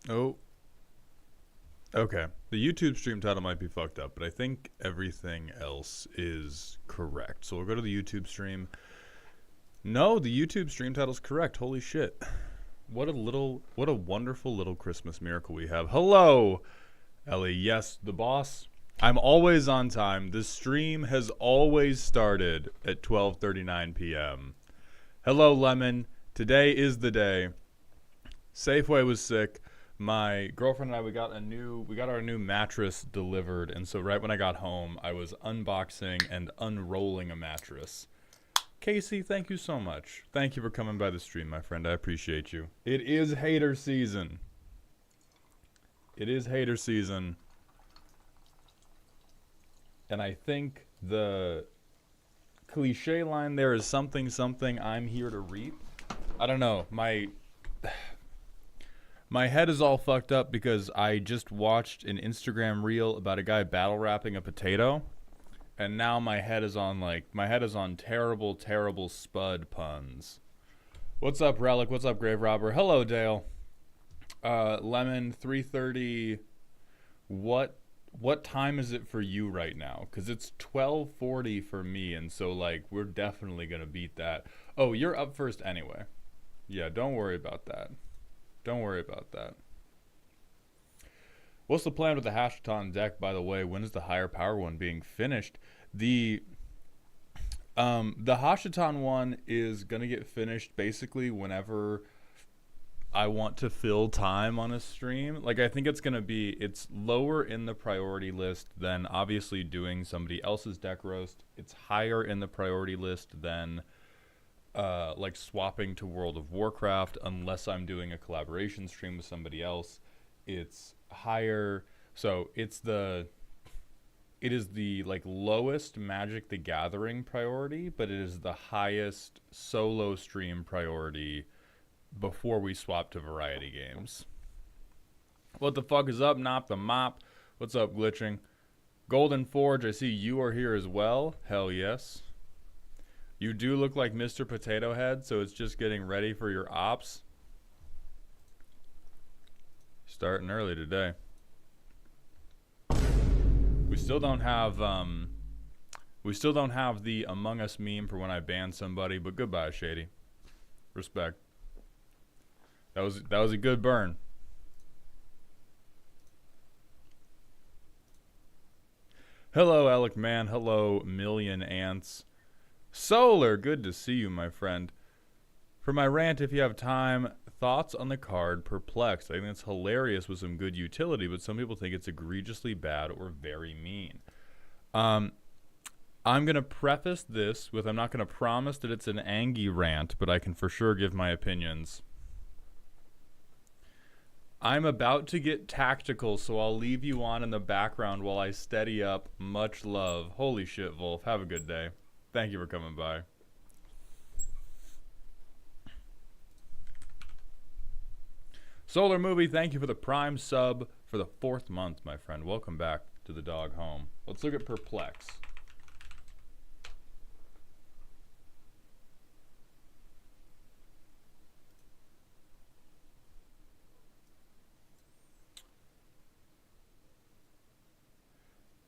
Oh, okay. The YouTube stream title might be fucked up, but I think everything else is correct. So we'll go to the YouTube stream. No, the YouTube stream title's correct. Holy shit. What a wonderful little Christmas miracle we have. Hello, Ellie. Yes, the boss. I'm always on time. This stream has always started at 12:39 p.m. Hello, Lemon. Today is the day. Safeway was sick. My girlfriend and I, we got our new mattress delivered, and so right when I got home, I was unboxing and unrolling a mattress. Casey, thank you so much. Thank you for coming by the stream, my friend. I appreciate you. It is hater season. It is hater season. And I think the cliche line there is something I'm here to reap. I don't know. My head is all fucked up because I just watched an Instagram reel about a guy battle rapping a potato. And now my head is on terrible spud puns. What's up, Relic? What's up, Grave Robber? Hello, Dale. Lemon 3:30. What time is it for you right now? Cause it's 12:40 for me, and so like we're definitely gonna beat that. Oh, you're up first anyway. Yeah, don't worry about that. Don't worry about that. What's the plan with the Hashaton deck, by the way? When is the higher power one being finished? The Hashaton one is gonna get finished basically whenever I want to fill time on a stream. Like, I think it's lower in the priority list than obviously doing somebody else's deck roast. It's higher in the priority list than like swapping to World of Warcraft, unless I'm doing a collaboration stream with somebody else. It's higher, so it is the like lowest Magic the Gathering priority, but it is the highest solo stream priority before we swap to variety games. What the fuck is up, Nop the Mop? What's up, Glitching? Golden Forge, I see you are here as well. Hell yes. You do look like Mr. Potato Head, so it's just getting ready for your ops. Starting early today. We still don't have the Among Us meme for when I ban somebody, but goodbye, Shady. Respect. That was a good burn. Hello, Alec Man. Hello, Million Ants. Solar, good to see you, my friend. For my rant, if you have time, thoughts on the card Perplex. I think it's hilarious with some good utility, but some people think it's egregiously bad or very mean. I'm going to preface this with, I'm not going to promise that it's an Angie rant, but I can for sure give my opinions. I'm about to get tactical, so I'll leave you on in the background while I steady up. Much love. Holy shit, Wolf. Have a good day. Thank you for coming by. Solar Movie, thank you for the Prime sub for the 4th month, my friend. Welcome back to the dog home. Let's look at Perplex.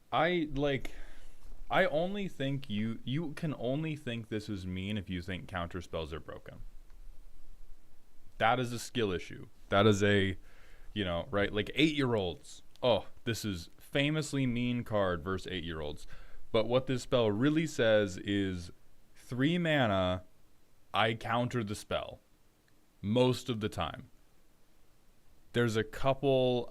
I only think you can only think this is mean if you think counter spells are broken. That is a skill issue. That is a, right? Like 8-year-olds. Oh, this is famously mean card versus 8-year-olds. But what this spell really says is 3 mana, I counter the spell. Most of the time. There's a couple,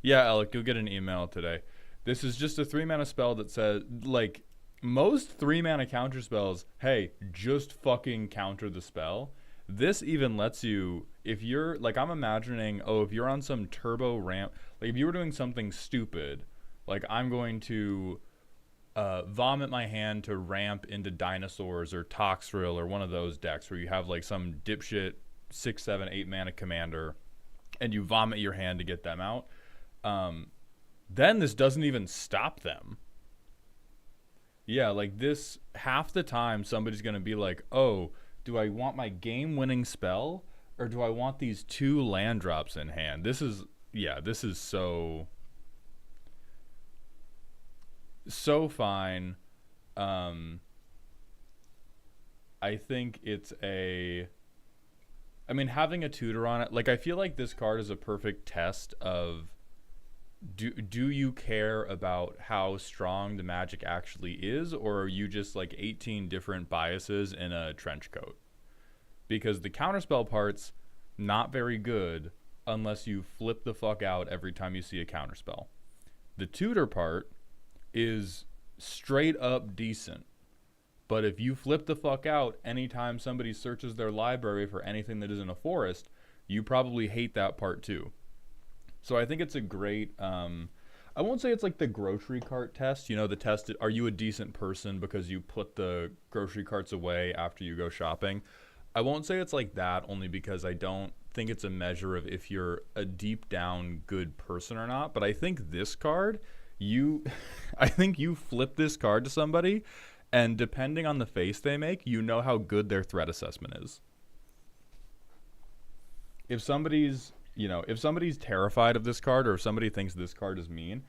yeah, Alec, you'll get an email today. This is just a 3 mana spell that says, like, most 3 mana counter spells, hey, just fucking counter the spell. This even lets you, if you're, like, I'm imagining, if you're on some turbo ramp, like, if you were doing something stupid, like, I'm going to vomit my hand to ramp into Dinosaurs or Toxrill or one of those decks where you have, like, some dipshit 6, 7, 8 mana commander, and you vomit your hand to get them out. Then this doesn't even stop them. Yeah, like this, half the time somebody's going to be like, oh, do I want my game-winning spell Or do I want these 2 land drops in hand? This is, yeah, this is so fine. I think it's a, I mean, having a tutor on it, like, I feel like this card is a perfect test of, do you care about how strong the magic actually is, or are you just like 18 different biases in a trench coat? Because the counterspell part's not very good unless you flip the fuck out every time you see a counterspell. The tutor part is straight up decent. But if you flip the fuck out anytime somebody searches their library for anything that isn't a forest, you probably hate that part too. So I think it's a great, I won't say it's like the grocery cart test, you know, the test, are you a decent person because you put the grocery carts away after you go shopping? I won't say it's like that, only because I don't think it's a measure of if you're a deep down good person or not. But I think this card, I think you flip this card to somebody, and depending on the face they make, you know how good their threat assessment is. If somebody's, you know, if somebody's terrified of this card, or if somebody thinks this card is mean,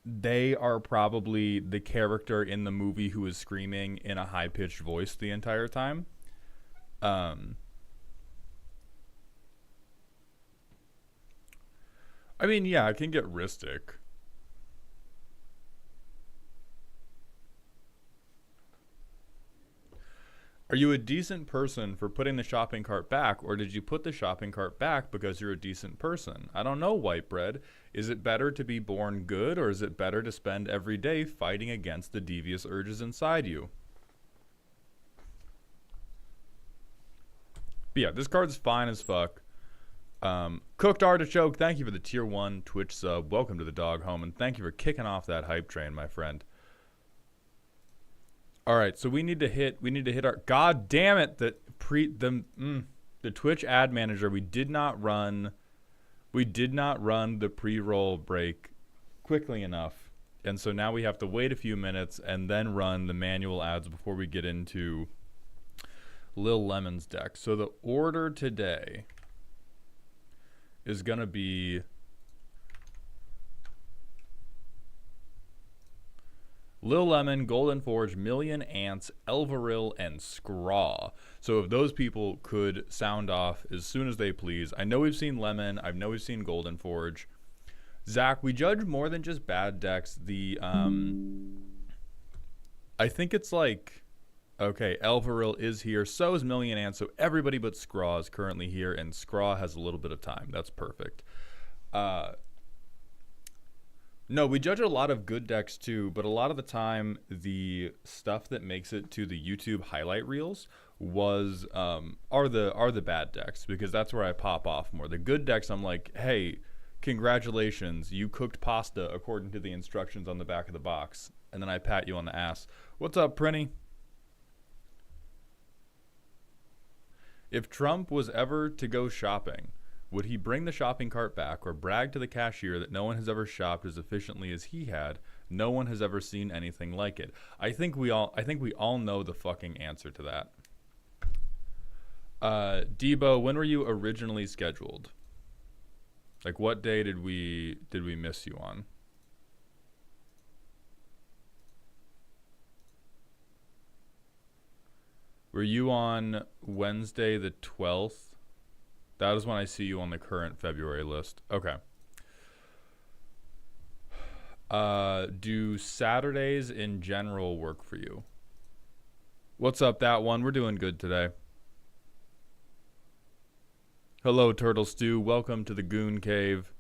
they are probably the character in the movie who is screaming in a high-pitched voice the entire time. I mean, yeah, it can get ristic. Are you a decent person for putting the shopping cart back, or did you put the shopping cart back because you're a decent person? I don't know, white bread. Is it better to be born good, or is it better to spend every day fighting against the devious urges inside you? But yeah, this card's fine as fuck. Cooked Artichoke, thank you for the tier 1 Twitch sub. Welcome to the dog home, and thank you for kicking off that hype train, my friend. All right, so we need to hit our, god damn it, the Twitch ad manager. We did not run the pre-roll break quickly enough. And so now we have to wait a few minutes and then run the manual ads before we get into Lil Lemon's deck. So the order today is going to be Lil Lemon, Golden Forge, Million Ants, Elveril, and Scraw. So if those people could sound off as soon as they please. I know we've seen Lemon. I know we've seen Golden Forge. Zach, we judge more than just bad decks. I think it's like, okay, Elveril is here. So is Million Ants. So everybody but Scraw is currently here, and Scraw has a little bit of time. That's perfect. No, we judge a lot of good decks too, but a lot of the time the stuff that makes it to the YouTube highlight reels are the bad decks, because that's where I pop off more. The good decks, I'm like, hey, congratulations, you cooked pasta according to the instructions on the back of the box, and then I pat you on the ass. What's up, Prinny? If Trump was ever to go shopping, would he bring the shopping cart back or brag to the cashier that no one has ever shopped as efficiently as he had? No one has ever seen anything like it. I think we all know the fucking answer to that. Debo, when were you originally scheduled? Like, what day did we miss you on? Were you on Wednesday the 12th? That is when I see you on the current February list. Okay. Do Saturdays in general work for you? What's up, that one? We're doing good today. Hello, Turtle Stew. Welcome to the Goon Cave.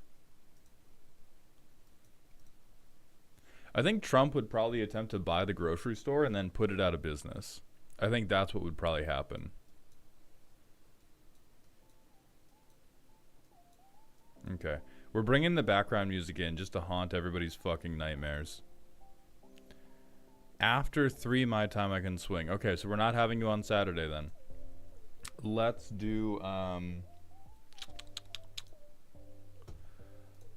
I think Trump would probably attempt to buy the grocery store and then put it out of business. I think that's what would probably happen. Okay. We're bringing the background music in just to haunt everybody's fucking nightmares. After 3 my time, I can swing. Okay, so we're not having you on Saturday then. Let's do,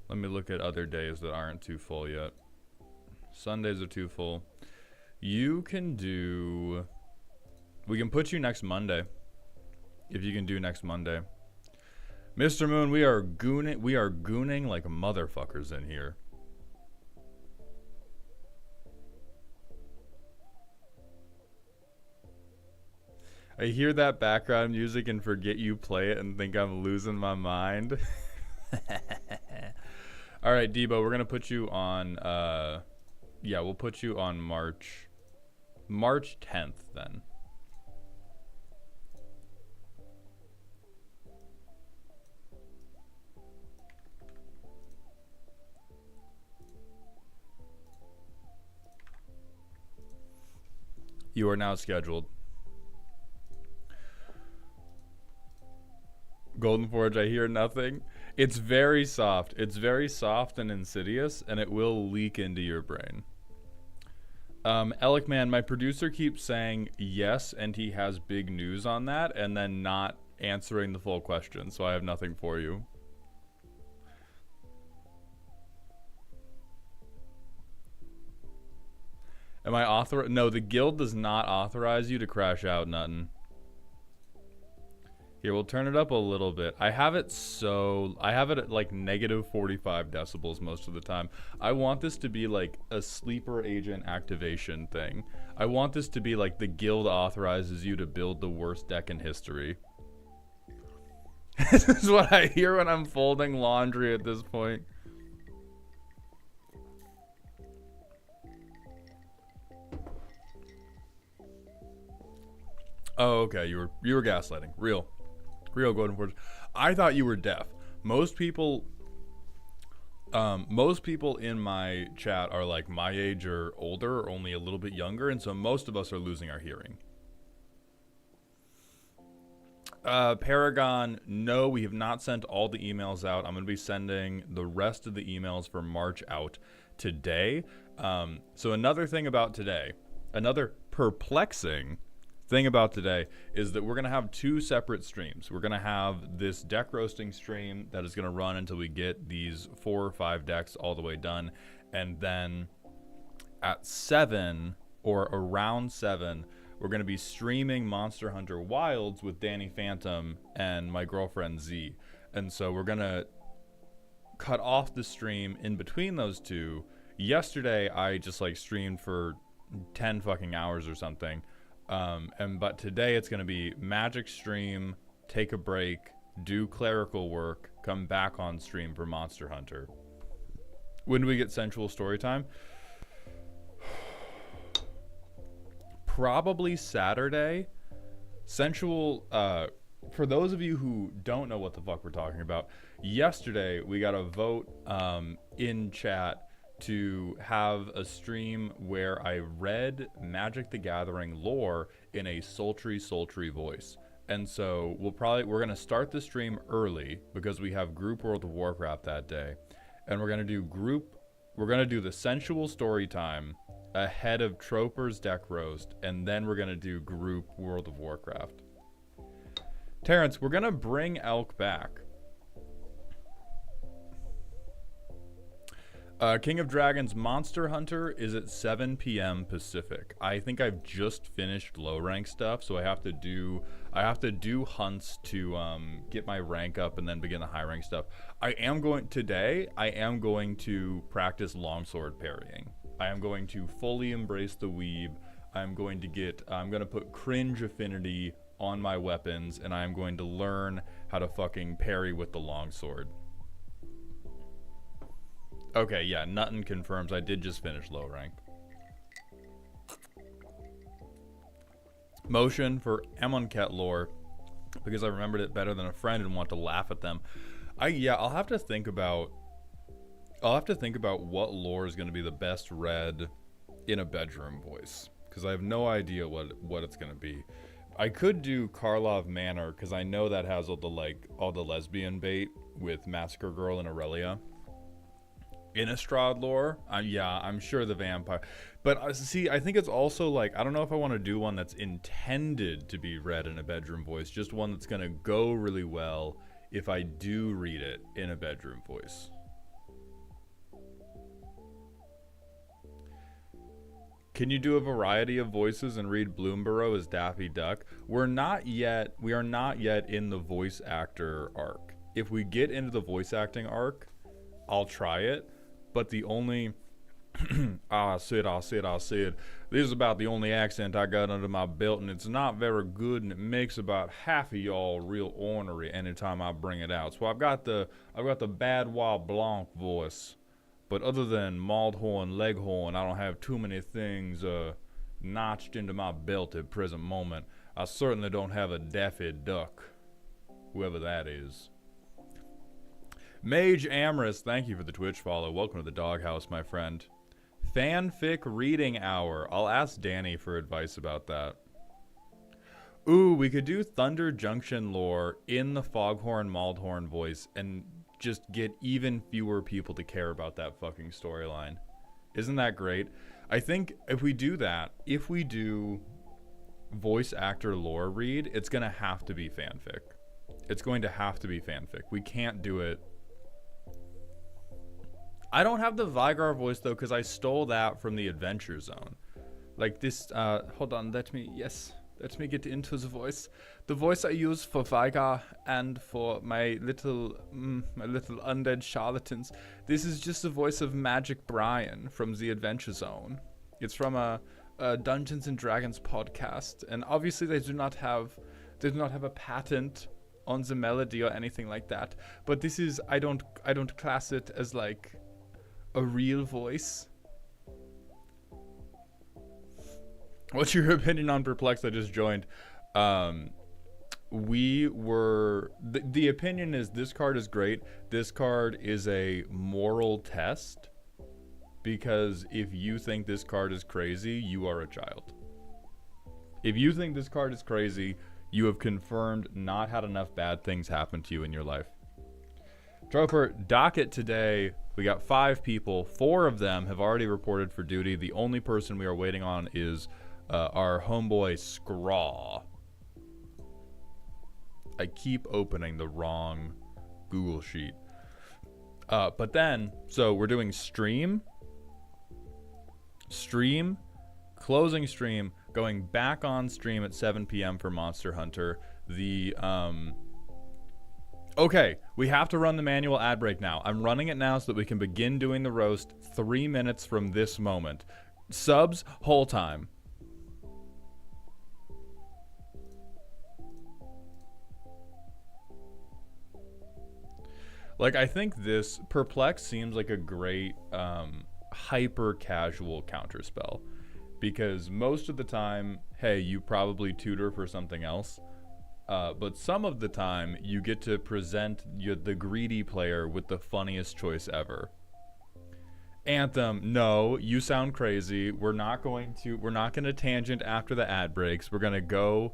let me look at other days that aren't too full yet. Sundays are too full. You can do, we can put you next Monday. if you can do next Monday. Mr. Moon, we are gooning like motherfuckers in here. I hear that background music and forget you play it and think I'm losing my mind. All right, Debo, we're gonna put you on. Yeah, we'll put you on March 10th then. You are now scheduled. Golden Forge, I hear nothing. It's very soft. It's very soft and insidious, and it will leak into your brain. Alec Man, my producer keeps saying yes, and he has big news on that, and then not answering the full question, so I have nothing for you. Am I author? No, the guild does not authorize you to crash out, nothing. Here, we'll turn it up a little bit. I have it at like negative 45 decibels most of the time. I want this to be like a sleeper agent activation thing. I want this to be like the guild authorizes you to build the worst deck in history. This is what I hear when I'm folding laundry at this point. Oh, okay. You were gaslighting. Real Golden Forge. I thought you were deaf. Most people in my chat are like my age or older, or only a little bit younger, and so most of us are losing our hearing. Paragon, no, we have not sent all the emails out. I'm going to be sending the rest of the emails for March out today. So another thing about today, another perplexing thing about today is that we're going to have two separate streams. We're going to have this deck roasting stream that is going to run until we get these 4 or 5 decks all the way done. And then at 7 or around 7, we're going to be streaming Monster Hunter Wilds with Danny Phantom and my girlfriend Z. And so we're going to cut off the stream in between those two. Yesterday, I just like streamed for 10 fucking hours or something. But today it's going to be magic stream, take a break, do clerical work, come back on stream for Monster Hunter. When do we get sensual story time? Probably Saturday. Sensual, for those of you who don't know what the fuck we're talking about, yesterday we got a vote in chat to have a stream where I read Magic the Gathering lore in a sultry voice. And so we're going to start the stream early because we have group World of Warcraft that day. And we're going to do the sensual story time ahead of Troper's deck roast, and then we're going to do group World of Warcraft. Terrence, we're going to bring Elk back. King of Dragons Monster Hunter is at 7 p.m. Pacific. I think I've just finished low rank stuff, so I have to do hunts to get my rank up and then begin the high rank stuff. I am going to practice longsword parrying. I am going to fully embrace the weeb. I'm going to put cringe affinity on my weapons, and I am going to learn how to fucking parry with the longsword. Okay, yeah, Nutton confirms I did just finish low rank. Motion for Amonkhet lore, because I remembered it better than a friend and want to laugh at them. I'll have to think about what lore is going to be the best read in a bedroom voice, because I have no idea what it's going to be. I could do Karlov Manor, because I know that has all the lesbian bait with Massacre Girl and Aurelia. Innistrad lore, I'm sure the vampire, but see, I think it's also like, I don't know if I want to do one that's intended to be read in a bedroom voice, just one that's gonna go really well if I do read it in a bedroom voice. Can you do a variety of voices and read Bloomborough as Daffy Duck? We are not yet in the voice actor arc. If we get into the voice acting arc, I'll try it. But the only Sid. This is about the only accent I got under my belt, and it's not very good, and it makes about half of y'all real ornery anytime I bring it out. So I've got the Badwa Blanc voice, but other than Maldhorn, Leghorn, I don't have too many things notched into my belt at present moment. I certainly don't have a Daffy Duck, whoever that is. Mage Amorous, thank you for the Twitch follow. Welcome to the doghouse, my friend. Fanfic reading hour. I'll ask Danny for advice about that. Ooh, we could do Thunder Junction lore in the Foghorn Maldhorn voice and just get even fewer people to care about that fucking storyline. Isn't that great? I think if we do that, if we do voice actor lore read, it's going to have to be fanfic. It's going to have to be fanfic. We can't do it. I don't have the Vygar voice, though, because I stole that from the Adventure Zone. Like this, hold on, let me get into the voice. The voice I use for Vygar and for my little undead charlatans. This is just the voice of Magic Brian from the Adventure Zone. It's from a Dungeons and Dragons podcast, and obviously they do not have a patent on the melody or anything like that. But this is, I don't class it as like a real voice. What's your opinion on Perplex? I just joined. The opinion is this card is great. This card is a moral test, because if you think this card is crazy, you are a child. If you think this card is crazy, you have confirmed not had enough bad things happen to you in your life. Troper, docket today, we got 5 people. 4 of them have already reported for duty. The only person we are waiting on is our homeboy Scraw. I keep opening the wrong Google sheet. But then, so we're doing stream, closing stream, going back on stream at 7 p.m. for Monster Hunter. Okay, we have to run the manual ad break now. I'm running it now so that we can begin doing the roast 3 minutes from this moment. Subs, whole time. Like, I think this Perplex seems like a great hyper casual counterspell, because most of the time, hey, you probably tutor for something else. But some of the time, you get to present the greedy player with the funniest choice ever. Anthem, no, you sound crazy. We're not going to tangent after the ad breaks. We're gonna go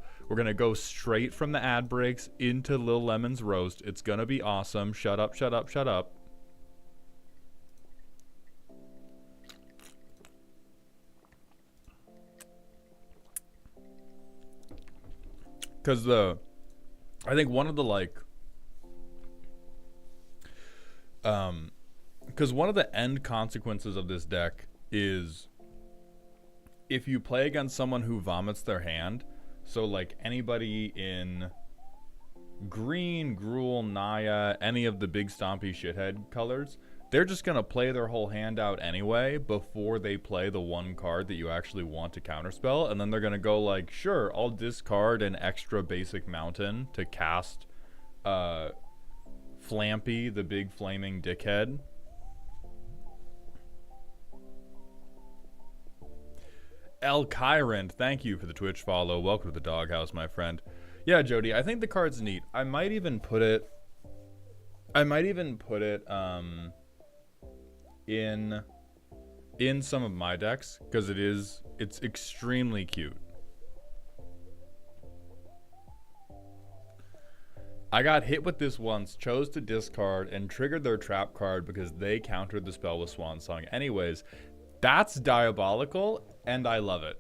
straight from the ad breaks into Lil Lemon's roast. It's gonna be awesome. Shut up. Because I think one of the because one of the end consequences of this deck is if you play against someone who vomits their hand, so like anybody in green, Gruul, Naya, any of the big stompy shithead colors, they're just going to play their whole hand out anyway before they play the one card that you actually want to counterspell, and then they're going to go like, sure, I'll discard an extra basic mountain to cast Flampy, the big flaming dickhead. El Kyron, thank you for the Twitch follow. Welcome to the doghouse, my friend. Yeah, Jody, I think the card's neat. I might even put it in some of my decks, because it's extremely cute. I got hit with this once, chose to discard, and triggered their trap card because they countered the spell with Swan Song anyways. That's diabolical, and I love it.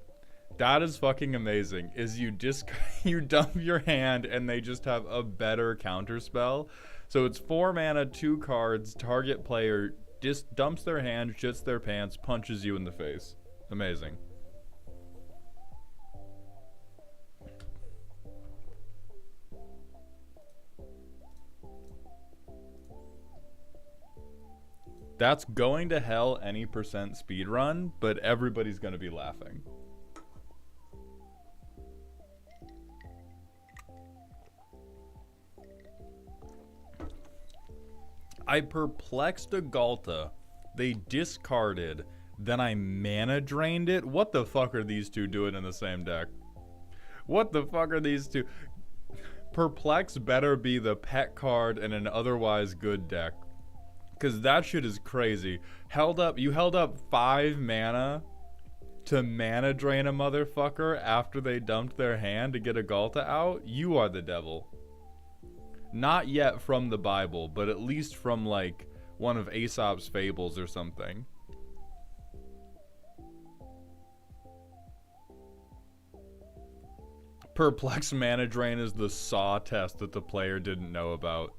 That is fucking amazing. Is you dump your hand and they just have a better counter spell. So it's 4 mana, 2 cards, target player just dumps their hand, shits their pants, punches you in the face. Amazing. That's going to hell any percent speed run, but everybody's going to be laughing. I perplexed a Galta. They discarded. Then I mana drained it. What the fuck are these two doing in the same deck? What the fuck are these two? Perplex better be the pet card in an otherwise good deck. Because that shit is crazy. You held up 5 mana to mana drain a motherfucker after they dumped their hand to get a Galta out? You are the devil. Not yet from the Bible, but at least from like one of Aesop's fables or something. Perplex mana drain is the saw test that the player didn't know about.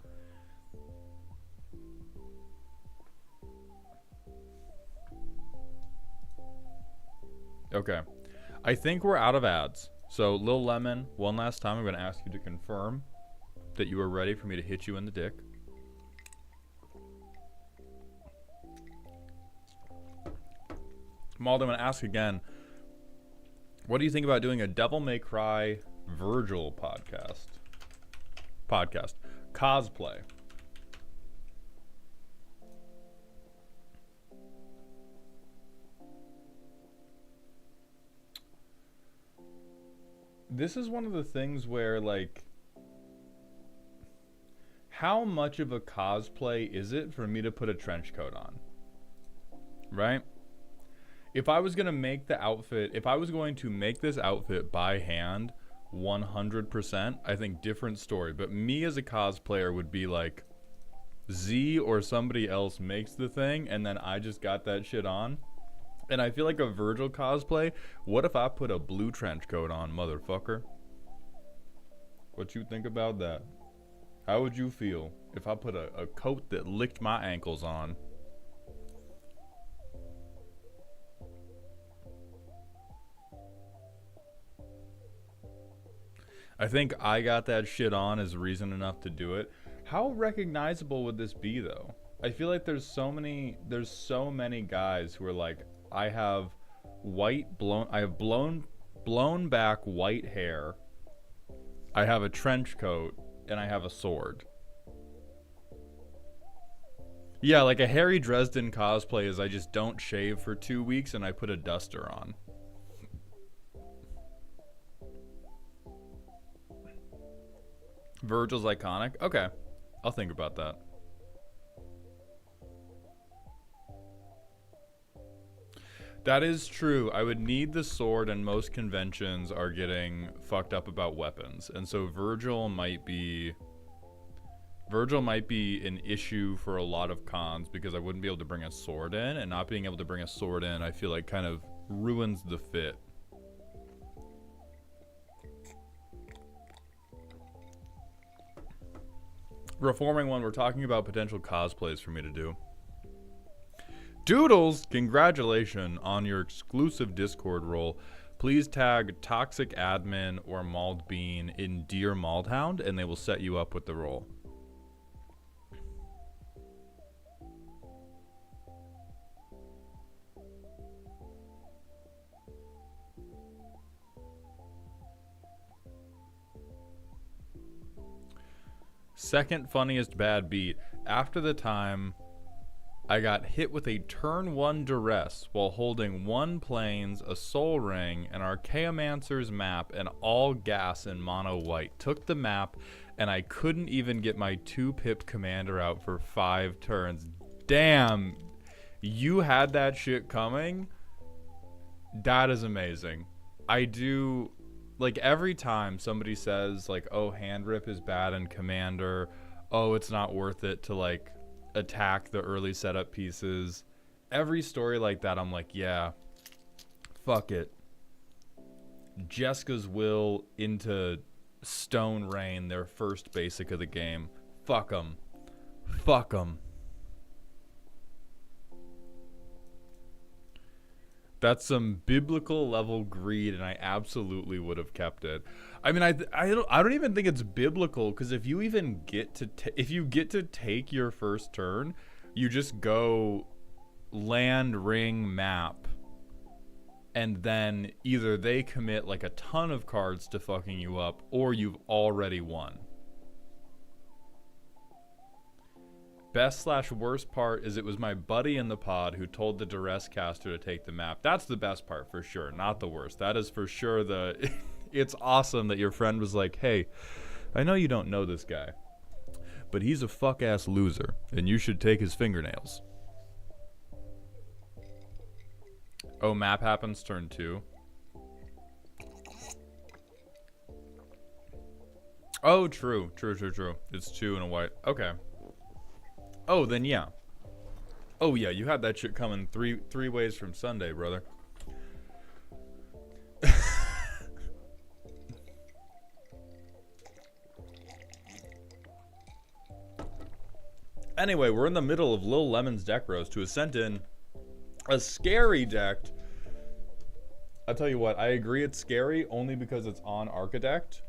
Okay. I think we're out of ads. So, Lil Lemon, one last time I'm going to ask you to confirm that you are ready for me to hit you in the dick. Malden, I'm going to ask again. What do you think about doing a Devil May Cry Vergil podcast? Cosplay. This is one of the things where, like, how much of a cosplay is it for me to put a trench coat on? Right? If I was going to make the outfit, if I was going to make this outfit by hand, 100%, I think different story. But me as a cosplayer would be like, Z or somebody else makes the thing, and then I just got that shit on. And I feel like a Vergil cosplay, what if I put a blue trench coat on, motherfucker? What you think about that? How would you feel if I put a coat that licked my ankles on? I think I got that shit on as reason enough to do it. How recognizable would this be, though? I feel like there's so many guys who are like, I have blown back white hair, I have a trench coat, and I have a sword. Yeah, like a Harry Dresden cosplay is I just don't shave for 2 weeks and I put a duster on. Vergil's iconic? Okay. I'll think about that. That is true. I would need the sword, and most conventions are getting fucked up about weapons. And so Vergil might be an issue for a lot of cons because I wouldn't be able to bring a sword in, and not being able to bring a sword in, I feel like kind of ruins the fit. Reforming one, we're talking about potential cosplays for me to do. Doodles, congratulations on your exclusive Discord role. Please tag Toxic Admin or Mauled Bean in Dear Maldhound, and they will set you up with the role. Second funniest bad beat. After the time I got hit with a turn 1 duress while holding 1 planes, a soul ring, an Archaeomancer's map, and all gas in mono white. Took the map, and I couldn't even get my 2-pip commander out for 5 turns. Damn, you had that shit coming? That is amazing. I do... Like, every time somebody says, like, oh, hand rip is bad in Commander, oh, it's not worth it to, like, attack the early setup pieces. Every story like that, I'm like, yeah, fuck it. Jeska's Will into Stone Rain, their first basic of the game. Fuck them. Fuck them. That's some biblical level greed, and I absolutely would have kept it. I mean, I don't even think it's biblical, because if you even get to take your first turn, You just go land, ring, map, and then either they commit like a ton of cards to fucking you up, or you've already won. Best/worst part is it was my buddy in the pod who told the duress caster to take the map. That's the best part for sure, not the worst. That is for sure the... It's awesome that your friend was like, hey, I know you don't know this guy, but he's a fuck-ass loser, and you should take his fingernails. Oh, map happens turn 2. Oh, true. It's 2 and a white. Okay. Oh, then yeah. Oh yeah, you had that shit coming three ways from Sunday, brother. Anyway, we're in the middle of Lil Lemon's deck roast, who has sent in a scary deck. I'll tell you what, I agree it's scary only because it's on Architect.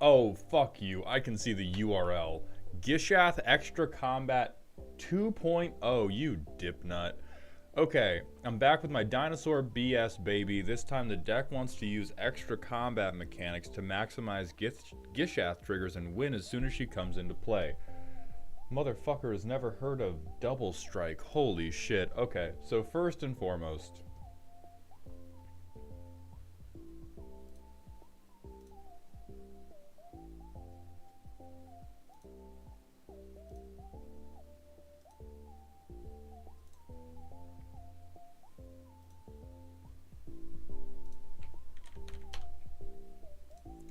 Oh, fuck you. I can see the URL. Gishath Extra Combat 2.0, you dipnut. Okay, I'm back with my Dinosaur BS, baby. This time the deck wants to use extra combat mechanics to maximize Gishath triggers and win as soon as she comes into play. Motherfucker has never heard of Double Strike. Holy shit. Okay, so first and foremost,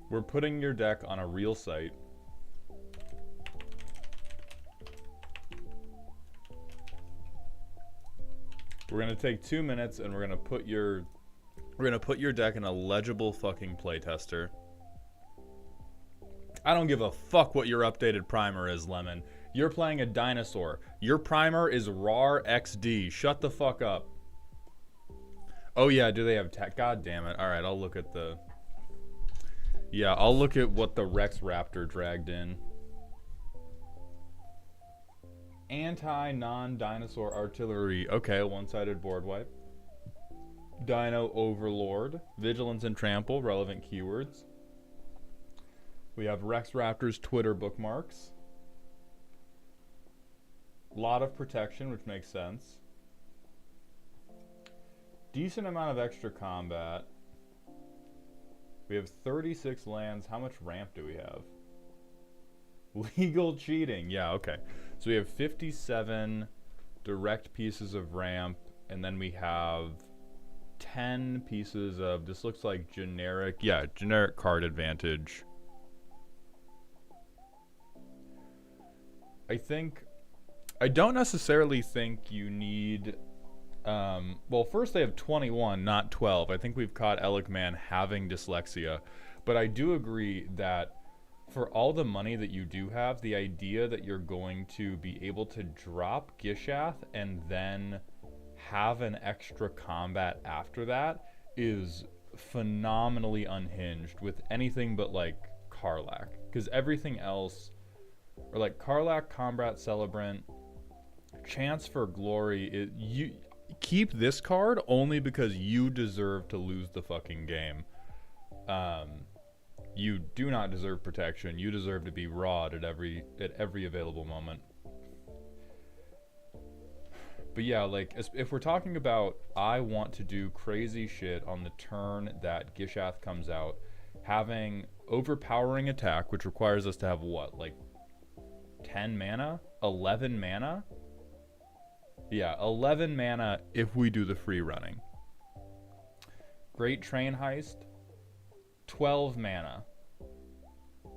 we're putting your deck on a real site. We're gonna take 2 minutes and we're gonna put your deck in a legible fucking playtester. I don't give a fuck what your updated primer is, Lemon. You're playing a Dinosaur. Your primer is RAR XD. Shut the fuck up. Oh yeah, do they have tech? God damn it. Alright, I'll look at the... Yeah, I'll look at what the Rex Raptor dragged in. Anti-non-dinosaur artillery. Okay, one-sided board wipe. Dino Overlord. Vigilance and Trample, relevant keywords. We have Rex Raptor's Twitter bookmarks. Lot of protection, which makes sense. Decent amount of extra combat. We have 36 lands. How much ramp do we have? Legal cheating. Yeah, okay. So we have 57 direct pieces of ramp, and then we have 10 pieces of, this looks like generic, yeah, generic card advantage. I don't necessarily think you need, well, first they have 21, not 12. I think we've caught Elikman having dyslexia, but I do agree that for all the money that you do have, the idea that you're going to be able to drop Gishath and then have an extra combat after that is phenomenally unhinged with anything but like Karlach. Because everything else, or like Karlach, Combat Celebrant, Chance for Glory, you keep this card only because you deserve to lose the fucking game. You do not deserve protection. You deserve to be rawed at every available moment. But yeah, like, if we're talking about I want to do crazy shit on the turn that Gishath comes out, having overpowering attack, which requires us to have what, like 10 mana? 11 mana? Yeah, 11 mana if we do the free running. Great Train Heist, 12 mana.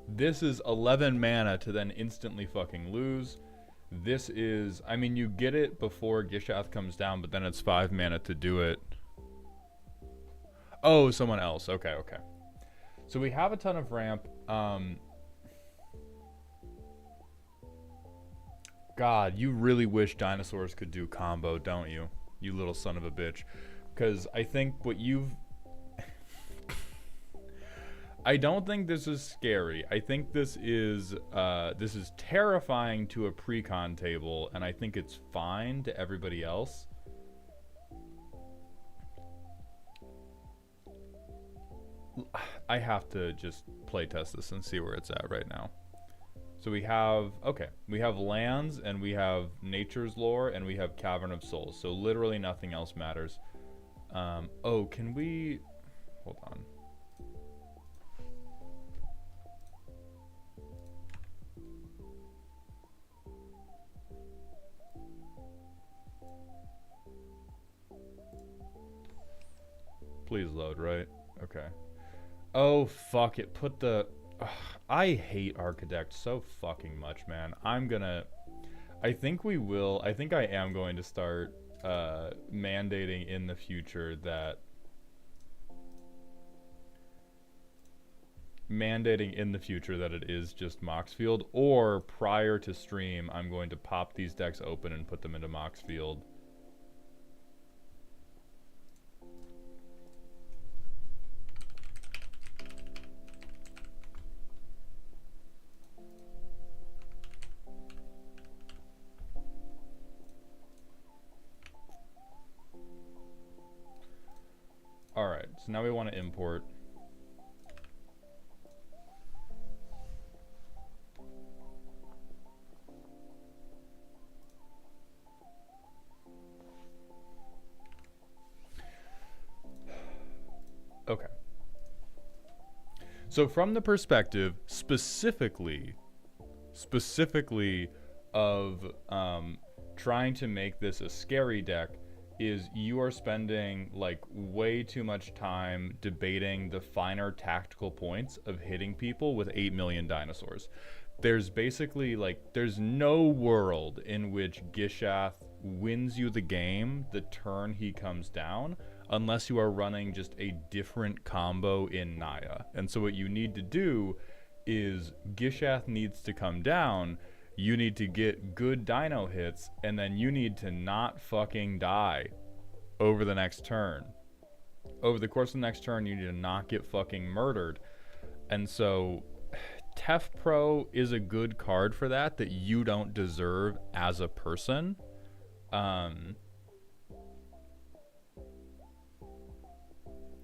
This is 11 mana to then instantly fucking lose. This is, I mean, you get it before Gishath comes down, but then it's 5 mana to do it. Oh, someone else. Okay, okay. So we have a ton of ramp. God, you really wish dinosaurs could do combo, don't you? You little son of a bitch. Because I think what you've... I don't think this is scary. I think this is terrifying to a pre-con table, and I think it's fine to everybody else. I have to just play test this and see where it's at right now. So we have lands, and we have nature's lore, and we have Cavern of Souls. So literally nothing else matters. Oh, can we hold on? Please load, right? Okay. Oh, fuck it. Put the... Ugh, I hate Architect so fucking much, man. I think we will... I think I am going to start mandating in the future that... it is just Moxfield, or prior to stream, I'm going to pop these decks open and put them into Moxfield. Alright, so now we want to import. Okay. So from the perspective specifically of trying to make this a scary deck, is you are spending like way too much time debating the finer tactical points of hitting people with 8 million dinosaurs. There's basically there's no world in which Gishath wins you the game the turn he comes down, unless you are running just a different combo in Naya. And so what you need to do is Gishath needs to come down, you need to get good dino hits, and then you need to not fucking die over the next turn. Over the course of the next turn, you need to not get fucking murdered. And so Tef Pro is a good card for that you don't deserve as a person.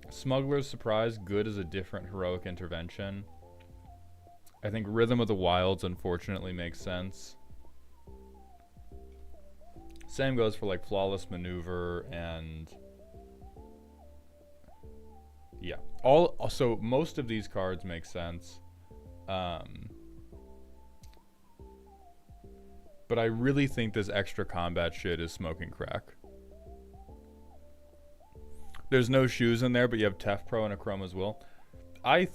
Smuggler's Surprise, good as a different heroic intervention. I think Rhythm of the Wilds unfortunately makes sense. Same goes for Flawless Maneuver and... yeah. So most of these cards make sense. But I really think this extra combat shit is smoking crack. There's no shoes in there, but you have Tef Pro and a Chrome as well. I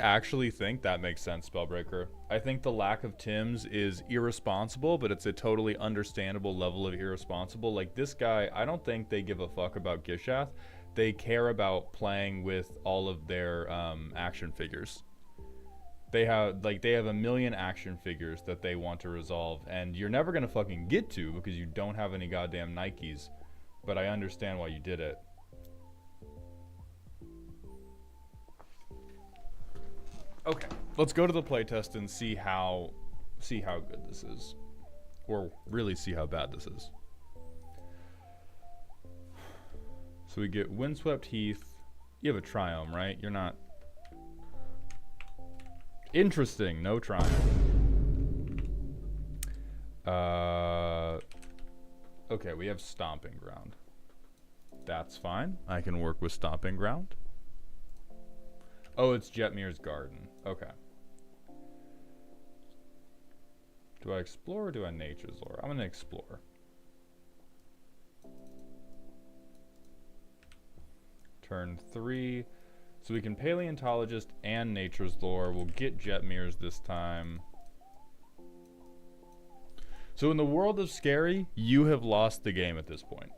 actually think that makes sense, Spellbreaker. I think the lack of Tims is irresponsible, but it's a totally understandable level of irresponsible. This guy, I don't think they give a fuck about Gishath. They care about playing with all of their action figures. They have a million action figures that they want to resolve, and you're never gonna fucking get to because you don't have any goddamn Nikes. But I understand why you did it. Okay, let's go to the playtest and see how good this is, or really see how bad this is. So we get Windswept Heath. You have a Triome, right? You're not... Interesting, no Triome. Okay, we have Stomping Ground. That's fine. I can work with Stomping Ground. Oh, it's Jetmir's Garden. Okay. Do I explore or do I nature's lore? I'm gonna explore. Turn 3. So we can Paleontologist and nature's lore. We'll get Jetmir's this time. So in the world of Scary, you have lost the game at this point.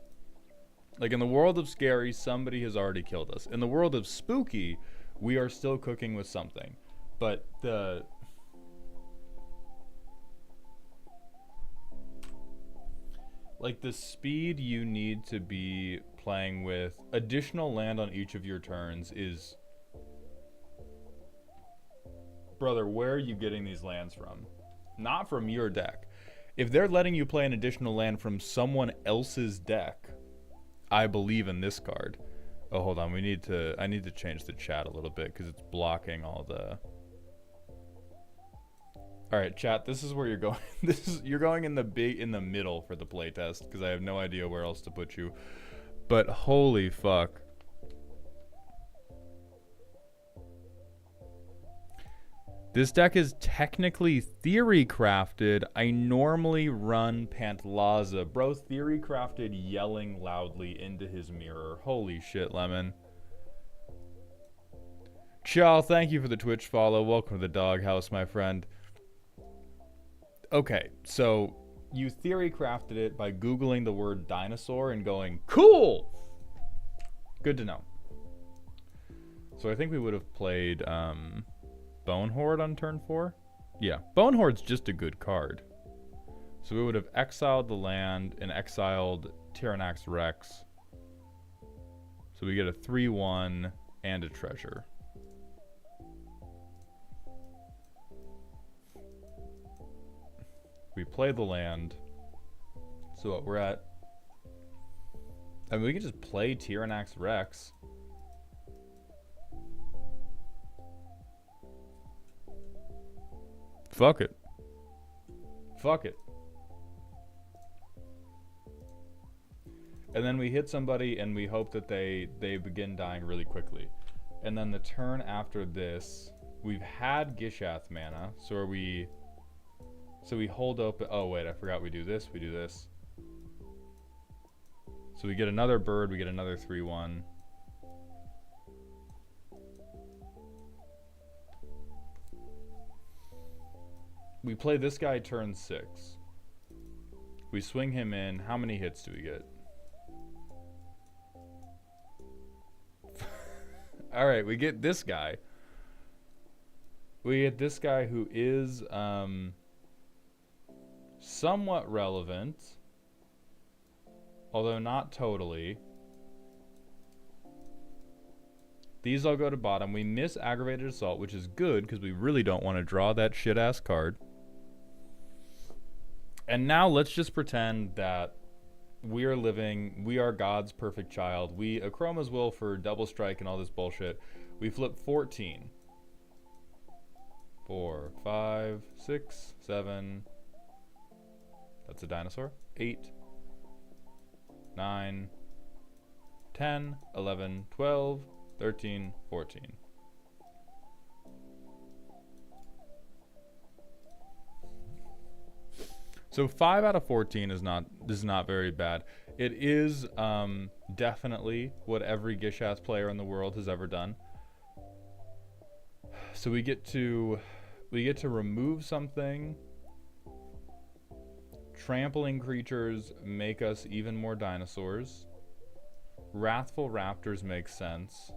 In the world of Scary, somebody has already killed us. In the world of Spooky, we are still cooking with something. But the speed you need to be playing with additional land on each of your turns is Brother, where are you getting these lands from? Not from your deck. If they're letting you play an additional land from someone else's deck, I believe in this card. Oh, hold on. I need to change the chat a little bit because it's blocking all the... All right, chat, this is where you're going. You're going in the middle for the playtest because I have no idea where else to put you. But holy fuck. This deck is technically theory crafted. I normally run Pantlaza. Bro, theory crafted yelling loudly into his mirror. Holy shit, Lemon. Chow, thank you for the Twitch follow. Welcome to the doghouse, my friend. Okay, so you theory crafted it by Googling the word dinosaur and going, cool! Good to know. So I think we would have played... Bone Horde on turn 4? Yeah, Bone Horde's just a good card. So we would have exiled the land and exiled Tyrannax Rex. So we get a 3-1 and a treasure. We play the land. So what we're at... I mean, we can just play Tyrannax Rex. Fuck it. Fuck it. And then we hit somebody and we hope that they begin dying really quickly. And then the turn after this, we've had Gishath mana, so we hold open. Oh wait, I forgot we do this. We do this. So we get another bird, we get another 3-1. We play this guy turn 6. We swing him in. How many hits do we get? All right, we get this guy. We get this guy who is somewhat relevant, although not totally. These all go to bottom. We miss Aggravated Assault, which is good because we really don't want to draw that shit-ass card. And now let's just pretend that we are God's perfect child. We Achroma's will for double strike and all this bullshit. We flip 14. 4, 5, 6, 7. That's a dinosaur. 8, 9, 10, 11, 12, 13, 14. So 5 out of 14 is not very bad. It is definitely what every Gishath player in the world has ever done. So we get to remove something. Trampling creatures make us even more dinosaurs. Wrathful Raptors make sense.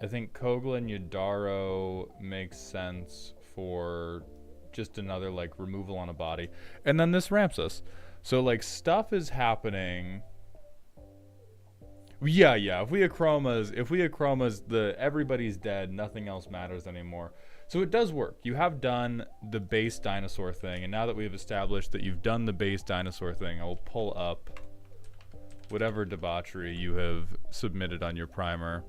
I think Kogla and Yadaro makes sense for just another like removal on a body. And then this ramps us. So like stuff is happening. Yeah. If we Achromas, everybody's dead, nothing else matters anymore. So it does work. You have done the base dinosaur thing, and now that we've established that you've done the base dinosaur thing, I will pull up whatever debauchery you have submitted on your primer.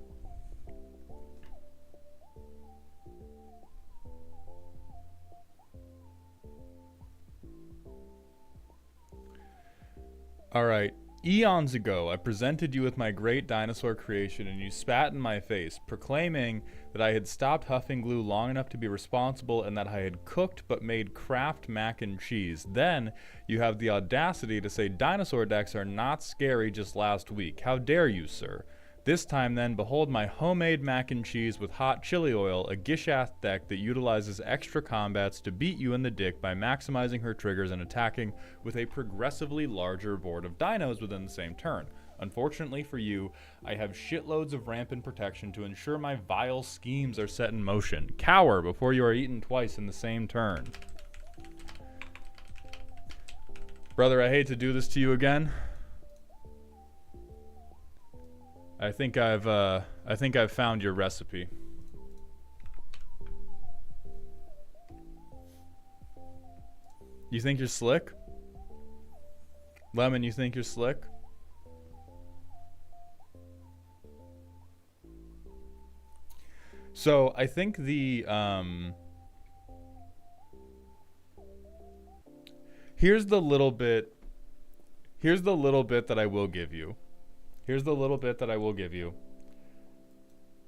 Alright, eons ago I presented you with my great dinosaur creation and you spat in my face, proclaiming that I had stopped huffing glue long enough to be responsible and that I had cooked but made Kraft mac and cheese. Then, you have the audacity to say dinosaur decks are not scary just last week. How dare you, sir? This time then, behold my homemade mac and cheese with hot chili oil, a Gishath deck that utilizes extra combats to beat you in the dick by maximizing her triggers and attacking with a progressively larger board of dinos within the same turn. Unfortunately for you, I have shitloads of rampant protection to ensure my vile schemes are set in motion. Cower before you are eaten twice in the same turn. Brother, I hate to do this to you again. I think I've found your recipe. You think you're slick? Lemon, you think you're slick? So I think here's the little bit that I will give you. Here's the little bit that I will give you.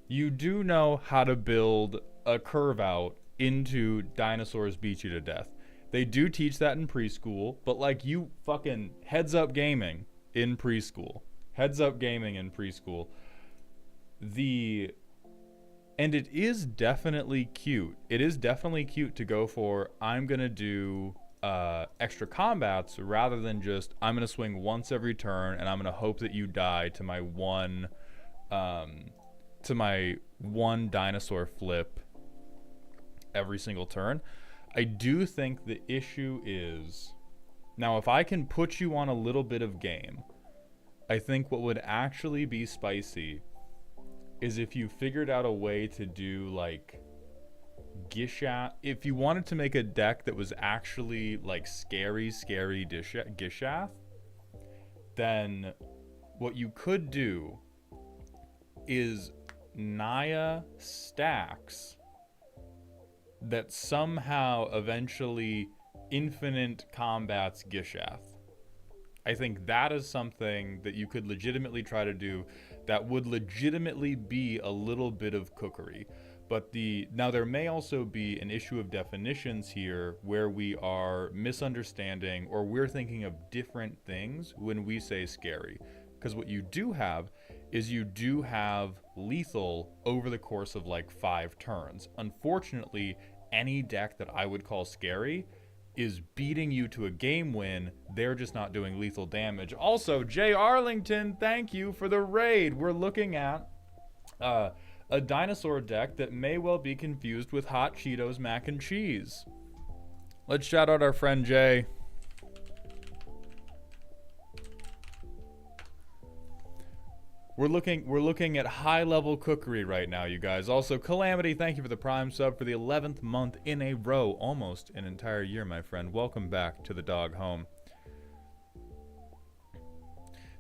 You do know how to build a curve out into Dinosaurs Beat You to Death. They do teach that in preschool, but like you fucking heads up gaming in preschool. Heads up gaming in preschool. And it is definitely cute. It is definitely cute to go for, I'm going to do extra combats rather than just, I'm going to swing once every turn and I'm going to hope that you die to my one dinosaur flip every single turn. I do think the issue is, now if I can put you on a little bit of game, I think what would actually be spicy is if you figured out a way to do like Gishath. If you wanted to make a deck that was actually like scary Gishath, then what you could do is Naya stacks that somehow eventually infinite combats Gishath. I think that is something that you could legitimately try to do that would legitimately be a little bit of cookery. But now there may also be an issue of definitions here where we are misunderstanding or we're thinking of different things when we say scary. Because what you do have is you do have lethal over the course of like 5 turns. Unfortunately, any deck that I would call scary is beating you to a game win. They're just not doing lethal damage. Also, Jay Arlington, thank you for the raid. We're looking at a dinosaur deck that may well be confused with Hot Cheetos mac and cheese. Let's shout out our friend Jay. We're looking at high-level cookery right now, you guys. Also, Calamity, thank you for the Prime sub for the 11th month in a row. Almost an entire year, my friend. Welcome back to the dog home.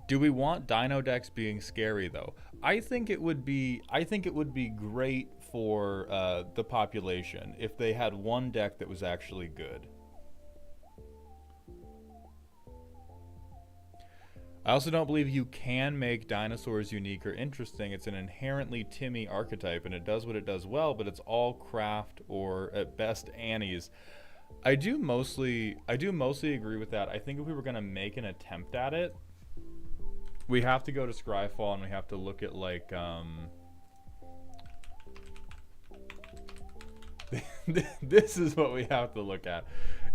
Do we want dino decks being scary, though? I think it would be great for the population if they had one deck that was actually good. I also don't believe you can make dinosaurs unique or interesting. It's an inherently Timmy archetype, and it does what it does well, but it's all craft or at best Annie's. I do mostly agree with that. I think if we were gonna make an attempt at it, we have to go to Scryfall and we have to look at like this is what we have to look at,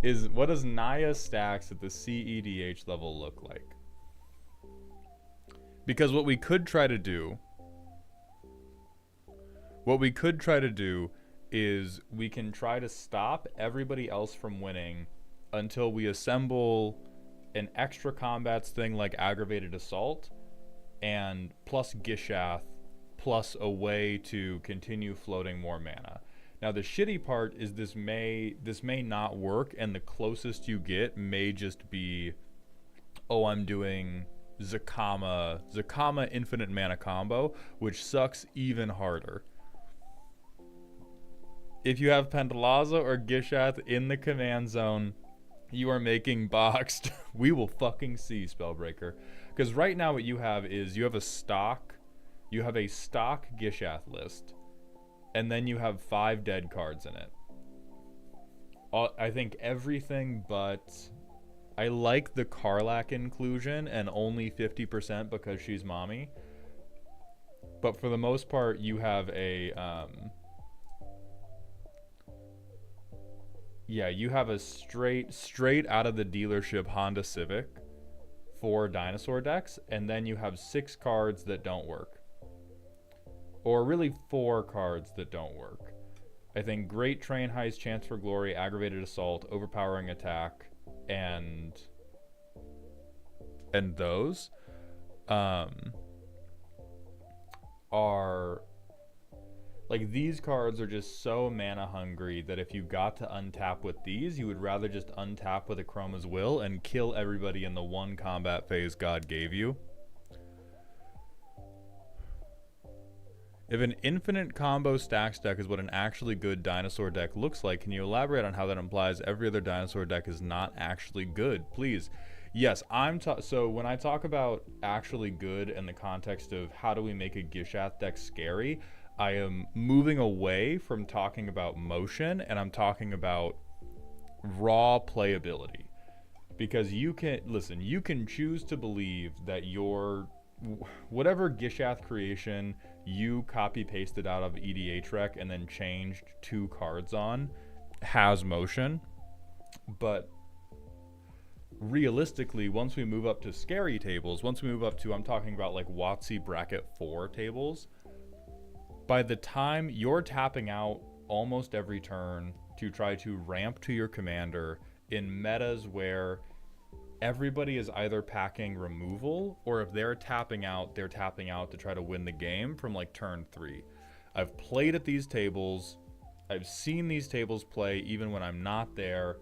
is what does Naya stacks at the CEDH level look like? Because what we could try to do is we can try to stop everybody else from winning until we assemble an extra combats thing like aggravated assault and plus Gishath plus a way to continue floating more mana. Now the shitty part is this may not work, and the closest you get may just be, oh, I'm doing Zakama infinite mana combo, which sucks even harder. If you have Pentalaza or Gishath in the command zone, you are making boxed. We will fucking see, Spellbreaker. Because right now what you have is you have a stock Gishath list, and then you have 5 dead cards in it. I think everything but, I like the Karlach inclusion and only 50% because she's mommy. But for the most part, you have a you have a straight out of the dealership Honda Civic for dinosaur decks, and then you have 6 cards that don't work. Or really 4 cards that don't work. I think Great Train Heist, Chance for Glory, Aggravated Assault, Overpowering Attack, and those. are like, these cards are just so mana hungry that if you got to untap with these, you would rather just untap with a Chroma's Will and kill everybody in the one combat phase God gave you. If an infinite combo stacks deck is what an actually good dinosaur deck looks like, can you elaborate on how that implies every other dinosaur deck is not actually good? Please. Yes, so when I talk about actually good in the context of how do we make a Gishath deck scary, I am moving away from talking about motion, and I'm talking about raw playability. Because you can choose to believe that your whatever Gishath creation you copy pasted out of EDH rec and then changed 2 cards on has motion, but realistically, once we move up to scary tables, once we move up to, I'm talking about like WotC bracket 4 tables, by the time you're tapping out almost every turn to try to ramp to your commander in metas where everybody is either packing removal, or if they're tapping out to try to win the game from like turn 3. I've played at these tables. I've seen these tables play even when I'm not there.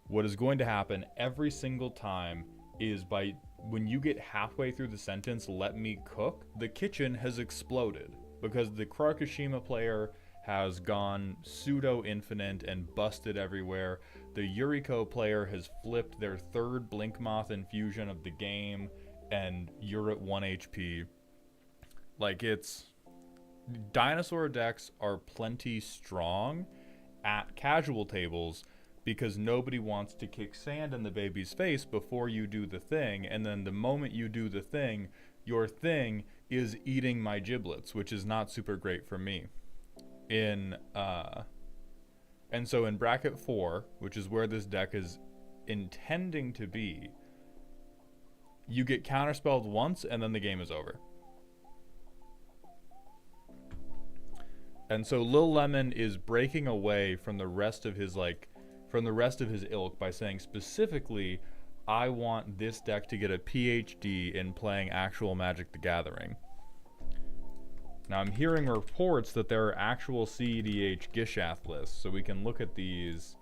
What is going to happen every single time is when you get halfway through the sentence, "let me cook," the kitchen has exploded because the Krakashima player has gone pseudo-infinite and busted everywhere. The Yuriko player has flipped their 3rd Blinkmoth infusion of the game, and you're at 1 HP. Like, dinosaur decks are plenty strong at casual tables because nobody wants to kick sand in the baby's face before you do the thing, and then the moment you do the thing, your thing is eating my giblets, which is not super great for me. And so in bracket 4, which is where this deck is intending to be, you get counterspelled once and then the game is over. And so Lil Lemon is breaking away from the rest of his ilk by saying specifically, I want this deck to get a PhD in playing actual Magic the Gathering. Now, I'm hearing reports that there are actual CEDH Gishath lists, so we can look at these.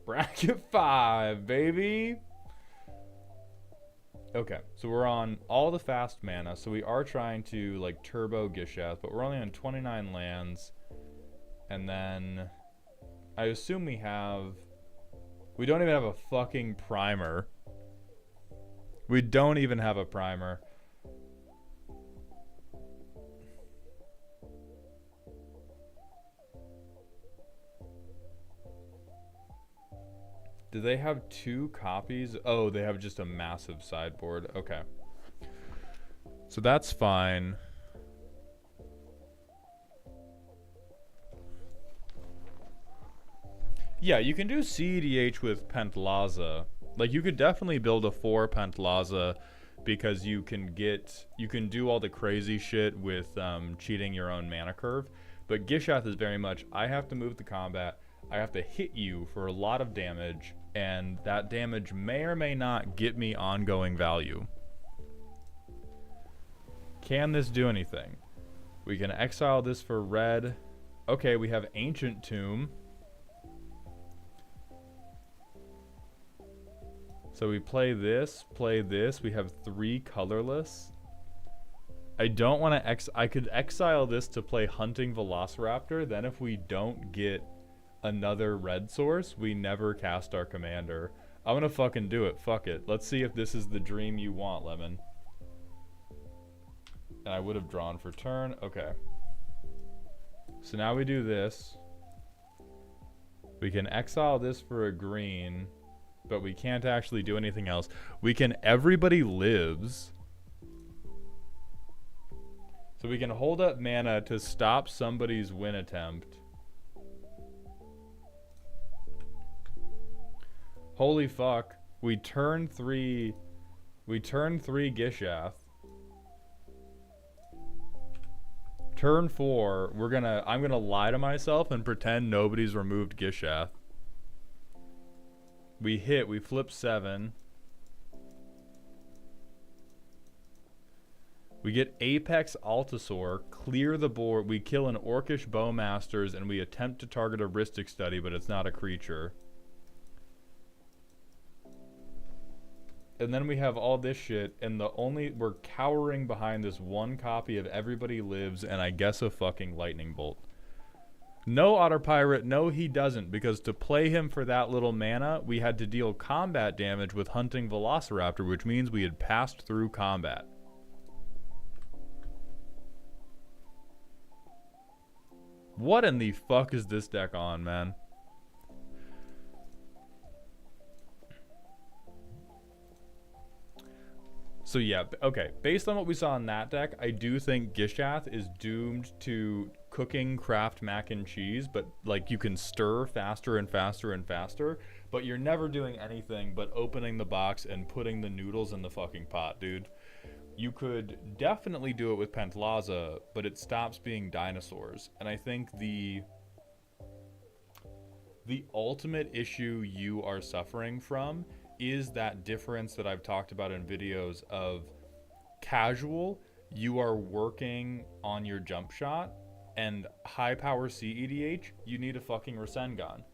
Bracket 5, baby! Okay, so we're on all the fast mana, so we are trying to, like, turbo Gishath, but we're only on 29 lands. And then I assume we don't even have a fucking primer. We don't even have a primer. Do they have 2 copies? Oh, they have just a massive sideboard. Okay. So that's fine. Yeah, you can do CEDH with Pentlaza. Like, you could definitely build a 4 Pentlaza because you can do all the crazy shit with cheating your own mana curve. But Gishath is very much, I have to move the combat, I have to hit you for a lot of damage, and that damage may or may not get me ongoing value. Can this do anything? We can exile this for red. Okay, we have Ancient Tomb. So we play this, we have 3 colorless. I don't want to I could exile this to play Hunting Velociraptor, then if we don't get another red source, we never cast our commander. I'm gonna fucking do it, fuck it. Let's see if this is the dream you want, Lemon. And I would have drawn for turn, okay. So now we do this. We can exile this for a green, but we can't actually do anything else. We can Everybody Lives. So we can hold up mana to stop somebody's win attempt. Holy fuck. We turn 3 Gishath. Turn 4, I'm gonna lie to myself and pretend nobody's removed Gishath. We flip 7. We get Apex Altasaur, clear the board. We kill an Orcish Bowmasters, and we attempt to target a Rhystic Study, but it's not a creature. And then we have all this shit, and we're cowering behind this one copy of Everybody Lives, and I guess a fucking Lightning Bolt. No Otter Pirate, no he doesn't, because to play him for that little mana, we had to deal combat damage with Hunting Velociraptor, which means we had passed through combat. What in the fuck is this deck on, man? So yeah, okay, based on what we saw in that deck, I do think Gishath is doomed to cooking craft mac and cheese, but like you can stir faster and faster and faster, but you're never doing anything but opening the box and putting the noodles in the fucking pot, dude. You could definitely do it with Pentlaza, but it stops being dinosaurs. And I think the ultimate issue you are suffering from is that difference that I've talked about in videos of casual, you are working on your jump shot, and high power CEDH, you need a fucking Rasengan.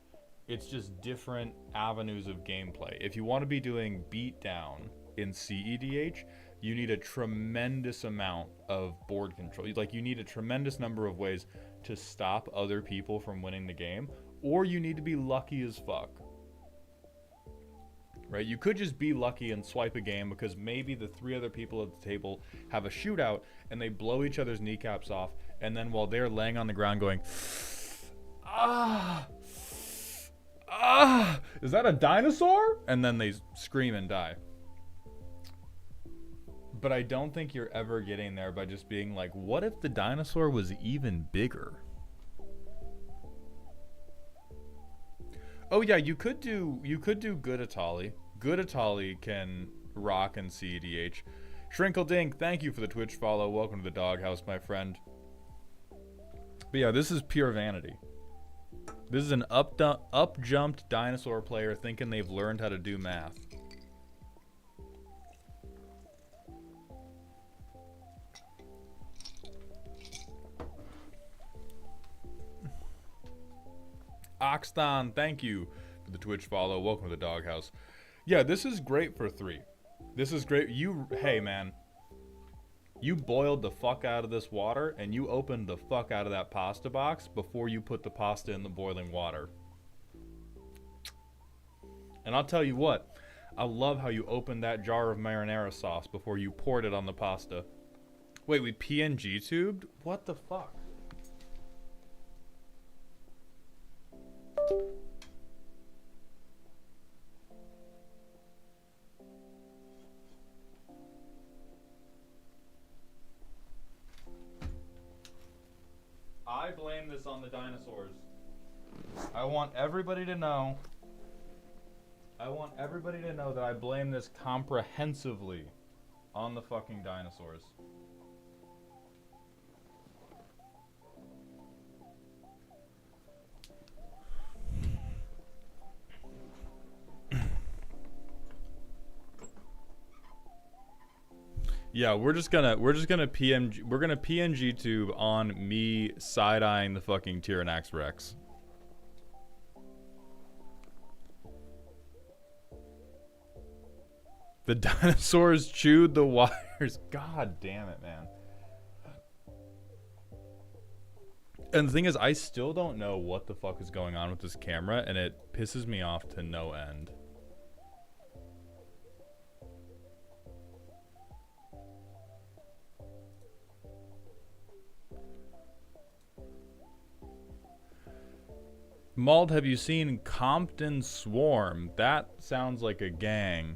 It's just different avenues of gameplay. If you want to be doing beatdown in CEDH, you need a tremendous amount of board control. Like, you need a tremendous number of ways to stop other people from winning the game, or you need to be lucky as fuck. Right? You could just be lucky and swipe a game because maybe the 3 other people at the table have a shootout and they blow each other's kneecaps off, and then while they're laying on the ground going, is that a dinosaur? And then they scream and die. But I don't think you're ever getting there by just being like, what if the dinosaur was even bigger? Oh yeah, you could do good Atali. Good Atali can rock and CEDH. Shrinkledink, thank you for the Twitch follow. Welcome to the doghouse, my friend. But yeah, this is pure vanity. This is an up-jumped dinosaur player thinking they've learned how to do math. Oxthon, thank you for the Twitch follow. Welcome to the doghouse. Yeah, this is great for 3. This is great. Hey man, you boiled the fuck out of this water and you opened the fuck out of that pasta box before you put the pasta in the boiling water. And I'll tell you what, I love how you opened that jar of marinara sauce before you poured it on the pasta. Wait, we PNG tubed? What the fuck? I blame this on the dinosaurs. I want everybody to know that I blame this comprehensively on the fucking dinosaurs. Yeah, we're gonna PNG tube on me side-eyeing the fucking Tyrannax Rex. The dinosaurs chewed the wires. God damn it, man. And the thing is, I still don't know what the fuck is going on with this camera, and it pisses me off to no end. Mauled, have you seen Compton Swarm? That sounds like a gang.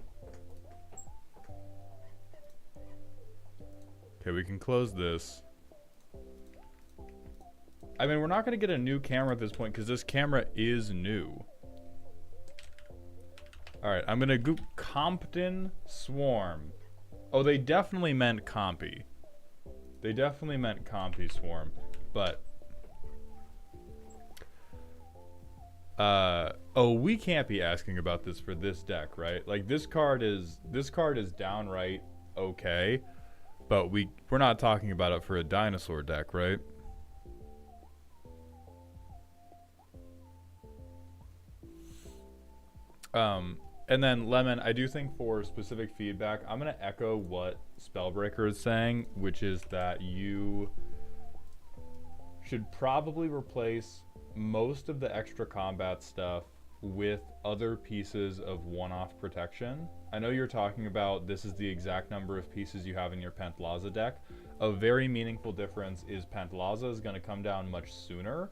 Okay, we can close this. I mean, we're not going to get a new camera at this point because this camera is new. Alright, I'm going to go Compton Swarm. Oh, they definitely meant Compy. They definitely meant Compy Swarm. But... oh, we can't be asking about this for this deck, right? Like, this card is downright okay. But we're not talking about it for a dinosaur deck, right? And then Lemon, I do think for specific feedback, I'm gonna echo what Spellbreaker is saying, which is that you should probably replace most of the extra combat stuff with other pieces of one-off protection. I know you're talking about this is the exact number of pieces you have in your Pantlaza deck. A very meaningful difference is Pantlaza is going to come down much sooner.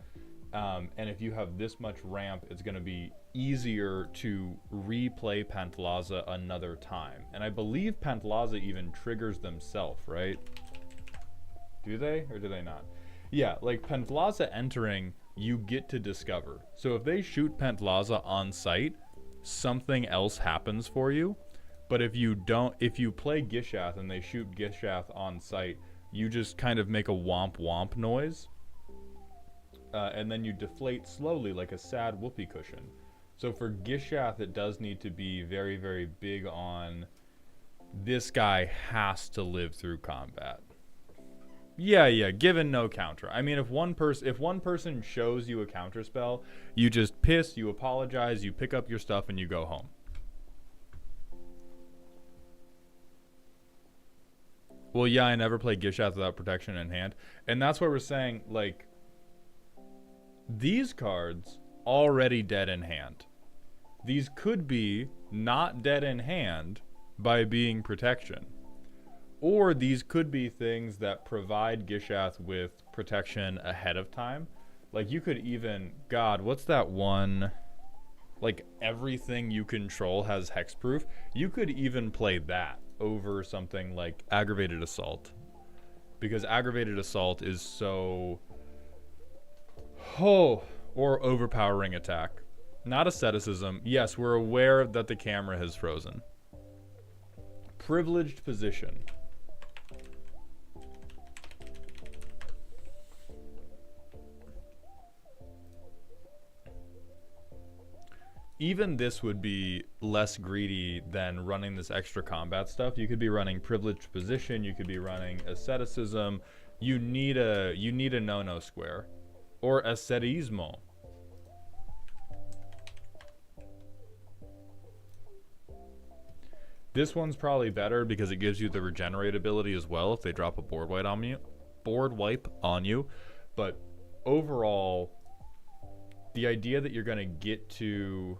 And if you have this much ramp, it's going to be easier to replay Pantlaza another time. And I believe Pantlaza even triggers themselves, right? Do they or do they not? Yeah, like Pantlaza entering, you get to discover. So if they shoot Pantlaza on site, something else happens for you. But if you play Gishath and they shoot Gishath on site, you just kind of make a womp womp noise. And then you deflate slowly like a sad whoopee cushion. So for Gishath, it does need to be very, very big on this guy has to live through combat. Yeah, given no counter. I mean, if one person shows you a counter spell, you just piss, you apologize, you pick up your stuff, and you go home. Well, yeah, I never play Gishath without protection in hand. And that's why we're saying, like, these cards already dead in hand. These could be not dead in hand by being protection. Or these could be things that provide Gishath with protection ahead of time. Like you could even, God, what's that one? Like everything you control has hexproof. You could even play that over something like Aggravated Assault. Because Aggravated Assault is so... or Overpowering Attack. Not asceticism. Yes, we're aware that the camera has frozen. Privileged Position. Even this would be less greedy than running this extra combat stuff. You could be running Privileged Position. You could be running Asceticism. You need a no-no square. Or Ascetismo. This one's probably better because it gives you the regenerate ability as well if they drop a board wipe on you. But overall, the idea that you're going to get to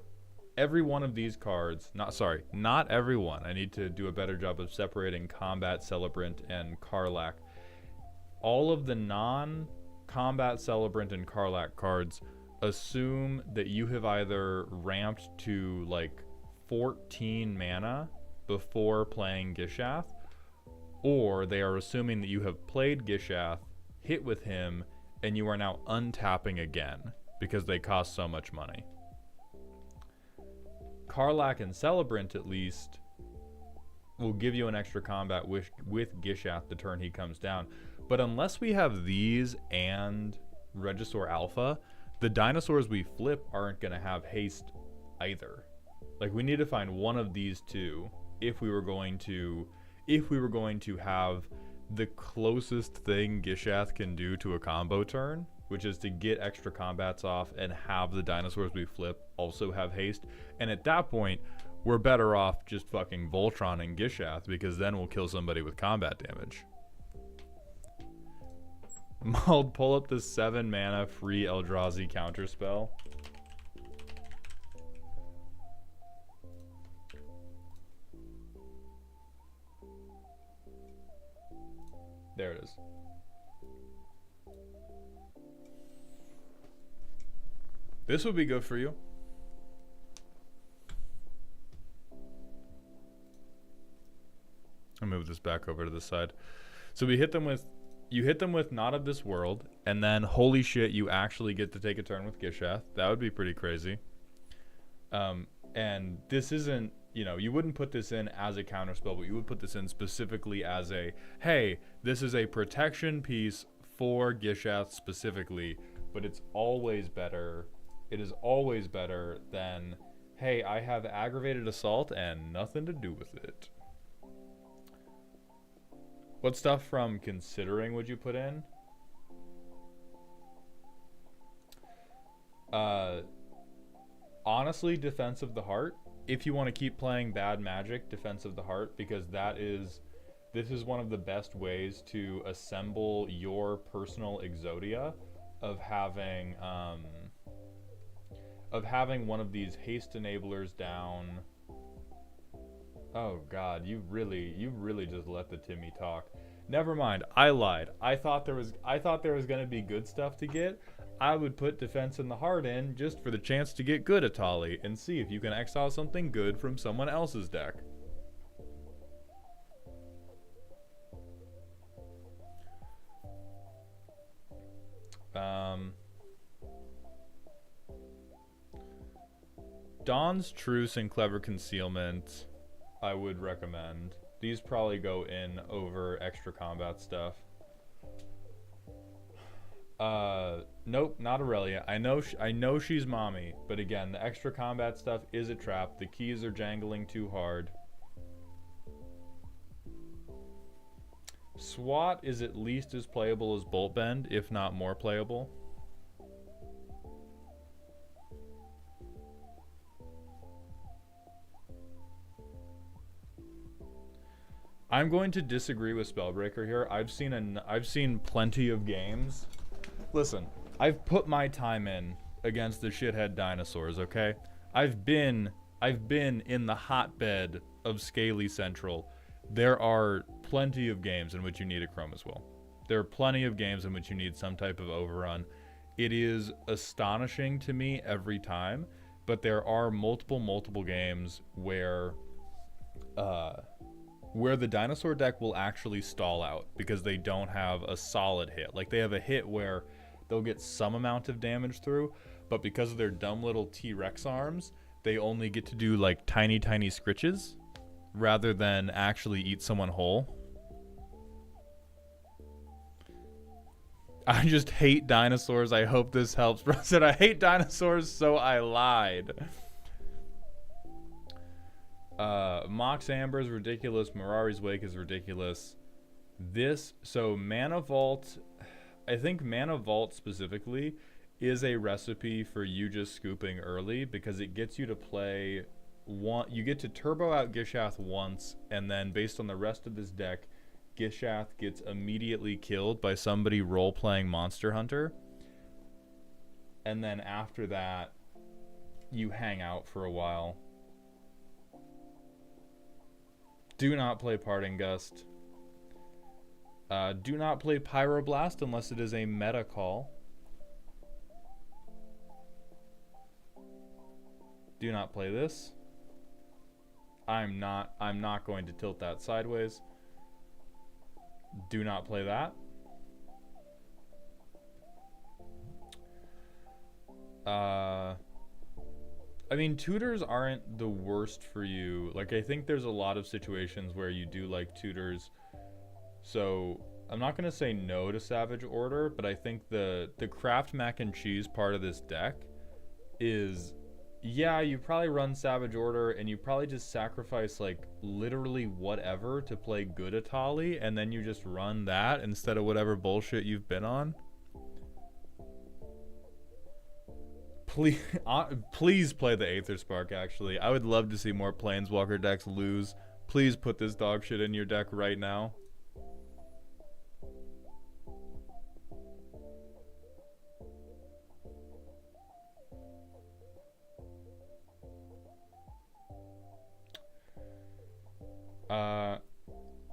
every one of these cards, not everyone. I need to do a better job of separating Combat, Celebrant, and Karlach. All of the non-Combat, Celebrant, and Karlach cards assume that you have either ramped to like 14 mana before playing Gishath, or they are assuming that you have played Gishath, hit with him, and you are now untapping again because they cost so much money. Karlach and Celebrant, at least, will give you an extra combat with Gishath the turn he comes down. But unless we have these and Regisaur Alpha, the dinosaurs we flip aren't going to have haste either. Like, we need to find one of these two if we were going to have the closest thing Gishath can do to a combo turn, which is to get extra combats off and have the dinosaurs we flip also have haste. And at that point, we're better off just fucking Voltron and Gishath, because then we'll kill somebody with combat damage. Mauled, pull up the 7 mana free Eldrazi counterspell. There it is. This would be good for you. I'll move this back over to the side. So we hit them with, you hit them with Not of This World, and then holy shit, you actually get to take a turn with Gishath. That would be pretty crazy. And this isn't, you know, you wouldn't put this in as a counterspell, but you would put this in specifically as a, hey, this is a protection piece for Gishath specifically, but it's always better. It is always better than, hey, I have Aggravated Assault and nothing to do with it. What stuff from considering would you put in? Honestly, Defense of the Heart. If you want to keep playing bad magic, Defense of the Heart, because this is one of the best ways to assemble your personal Exodia of having one of these haste enablers down. Oh God, you really just let the Timmy talk. Never mind, I lied. I thought there was gonna be good stuff to get. I would put Defense in the Heart in just for the chance to get good Atali and see if you can exile something good from someone else's deck. Dawn's Truce and Clever Concealment I would recommend. These probably go in over extra combat stuff. Nope, not Aurelia. I know she's mommy, but again, the extra combat stuff is a trap. The keys are jangling too hard. SWAT is at least as playable as Bolt Bend, if not more playable. I'm going to disagree with Spellbreaker here. I've seen plenty of games. Listen, I've put my time in against the shithead dinosaurs, okay? I've been in the hotbed of Scaly Central. There are plenty of games in which you need a Chrome Will. There are plenty of games in which you need some type of overrun. It is astonishing to me every time, but there are multiple games where the dinosaur deck will actually stall out because they don't have a solid hit. Like, they have a hit where they'll get some amount of damage through, but because of their dumb little T-Rex arms, they only get to do like tiny scritches rather than actually eat someone whole. I just hate dinosaurs. I hope this helps. Bro said, I hate dinosaurs, so I lied. Mox Amber is ridiculous. Mirari's Wake is ridiculous. So Mana Vault, I think Mana Vault specifically is a recipe for you just scooping early because it gets you to play you get to turbo out Gishath once, and then based on the rest of this deck, Gishath gets immediately killed by somebody role-playing Monster Hunter. And then after that, you hang out for a while. Do not play Parting Gust. Do not play Pyroblast unless it is a meta call. Do not play this. I'm not going to tilt that sideways. Do not play that. I mean, tutors aren't the worst for you. Like, I think there's a lot of situations where you do like tutors. So I'm not going to say no to Savage Order, but I think the Craft Mac and Cheese part of this deck is, yeah, you probably run Savage Order and you probably just sacrifice like literally whatever to play good Atali, and then you just run that instead of whatever bullshit you've been on. Please play the Aether Spark, actually. I would love to see more Planeswalker decks lose. Please put this dog shit in your deck right now.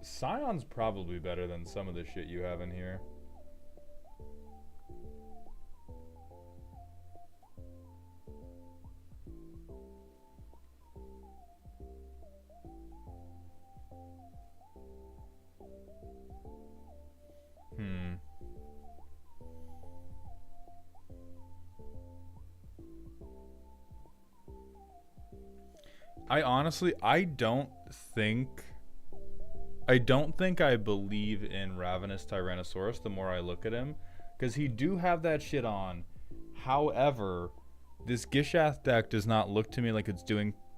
Scion's probably better than some of the shit you have in here. I don't think I believe in Ravenous Tyrannosaurus the more I look at him, because he do have that shit on. However, this Gishath deck does not look to me like it's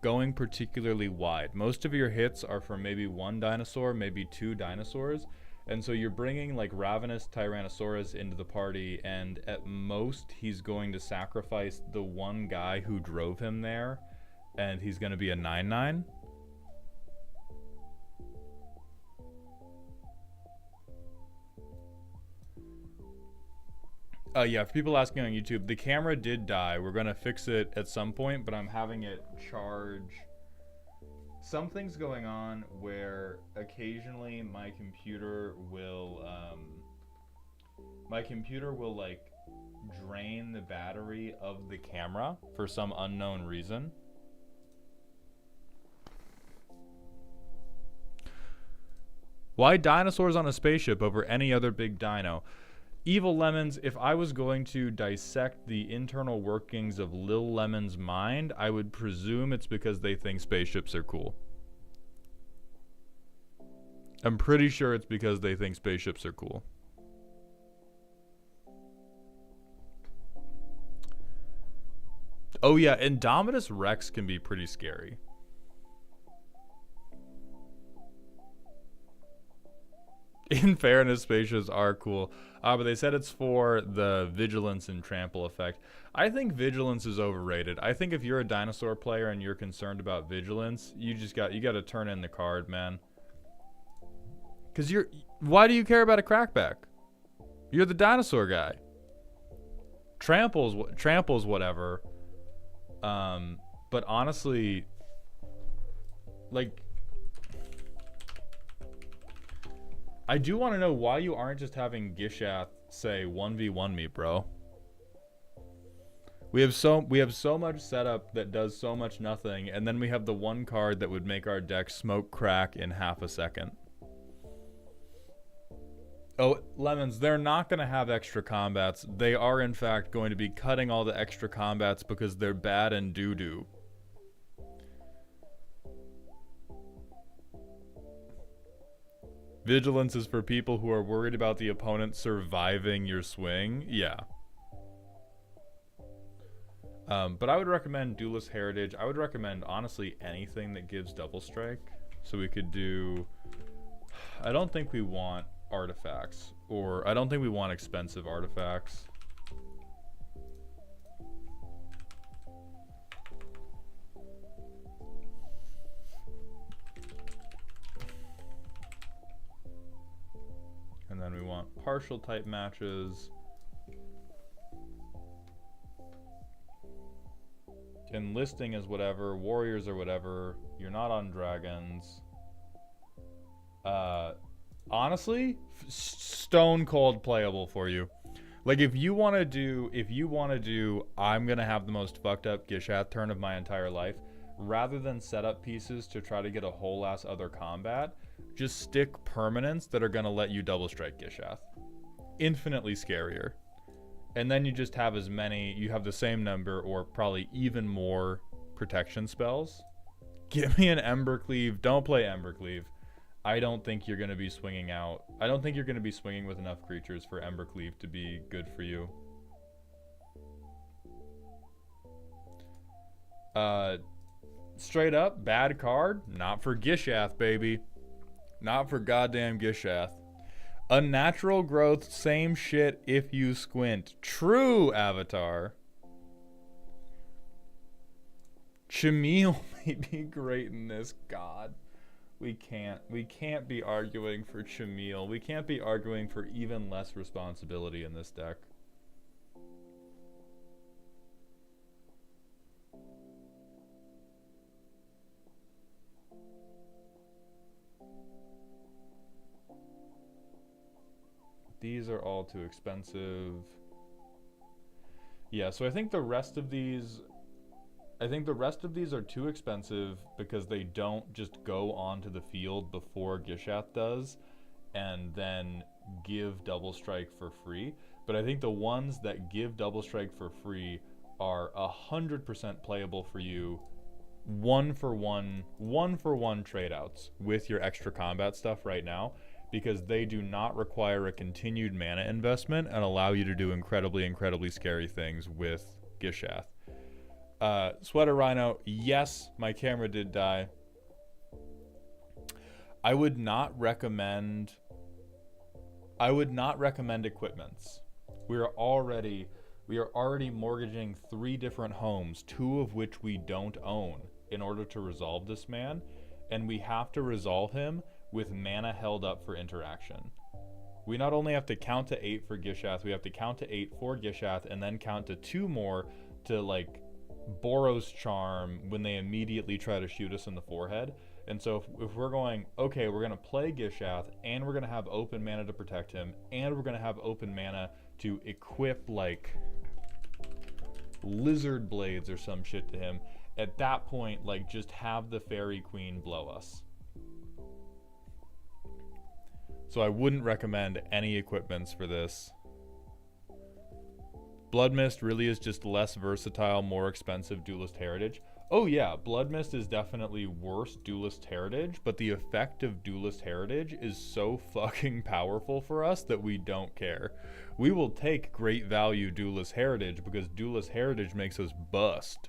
going particularly wide. Most of your hits are from maybe one dinosaur, maybe two dinosaurs, And so you're bringing like Ravenous Tyrannosaurus into the party, and at most he's going to sacrifice the one guy who drove him there, and he's going to be a 9/9. Yeah, for people asking on YouTube, the camera did die. We're going to fix it at some point, but I'm having it charge. Something's going on where occasionally my computer will like drain the battery of the camera for some unknown reason. Why dinosaurs on a spaceship over any other big dino? Evil Lemons, if I was going to dissect the internal workings of Lil Lemon's mind, I would presume it's because they think spaceships are cool. I'm pretty sure it's because they think spaceships are cool. Oh yeah, Indominus Rex can be pretty scary. In fairness, spaceships are cool. But they said it's for the vigilance and trample effect. I think vigilance is overrated. I think if you're a dinosaur player and you're concerned about vigilance, you got to turn in the card, man. Cause why do you care about a crackback? You're the dinosaur guy. Tramples whatever. But honestly, like, I do want to know why you aren't just having Gishath say 1v1 me, bro. We have so much setup that does so much nothing, and then we have the one card that would make our deck smoke crack in half a second. Oh, Lemons, they're not going to have extra combats. They are, in fact, going to be cutting all the extra combats because they're bad and doo-doo. Vigilance is for people who are worried about the opponent surviving your swing. Yeah. But I would recommend Duelist Heritage. I would recommend, honestly, anything that gives double strike. So we could do... I don't think we want artifacts, or I don't think we want expensive artifacts. And then we want partial type matches. Enlisting is whatever, warriors or whatever. You're not on dragons. Honestly, stone cold playable for you. Like if you want to do, I'm going to have the most fucked up Gishath turn of my entire life, rather than set up pieces to try to get a whole ass other combat, just stick permanents that are going to let you double strike Gishath. Infinitely scarier. And then you just have you have the same number or probably even more protection spells. Give me an Embercleave. Don't play Embercleave. I don't think you're going to be swinging out. I don't think you're going to be swinging with enough creatures for Embercleave to be good for you. Straight up, bad card. Not for Gishath, baby. Not for goddamn Gishath. Unnatural growth, same shit if you squint. True, Avatar. Chameel may be great in this. God. We can't be arguing for Chameel. We can't be arguing for even less responsibility in this deck. These are all too expensive. Yeah, so I think the rest of these are too expensive because they don't just go onto the field before Gishath does and then give double strike for free. But I think the ones that give double strike for free are 100% playable for you. One for one trade outs with your extra combat stuff right now, because they do not require a continued mana investment and allow you to do incredibly scary things with Gishath. Sweater Rhino, yes, my camera did die. I would not recommend I would not recommend equipments. We are already mortgaging 3 different homes, 2 of which we don't own, in order to resolve this man, and we have to resolve him with mana held up for interaction. We not only have to count to 8 for Gishath, we have to count to 8 for Gishath, and then count to 2 more to, like, Boros Charm when they immediately try to shoot us in the forehead. And so if we're going, okay, we're going to play Gishath, and we're going to have open mana to protect him, and we're going to have open mana to equip, like, lizard blades or some shit to him, at that point, like, just have the Fairy Queen blow us. So I wouldn't recommend any equipments for this. Blood Mist really is just less versatile, more expensive Duelist Heritage. Oh yeah, Blood Mist is definitely worse Duelist Heritage, but the effect of Duelist Heritage is so fucking powerful for us that we don't care. We will take great value Duelist Heritage because Duelist Heritage makes us bust.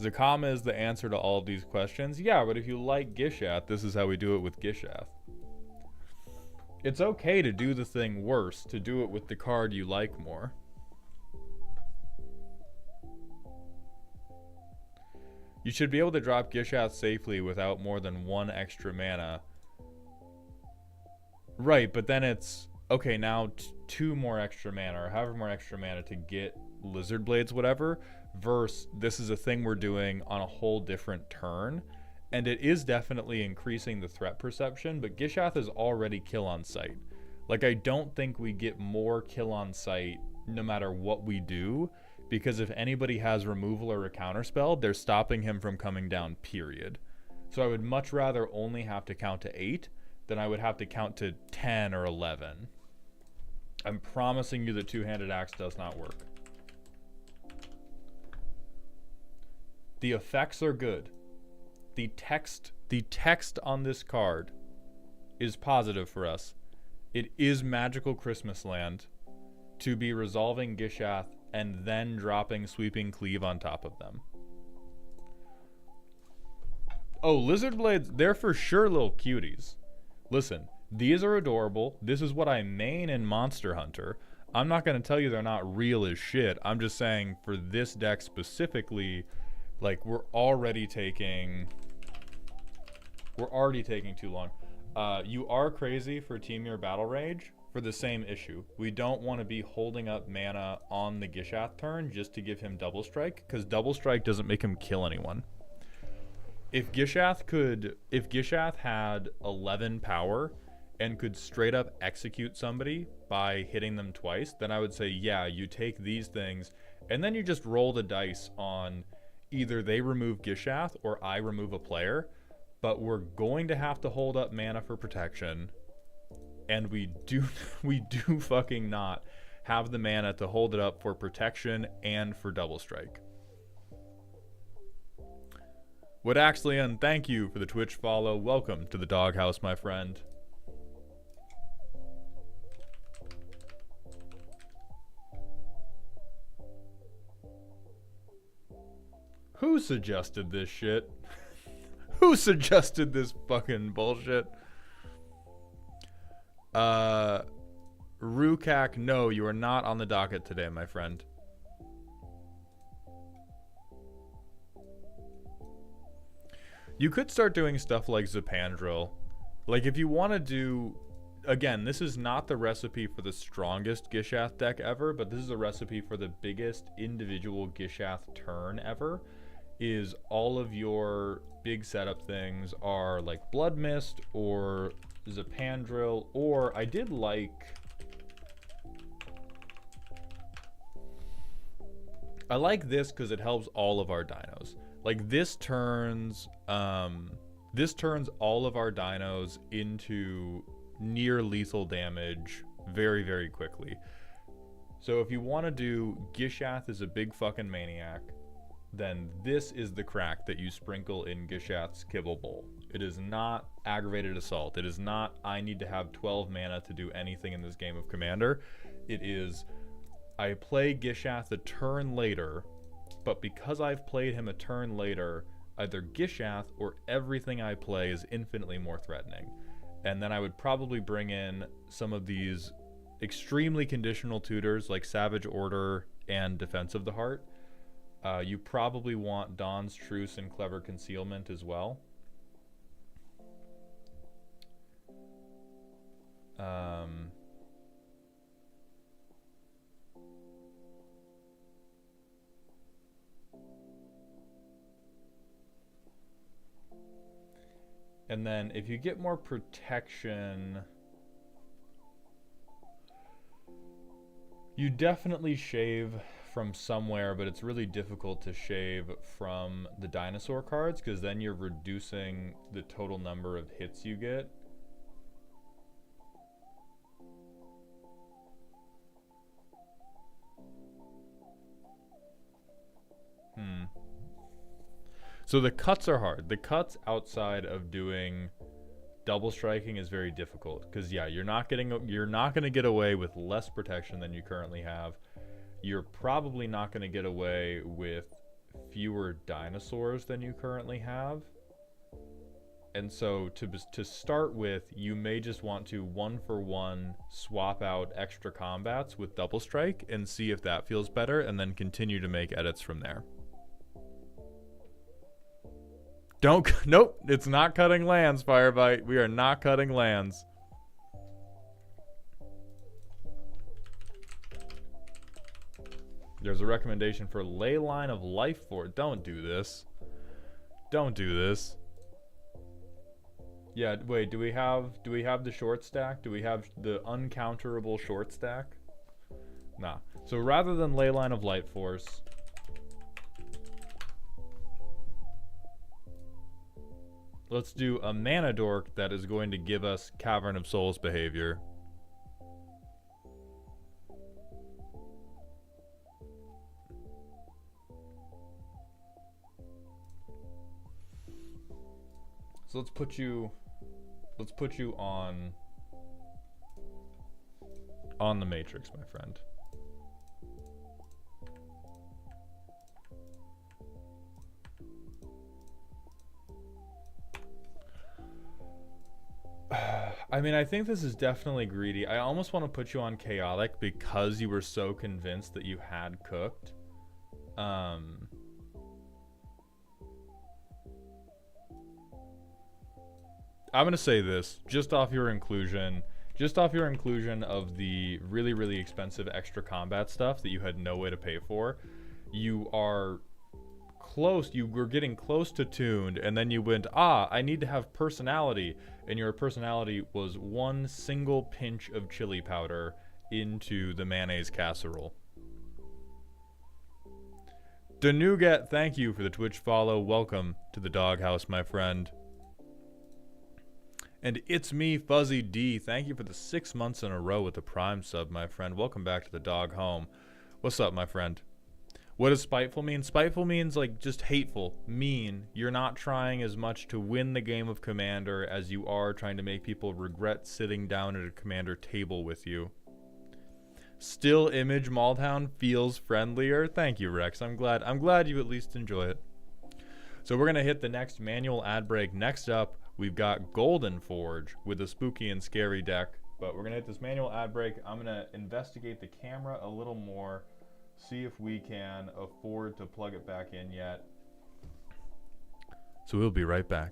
Zakama is the answer to all of these questions. Yeah, but if you like Gishath, this is how we do it with Gishath. It's okay to do the thing worse, to do it with the card you like more. You should be able to drop Gishath safely without more than 1 extra mana. Right, but then it's, okay, now 2 more extra mana, or however more extra mana to get Lizard Blades, whatever, versus this is a thing we're doing on a whole different turn. And it is definitely increasing the threat perception, but Gishath is already kill on sight. Like, I don't think we get more kill on sight no matter what we do, because if anybody has removal or a counterspell, they're stopping him from coming down, period. So I would much rather only have to count to 8 than I would have to count to 10 or 11. I'm promising you the two-handed axe does not work. The effects are good. The text on this card is positive for us. It is Magical Christmas Land to be resolving Gishath and then dropping Sweeping Cleave on top of them. Oh, Lizard Blades, they're for sure little cuties. Listen, these are adorable. This is what I main in Monster Hunter. I'm not going to tell you they're not real as shit. I'm just saying for this deck specifically, like, we're already taking too long. You are crazy for Team Your Battle Rage for the same issue. We don't want to be holding up mana on the Gishath turn just to give him Double Strike, because Double Strike doesn't make him kill anyone. If Gishath had 11 power and could straight up execute somebody by hitting them twice, then I would say, yeah, you take these things, and then you just roll the dice on either they remove Gishath or I remove a player. But we're going to have to hold up mana for protection, and we do fucking not have the mana to hold it up for protection and for Double Strike. Wodaxlian, thank you for the Twitch follow. Welcome to the doghouse, my friend. Who suggested this shit? Who suggested this fucking bullshit? Rukak, no, you are not on the docket today, my friend. You could start doing stuff like Zapandril. Like, if you want to do... Again, this is not the recipe for the strongest Gishath deck ever, but this is a recipe for the biggest individual Gishath turn ever. Is all of your big setup things are like Blood Mist or Zapandril, or I did like... I like this because it helps all of our dinos. Like, this turns all of our dinos into near lethal damage very, very quickly. So if you want to do Gishath is a big fucking maniac, then this is the crack that you sprinkle in Gishath's Kibble Bowl. It is not Aggravated Assault. It is not, I need to have 12 mana to do anything in this game of Commander. It is, I play Gishath a turn later, but because I've played him a turn later, either Gishath or everything I play is infinitely more threatening. And then I would probably bring in some of these extremely conditional tutors like Savage Order and Defense of the Heart. You probably want Dawn's Truce and Clever Concealment as well. And then if you get more protection, you definitely shave from somewhere, but it's really difficult to shave from the Dinosaur cards because then you're reducing the total number of hits you get. So the cuts are hard. The cuts outside of doing double striking is very difficult because yeah, you're not going to get away with less protection than you currently have. You're probably not going to get away with fewer dinosaurs than you currently have. And so to start with, you may just want to 1-for-1 swap out extra combats with double strike and see if that feels better, and then continue to make edits from there. Nope, it's not cutting lands, Firebite. We are not cutting lands. There's a recommendation for Ley Line of Life Force. Don't do this. Don't do this. Yeah, wait, do we have the short stack? Do we have the uncounterable short stack? Nah. So rather than Ley Line of Light Force, let's do a mana dork that is going to give us Cavern of Souls behavior. So let's put you on the Matrix, my friend. I mean, I think this is definitely greedy. I almost want to put you on Chaotic because you were so convinced that you had cooked. I'm gonna say this, just off your inclusion of the really, really expensive extra combat stuff that you had no way to pay for, you are close, you were getting close to tuned, and then you went, I need to have personality, and your personality was one single pinch of chili powder into the mayonnaise casserole. Danuget, thank you for the Twitch follow. Welcome to the doghouse, my friend. And it's me, Fuzzy D. Thank you for the 6 months in a row with the Prime sub, my friend. Welcome back to the dog home. What's up, my friend? What does spiteful mean? Spiteful means like just hateful, mean. You're not trying as much to win the game of Commander as you are trying to make people regret sitting down at a Commander table with you. Still Image Malltown feels friendlier. Thank you, Rex. I'm glad you at least enjoy it. So we're gonna hit the next manual ad break. Next up, we've got Golden Forge with a spooky and scary deck. But we're gonna hit this manual ad break. I'm gonna investigate the camera a little more, see if we can afford to plug it back in yet. So we'll be right back.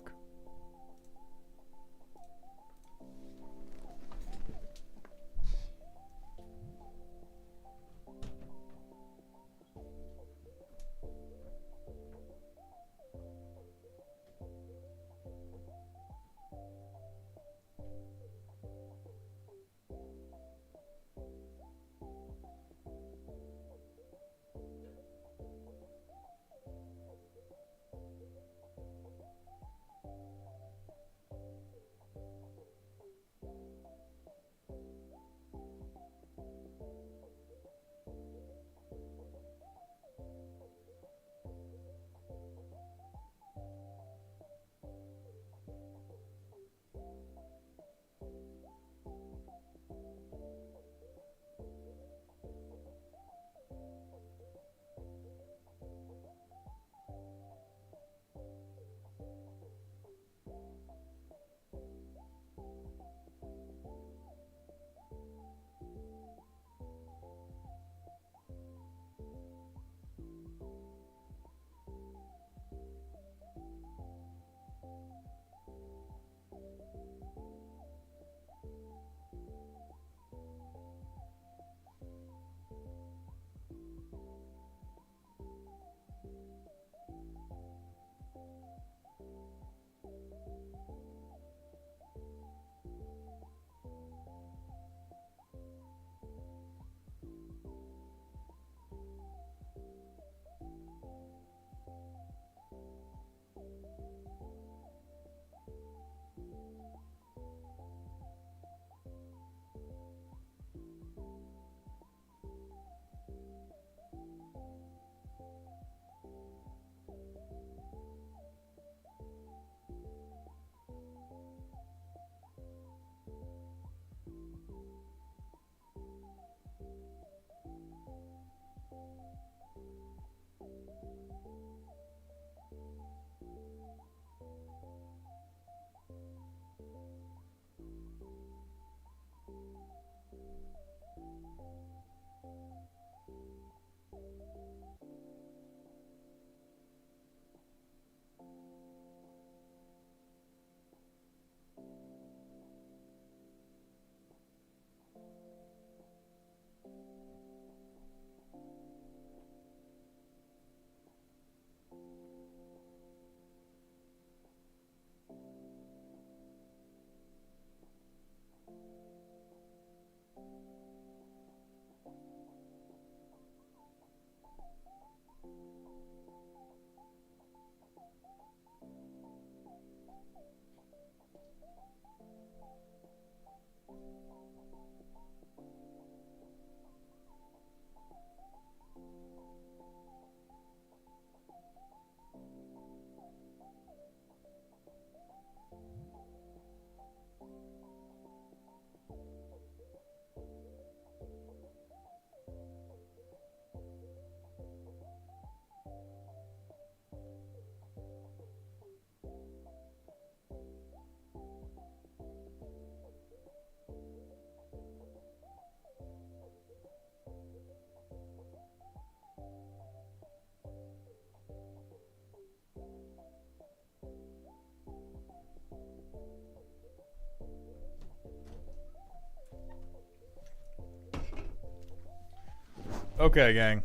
Okay, gang.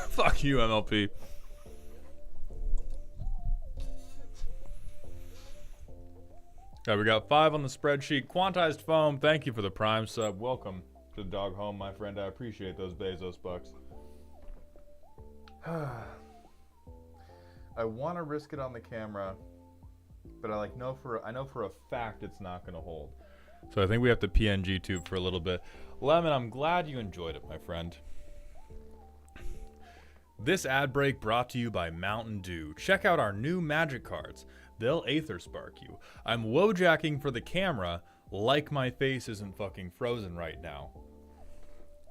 Fuck you, MLP. Okay, we got 5 on the spreadsheet. Quantized Foam, thank you for the Prime sub. Welcome to the dog home, my friend. I appreciate those Bezos bucks. I want to risk it on the camera, but I know for a fact it's not going to hold. So I think we have to PNG tube for a little bit. Lemon, I'm glad you enjoyed it, my friend. This ad break brought to you by Mountain Dew. Check out our new magic cards. They'll Aether Spark you. I'm wojacking for the camera like my face isn't fucking frozen right now.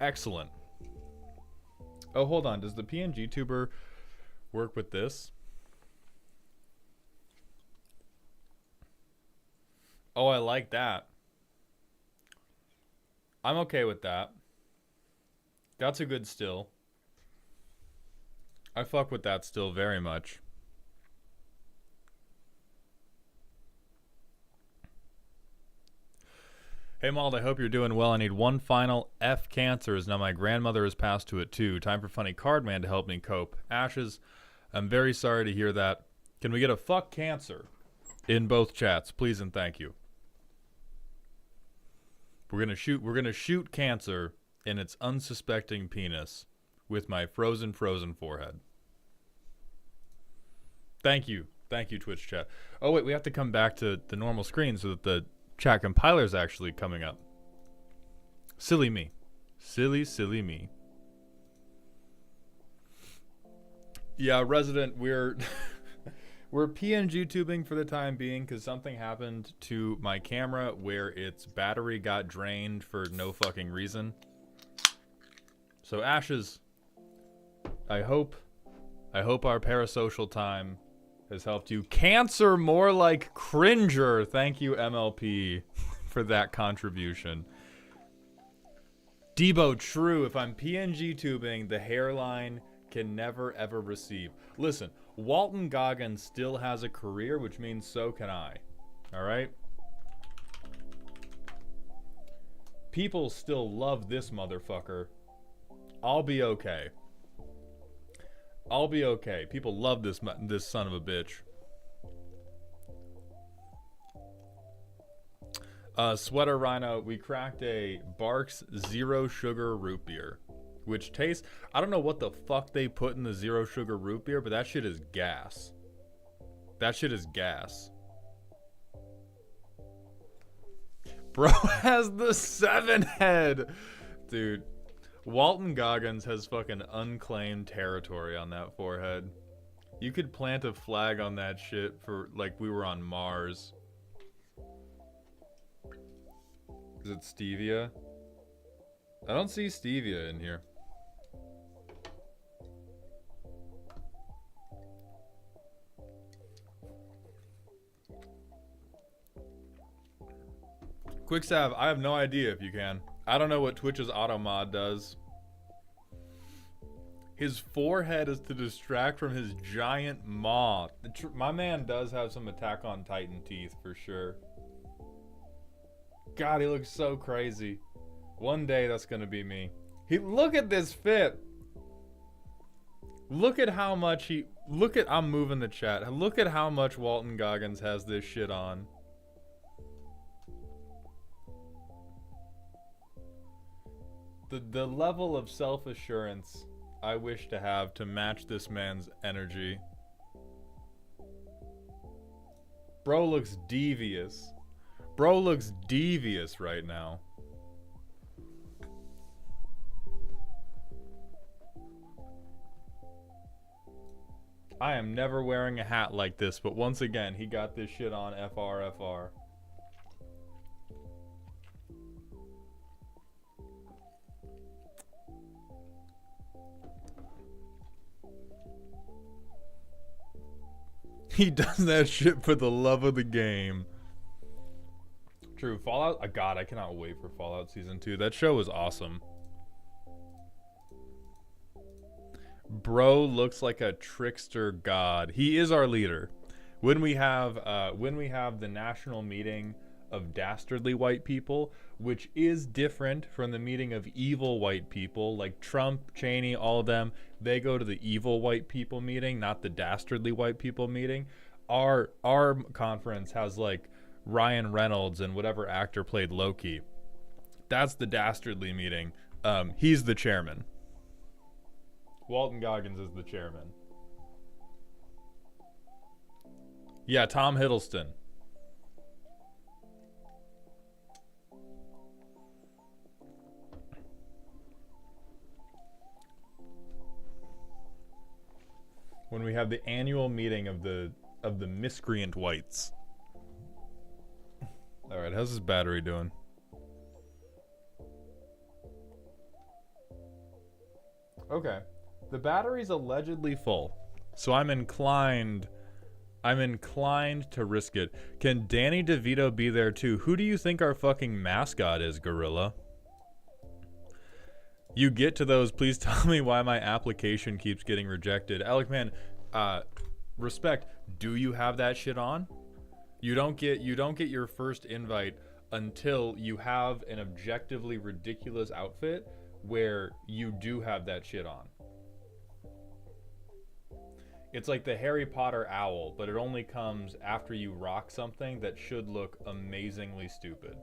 Excellent. Oh, hold on. Does the PNG tuber work with this? Oh, I like that. I'm okay with that. That's a good still. I fuck with that still very much. Hey Mald, I hope you're doing well. I need one final F cancers. Now my grandmother has passed to it too. Time for Funny Cardman to help me cope. Ashes, I'm very sorry to hear that. Can we get a fuck cancer in both chats, please and thank you. We're gonna shoot cancer in its unsuspecting penis with my frozen forehead. Thank you, Twitch chat. Oh wait, we have to come back to the normal screen so that the chat compiler's actually coming up. Silly me, silly me. Yeah, Resident, we're PNG tubing for the time being because something happened to my camera where its battery got drained for no fucking reason. So Ashes, I hope our parasocial time has helped you. Cancer more like cringer. Thank you, MLP, for that contribution. Debo, true. If I'm PNG tubing, the hairline can never ever receive. Listen, Walton Goggins still has a career, which means so can I. Alright? People still love this motherfucker. I'll be okay. I'll be okay. People love this son of a bitch. Sweater Rhino, we cracked a Barks Zero Sugar Root Beer. Which tastes... I don't know what the fuck they put in the Zero Sugar Root Beer, but that shit is gas. That shit is gas. Bro has the 7 head. Dude. Walton Goggins has fucking unclaimed territory on that forehead. You could plant a flag on that shit for like we were on Mars. Is it stevia? I don't see stevia in here. Quick Sav, I have no idea if you can. I don't know what Twitch's auto mod does. His forehead is to distract from his giant maw. My man does have some Attack on Titan teeth for sure. God, he looks so crazy. One day that's gonna be me. Look at this fit. Look at how much I'm moving the chat. Look at how much Walton Goggins has this shit on. The level of self-assurance I wish to have to match this man's energy. Bro looks devious. Bro looks devious right now. I am never wearing a hat like this, but once again, he got this shit on FR. He does that shit for the love of the game. True, Fallout, God, I cannot wait for Fallout Season 2. That show was awesome. Bro looks like a trickster god. He is our leader. When we have the national meeting of dastardly white people, which is different from the meeting of evil white people, like Trump, Cheney, all of them, they go to the evil white people meeting, not the dastardly white people meeting. Our conference has like Ryan Reynolds and whatever actor played Loki. That's the dastardly meeting. He's the chairman. Walton Goggins is the chairman. Yeah, Tom Hiddleston. When we have the annual meeting of the miscreant whites. All right, how's this battery doing? Okay. The battery's allegedly full, so I'm inclined to risk it. Can Danny DeVito be there too? Who do you think our fucking mascot is, Gorilla? You get to those, please tell me why my application keeps getting rejected. Alec, man, respect, do you have that shit on? You don't get your first invite until you have an objectively ridiculous outfit where you do have that shit on. It's like the Harry Potter owl, but it only comes after you rock something that should look amazingly stupid.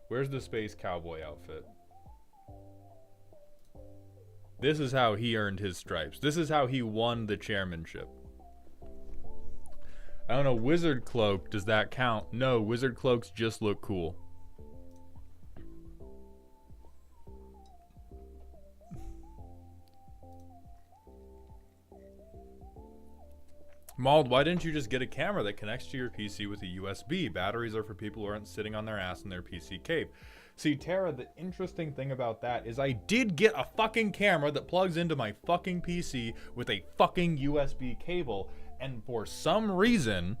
Where's the space cowboy outfit? This is how he earned his stripes. This is how he won the chairmanship. I don't know, wizard cloak, does that count? No, wizard cloaks just look cool. Mauled, why didn't you just get a camera that connects to your PC with a USB? Batteries are for people who aren't sitting on their ass in their PC cape. See, Tara, the interesting thing about that is I did get a fucking camera that plugs into my fucking PC with a fucking USB cable, and for some reason,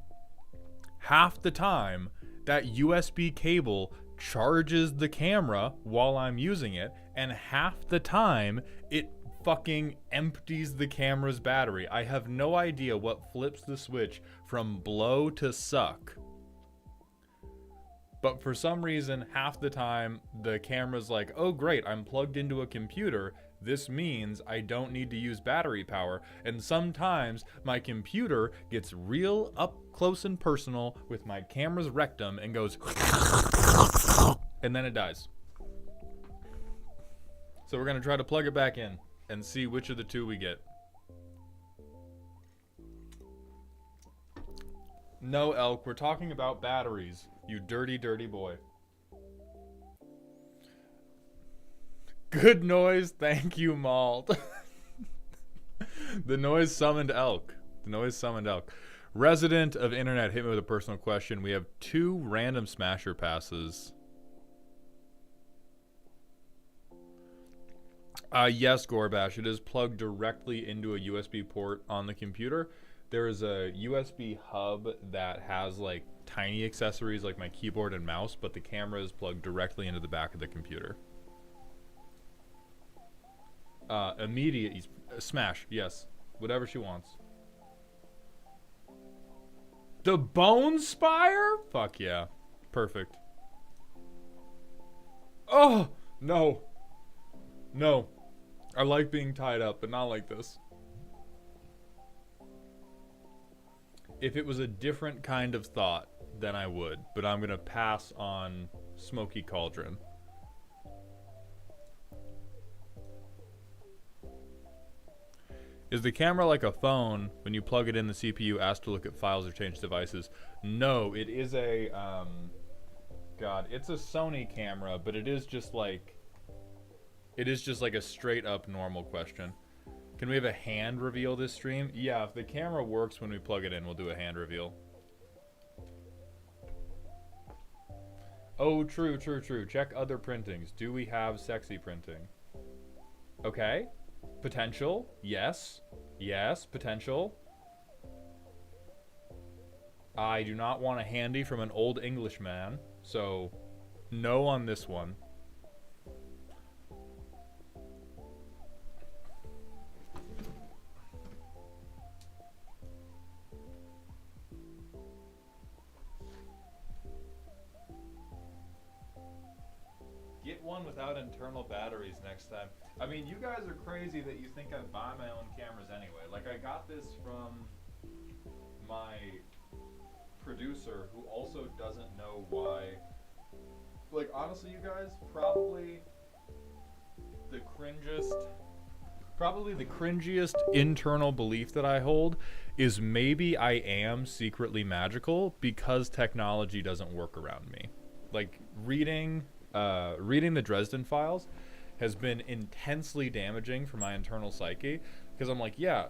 half the time, that USB cable charges the camera while I'm using it, and half the time, it fucking empties the camera's battery. I have no idea what flips the switch from blow to suck. But for some reason, half the time, the camera's like, oh great, I'm plugged into a computer. This means I don't need to use battery power. And sometimes my computer gets real up close and personal with my camera's rectum and goes and then it dies. So we're gonna try to plug it back in and see which of the two we get. No, Elk, we're talking about batteries, you dirty, dirty boy. Good noise, thank you, Mauled. The noise summoned Elk. The noise summoned Elk. Resident of Internet hit me with a personal question. We have 2 random smasher passes. Yes, Gorbash, it is plugged directly into a USB port on the computer. There is a USB hub that has like tiny accessories like my keyboard and mouse, but the camera is plugged directly into the back of the computer. Immediate smash, yes. Whatever she wants. The Bone Spire? Fuck yeah. Perfect. Oh, no. No. I like being tied up, but not like this. If it was a different kind of thought, then I would. But I'm going to pass on Smoky Cauldron. Is the camera like a phone? When you plug it in, the CPU asks to look at files or change devices. No, it is a God, it's a Sony camera, but it is just like a straight up normal question. Can we have a hand reveal this stream? Yeah, if the camera works when we plug it in, we'll do a hand reveal. Oh, true. Check other printings. Do we have sexy printing? Okay. Potential. Yes. Yes, potential. I do not want a handy from an old Englishman, so no on this one. Get one without internal batteries next time. I mean, you guys are crazy that you think I buy my own cameras anyway. Like, I got this from my producer, who also doesn't know why. Like, honestly, you guys, probably the cringiest internal belief that I hold is maybe I am secretly magical because technology doesn't work around me. Like, reading the Dresden Files has been intensely damaging for my internal psyche, because I'm like, yeah,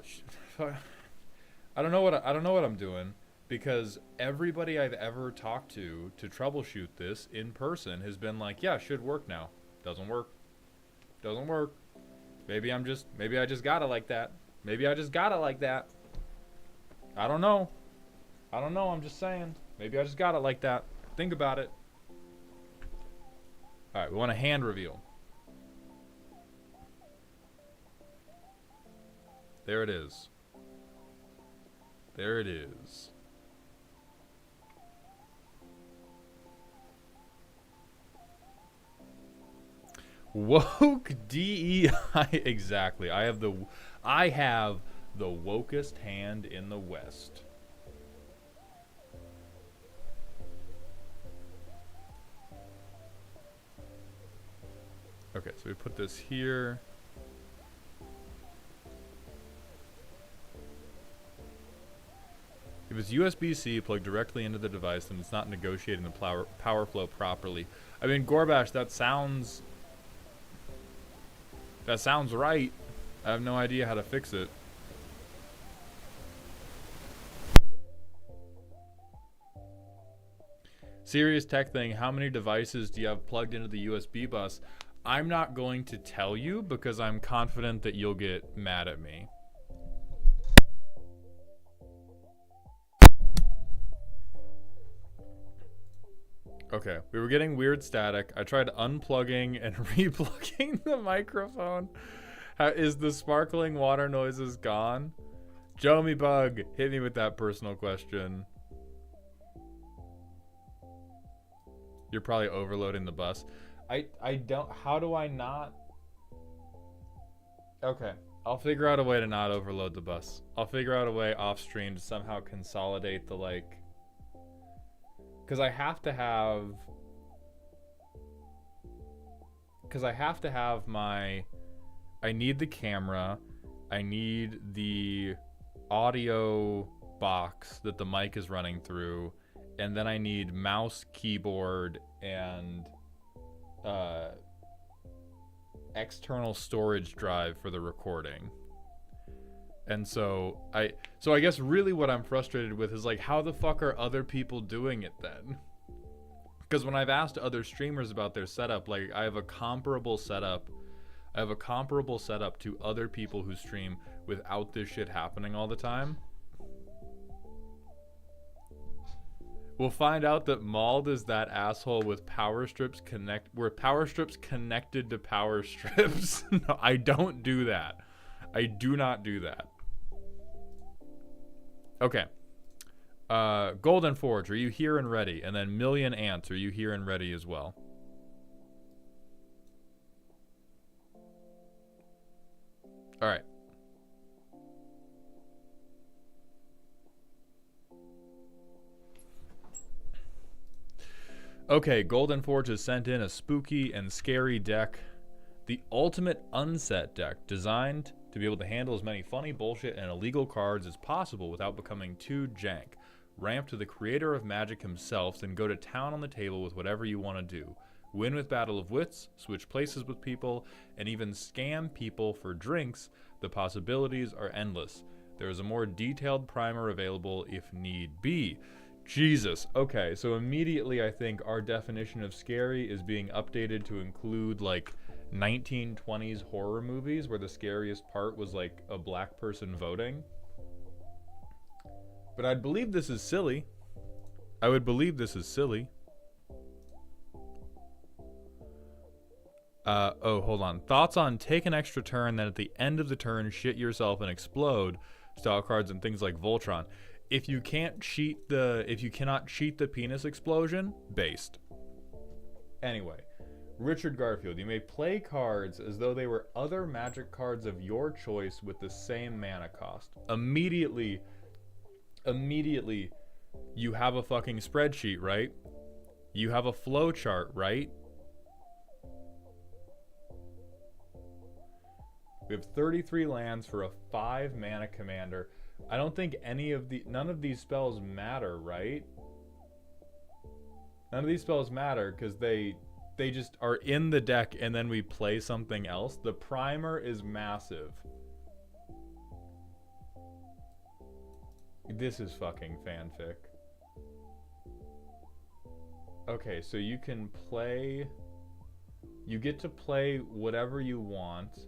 I don't know what I'm doing, because everybody I've ever talked to troubleshoot this in person has been like, yeah, should work now. Doesn't work. Maybe I just got it like that. I don't know. I'm just saying. Maybe I just got it like that. Think about it. All right, we want a hand reveal. There it is. Woke DEI. Exactly. I have the wokest hand in the West. Okay, so we put this here. If it's USB-C plugged directly into the device, then it's not negotiating the power flow properly. I mean, Gorbash, that sounds right. I have no idea how to fix it. Serious tech thing, how many devices do you have plugged into the USB bus? I'm not going to tell you because I'm confident that you'll get mad at me. Okay, we were getting weird static. I tried unplugging and replugging the microphone. Is the sparkling water noises gone? Jomi Bug, hit me with that personal question. You're probably overloading the bus. I don't, how do I not? Okay, I'll figure out a way to not overload the bus. I'll figure out a way off stream to somehow consolidate the, like, because I have to have my, I need the camera, I need the audio box that the mic is running through, and then I need mouse, keyboard, and external storage drive for the recording. And so I guess really what I'm frustrated with is, like, how the fuck are other people doing it then? Because when I've asked other streamers about their setup, like, I have a comparable setup to other people who stream without this shit happening all the time. We'll find out that Mauled is that asshole with power strips where power strips connected to power strips. No, I don't do that. I do not do that. Okay. Golden Forge, are you here and ready? And then Million Ants, are you here and ready as well? All right. Okay, Golden Forge has sent in a spooky and scary deck The ultimate Unset deck, designed to be able to handle as many funny, bullshit, and illegal cards as possible without becoming too jank. Ramp to the creator of Magic himself, then go to town on the table with whatever you want to do. Win with Battle of Wits, switch places with people, and even scam people for drinks. The possibilities are endless. There is a more detailed primer available if need be. Jesus. Okay, so immediately I think our definition of scary is being updated to include like 1920s horror movies where the scariest part was like a black person voting. But I'd believe this is silly. I would believe this is silly. Oh, hold on. Thoughts on take an extra turn, then at the end of the turn, shit yourself and explode style cards and things like Voltron. If you cannot cheat the penis explosion, based. Anyway, Richard Garfield, you may play cards as though they were other Magic cards of your choice with the same mana cost. Immediately, you have a fucking spreadsheet, right? You have a flow chart, right? We have 33 lands for a 5 mana commander. I don't think none of these spells matter, right? None of these spells matter because they just are in the deck and then we play something else. The primer is massive. This is fucking fanfic. Okay, so you can play... You get to play whatever you want.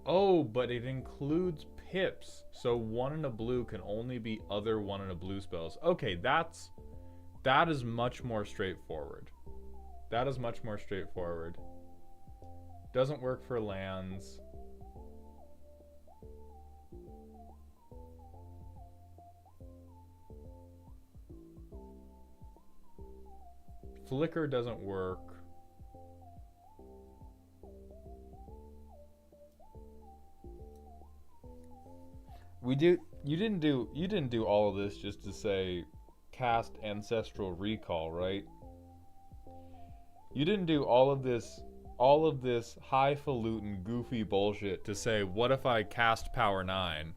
Oh, but it includes pips. So 1 in a blue can only be other 1 in a blue spells. Okay, that is much more straightforward. That is much more straightforward. Doesn't work for lands. Flicker doesn't work. You didn't do all of this just to say cast Ancestral Recall, right? You didn't do all of this highfalutin goofy bullshit to say, what if I cast Power 9?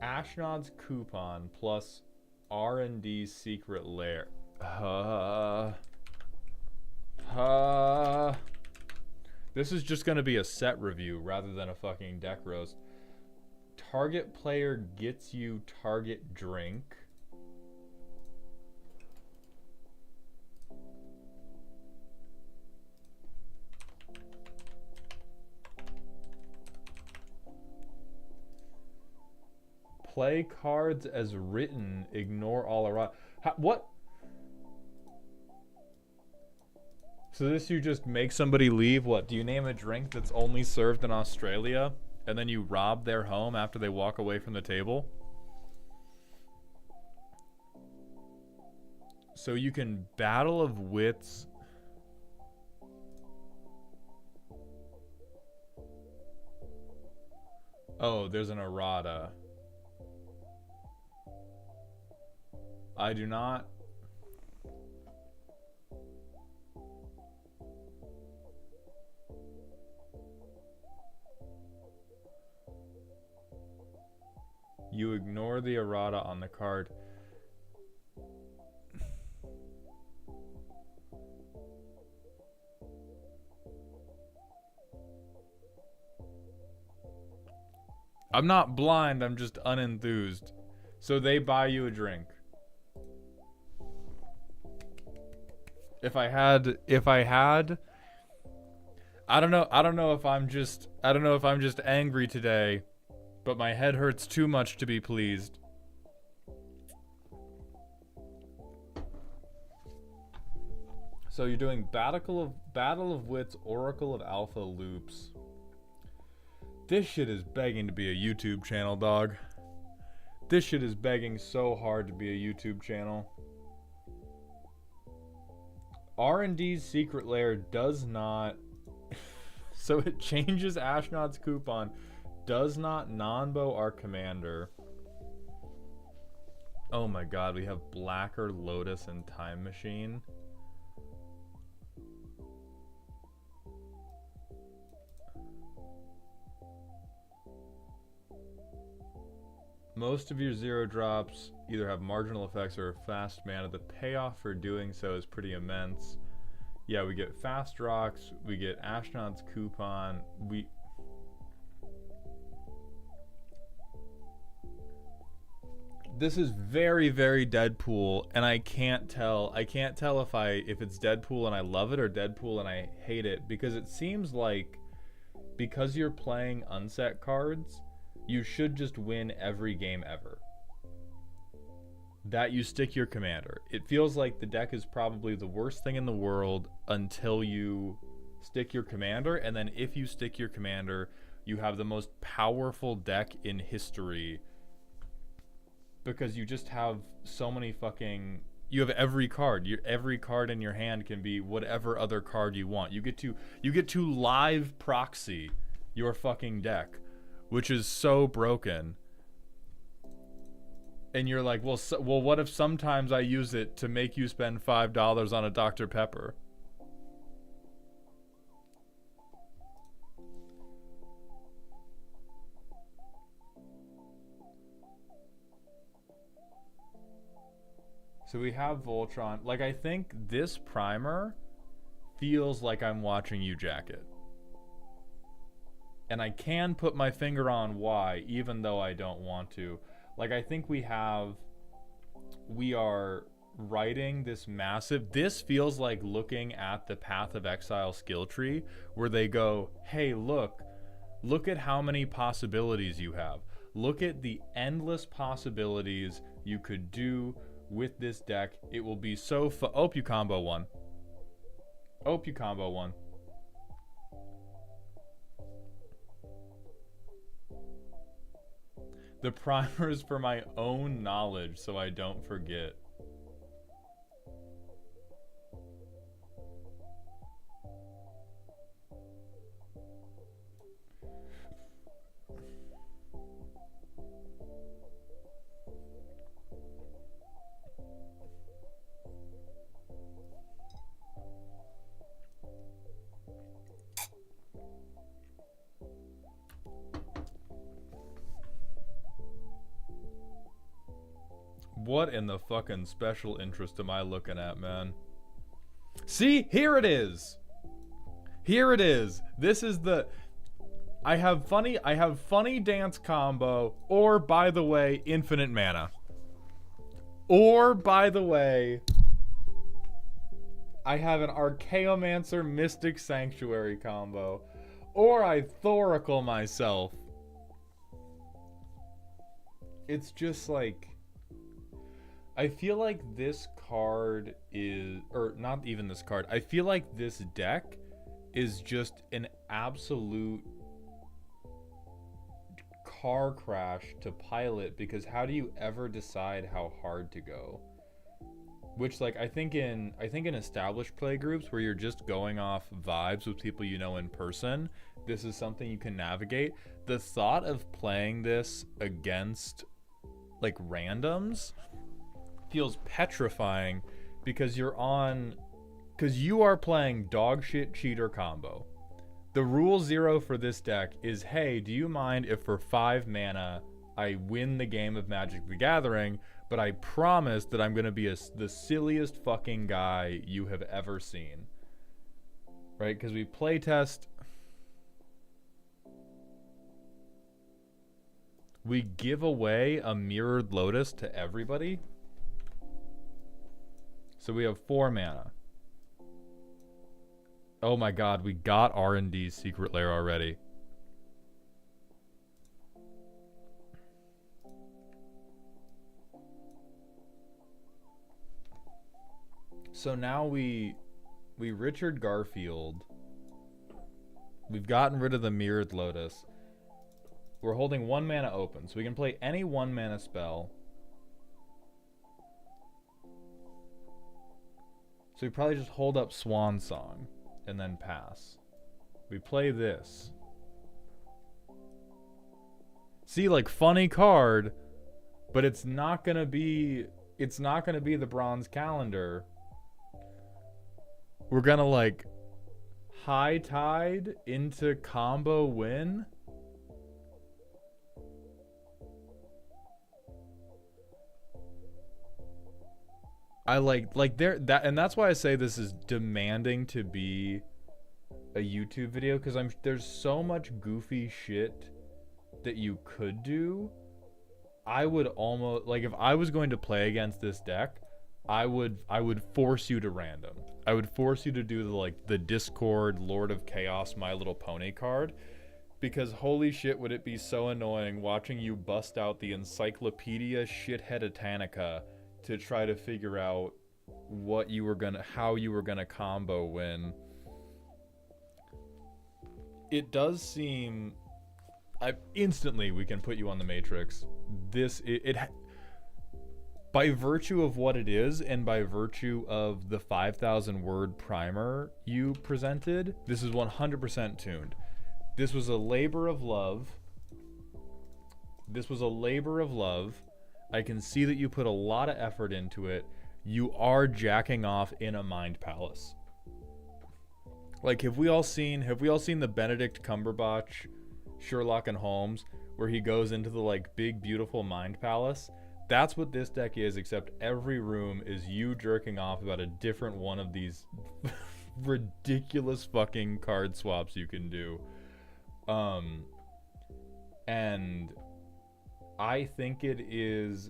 Ashnod's Coupon plus R&D's Secret Lair. This is just gonna be a set review rather than a fucking deck roast. Target player gets you target drink. Play cards as written. Ignore all around. What? So this, you just make somebody leave? What? Do you name a drink that's only served in Australia, and then you rob their home after they walk away from the table? So you can Battle of Wits. Oh, there's an errata. I do not. You ignore the errata on the card. I'm not blind, I'm just unenthused. So they buy you a drink. If I had I don't know if I'm just angry today, but my head hurts too much to be pleased. So you're doing Battle of Wits, Oracle of Alpha loops. This shit is begging to be a YouTube channel, dog. This shit is begging so hard to be a YouTube channel. R&D's Secret Lair does not... So it changes Ashnod's Coupon. Does not non-bow our commander. Oh my god, we have Blacker, Lotus, and Time Machine. Most of your zero drops either have marginal effects or fast mana. The payoff for doing so is pretty immense. Yeah, we get fast rocks, we get Astronaut's Coupon, This is very, very Deadpool, and I can't tell if it's Deadpool and I love it or Deadpool and I hate it, because it seems like because you're playing unset cards, you should just win every game ever. That you stick your commander. It feels like the deck is probably the worst thing in the world until you stick your commander, and then if you stick your commander, you have the most powerful deck in history. Because you just have so many fucking... You have every card. Every card in your hand can be whatever other card you want. You get to live proxy your fucking deck, which is so broken. And you're like, well, what if sometimes I use it to make you spend $5 on a Dr. Pepper? So we have Voltron. Like, I think this primer feels like I'm watching you jack it. And I can put my finger on why, even though I don't want to. Like, I think we are writing this massive... This feels like looking at the Path of Exile skill tree, where they go, hey, look at how many possibilities you have. Look at the endless possibilities you could do with this deck. It will be so oh, you combo one. Oh, you combo one. The primer is for my own knowledge, so I don't forget. What in the fucking special interest am I looking at, man? See, here it is. Here it is. This is the... I have funny dance combo, or, by the way, infinite mana. Or, by the way, I have an Archaeomancer Mystic Sanctuary combo. Or I Thoracle myself. It's just like... I feel like this card is... Or, not even this card. I feel like this deck is just an absolute car crash to pilot, because how do you ever decide how hard to go? Which, like, I think in established play groups where you're just going off vibes with people you know in person, this is something you can navigate. The thought of playing this against, like, randoms feels petrifying, because you are playing dog shit cheater combo. The rule 0 for this deck is, hey, do you mind if for 5 mana I win the game of Magic the Gathering, but I promise that I'm going to be the silliest fucking guy you have ever seen. Right? Because we playtest... We give away a Mirrored Lotus to everybody. So we have 4 mana. Oh my god, we got R&D's Secret Lair already. So now we Richard Garfield. We've gotten rid of the Mirrored Lotus. We're holding 1 mana open, so we can play any 1 mana spell. So we probably just hold up Swan Song and then pass. We play this. See, like, funny card, But it's not gonna be the bronze calendar. We're gonna like high tide into combo win. I like there that, and that's why I say this is demanding to be a YouTube video, because there's so much goofy shit that you could do. I would almost, like, if I was going to play against this deck, I would force you to random. I would force you to do the Discord Lord of Chaos My Little Pony card, because holy shit would it be so annoying watching you bust out the Encyclopedia Shitheadattanica to try to figure out how you were gonna combo win. It does seem, instantly we can put you on the Matrix. By virtue of what it is, and by virtue of the 5,000 word primer you presented, this is 100% tuned. This was a labor of love. I can see that you put a lot of effort into it. You are jacking off in a mind palace. Like, have we all seen the Benedict Cumberbatch Sherlock and Holmes, where he goes into the like big beautiful mind palace? That's what this deck is, except every room is you jerking off about a different one of these ridiculous fucking card swaps you can do. And I think it is,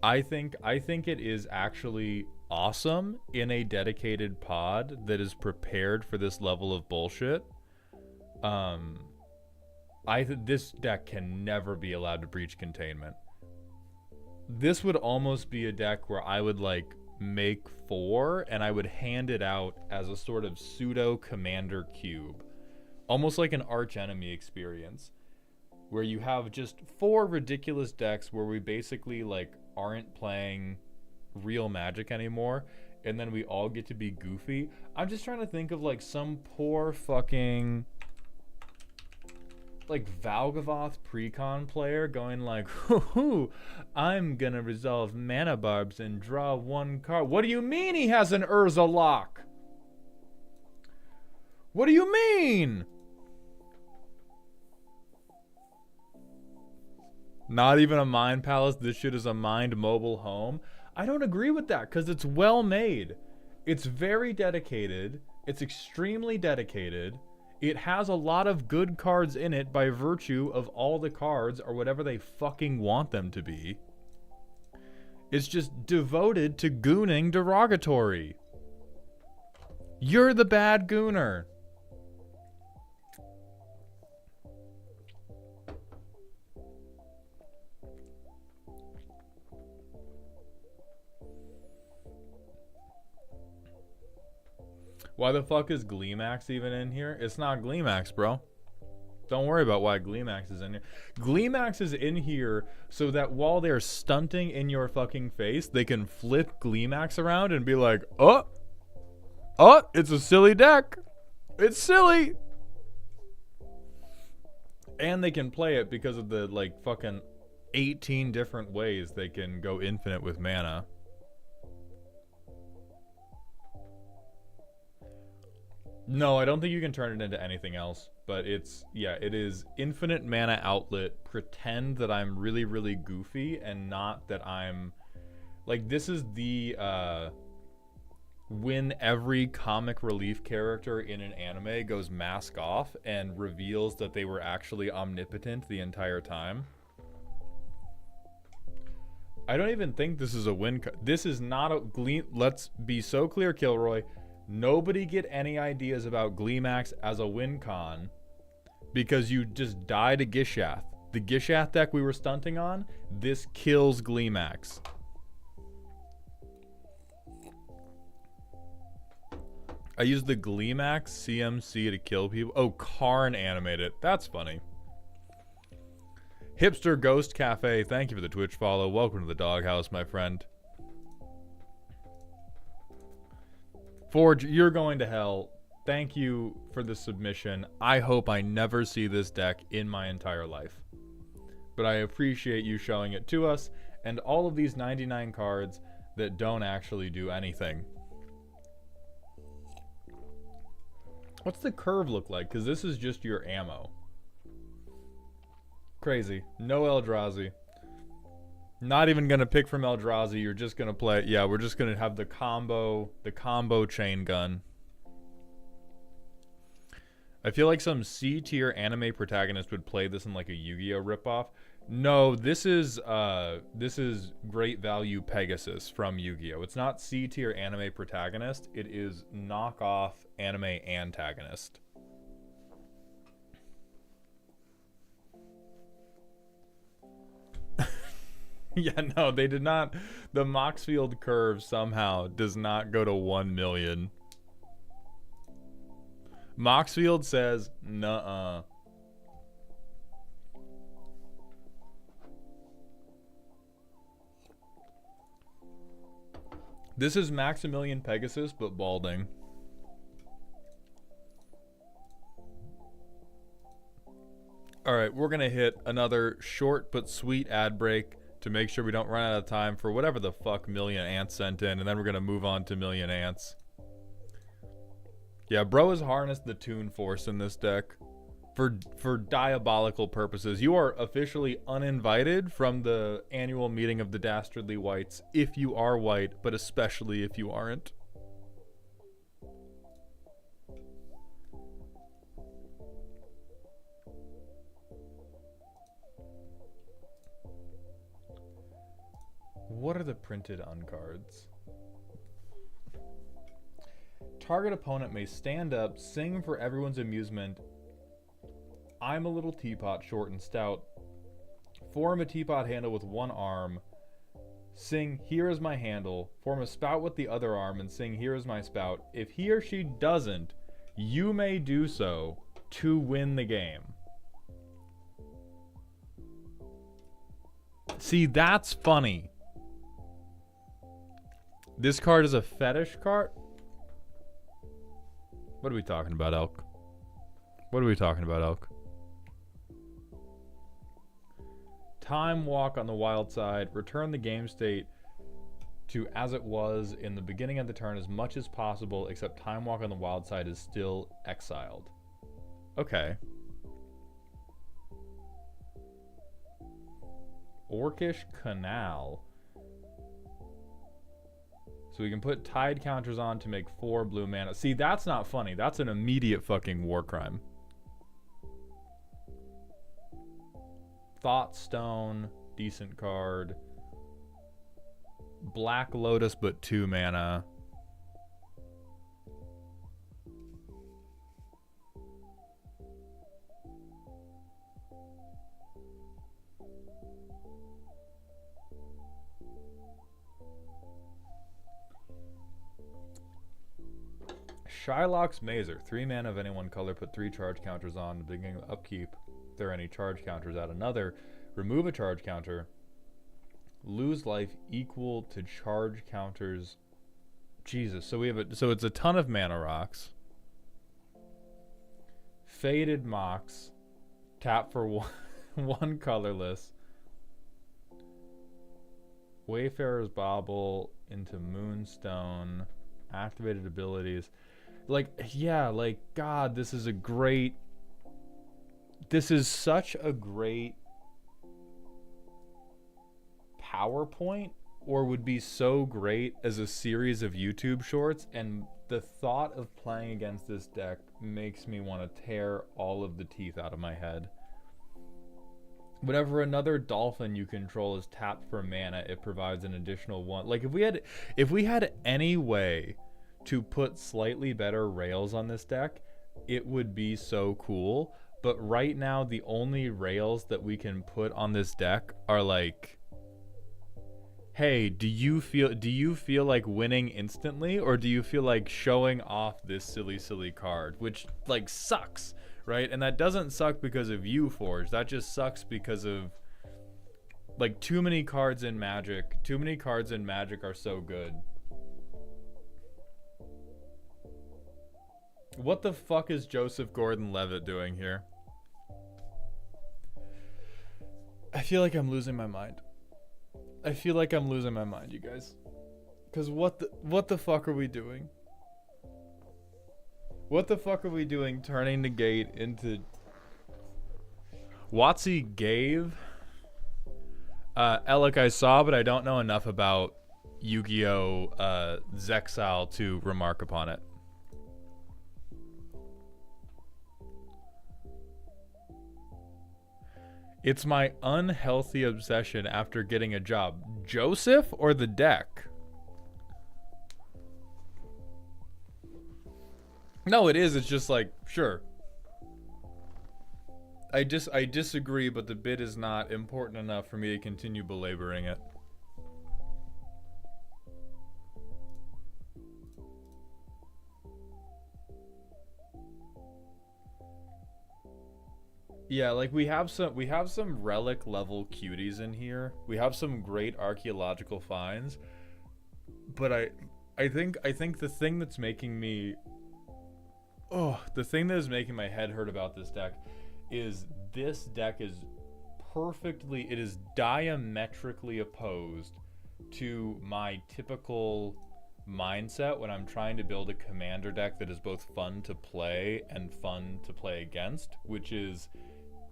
I think it is actually awesome in a dedicated pod that is prepared for this level of bullshit. This deck can never be allowed to breach containment. This would almost be a deck where I would like make 4 and I would hand it out as a sort of pseudo commander cube, almost like an archenemy experience, where you have just 4 ridiculous decks where we basically like aren't playing real Magic anymore, and then we all get to be goofy. I'm just trying to think of like some poor fucking like Valgavoth precon player going like, hoo, I'm gonna resolve mana barbs and draw 1 card. What do you mean he has an Urza lock? What do you mean? Not even a mind palace. This shit is a mind mobile home. I don't agree with that, because it's well made. It's very dedicated. It's extremely dedicated. It has a lot of good cards in it by virtue of all the cards or whatever they fucking want them to be. It's just devoted to gooning derogatory. You're the bad gooner. Why the fuck is Gleemax even in here? It's not Gleemax, bro. Don't worry about why Gleemax is in here. Gleemax is in here so that while they're stunting in your fucking face, they can flip Gleemax around and be like, oh, it's a silly deck. It's silly. And they can play it because of the like fucking 18 different ways they can go infinite with mana. No, I don't think you can turn it into anything else, but it is infinite mana outlet. Pretend that I'm really, really goofy and not that I'm, like, this is the, when every comic relief character in an anime goes mask off and reveals that they were actually omnipotent the entire time. I don't even think this is a win. This is not a Gleam. Let's be so clear, Kilroy. Nobody get any ideas about Gleemax as a win con, because you just died to Gishath. The Gishath deck we were stunting on, this kills Gleemax. I used the Gleemax CMC to kill people. Oh, Karn animated. That's funny. Hipster Ghost Cafe, thank you for the Twitch follow. Welcome to the doghouse, my friend. Forge, you're going to hell. thank you for the submission. I hope I never see this deck in my entire life. But I appreciate you showing it to us, and all of these 99 cards that don't actually do anything. What's the curve look like? Because this is just your ammo. Crazy. No Eldrazi. Not even going to pick from Eldrazi. You're just going to play... Yeah, we're just going to have the combo chain gun. I feel like some C-tier anime protagonist would play this in like a Yu-Gi-Oh ripoff. No, this is Great Value Pegasus from Yu-Gi-Oh. It's not C-tier anime protagonist. It is knockoff anime antagonist. Yeah, no, they did not. The Moxfield curve somehow does not go to 1 million. Moxfield says, nuh-uh. This is Maximilian Pegasus, but balding. Alright, we're going to hit another short but sweet ad break to make sure we don't run out of time for whatever the fuck Million Ants sent in, and then we're going to move on to Million Ants. Yeah, bro has harnessed the Toon Force in this deck for diabolical purposes. You are officially uninvited from the annual meeting of the Dastardly Whites if you are white, but especially if you aren't. What are the printed uncards? Target opponent may stand up, sing for everyone's amusement. I'm a little teapot, short and stout. Form a teapot handle with one arm. Sing, here is my handle. Form a spout with the other arm and sing, here is my spout. If he or she doesn't, you may do so to win the game. See, that's funny. This card is a fetish card? What are we talking about, Elk? What are we talking about, Elk? Time walk on the wild side. Return the game state to as it was in the beginning of the turn as much as possible, except time walk on the wild side is still exiled. Okay. Orcish Canal. So we can put tide counters on to make 4 blue mana. See, that's not funny. That's an immediate fucking war crime. Thoughtstone, decent card. Black Lotus, but 2 mana. Shylock's Mazer, 3 mana of any one color, put 3 charge counters on. At the beginning of upkeep, if there are any charge counters, add another. Remove a charge counter. Lose life equal to charge counters. Jesus, so we have so it's a ton of mana rocks. Faded Mox. Tap for one colorless. Wayfarer's Bauble into Moonstone. Activated abilities. Like, yeah, like, God, this is such a great PowerPoint, or would be so great as a series of YouTube shorts, and the thought of playing against this deck makes me want to tear all of the teeth out of my head. Whenever another dolphin you control is tapped for mana, it provides an additional 1. Like, if we had any way to put slightly better rails on this deck, it would be so cool. But right now, the only rails that we can put on this deck are like, hey, do you feel like winning instantly, or do you feel like showing off this silly card, which like sucks, right? And that doesn't suck because of you, Forge. That just sucks because of like too many cards in Magic. Too many cards in Magic are so good. What the fuck is Joseph Gordon-Levitt doing here? I feel like I'm losing my mind. I feel like I'm losing my mind, you guys. Cause what the fuck are we doing? What the fuck are we doing turning the gate into... WotC gave... Alec, I saw, but I don't know enough about Yu-Gi-Oh! Zexile to remark upon it. It's my unhealthy obsession after getting a job. Joseph or the deck? No, it is. It's just like, sure. I disagree, but the bid is not important enough for me to continue belaboring it. Yeah, like we have some relic level cuties in here. We have some great archaeological finds. But I think the thing that's making me the thing that is making my head hurt about this deck is this deck is it is diametrically opposed to my typical mindset when I'm trying to build a commander deck that is both fun to play and fun to play against, which is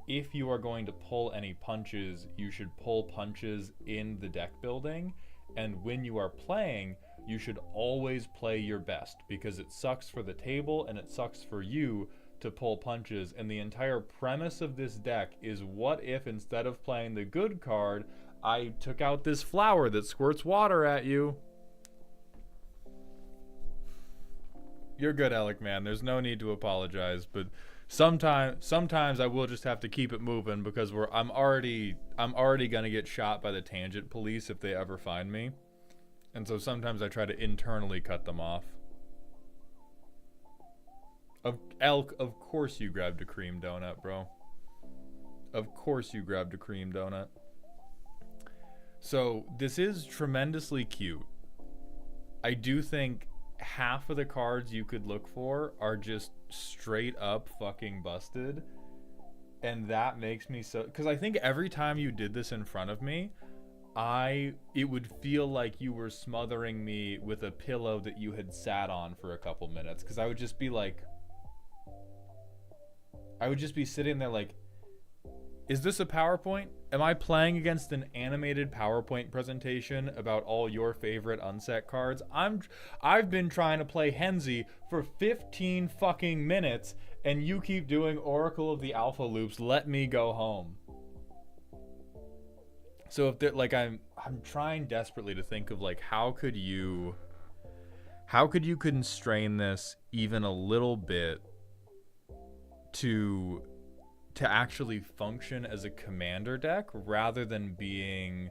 if you are going to pull any punches, you should pull punches in the deck building, and when you are playing, you should always play your best, because it sucks for the table and it sucks for you to pull punches. And the entire premise of this deck is, what if instead of playing the good card, I took out this flower that squirts water at you? You're good, Alec, man. There's no need to apologize, but sometimes I will just have to keep it moving, because I'm already gonna get shot by the tangent police if they ever find me. And so sometimes I try to internally cut them off. Of course you grabbed a cream donut, bro. Of course you grabbed a cream donut. So this is tremendously cute. I do think half of the cards you could look for are just straight up fucking busted. And that makes me so... Because I think every time you did this in front of me, it would feel like you were smothering me with a pillow that you had sat on for a couple minutes. Because I would just be like... I would just be sitting there like, is this a PowerPoint? Am I playing against an animated PowerPoint presentation about all your favorite Unset cards? I've been trying to play Henzi for 15 fucking minutes, and you keep doing Oracle of the Alpha loops. Let me go home. So if like I'm trying desperately to think of like how could you constrain this even a little bit to actually function as a commander deck rather than being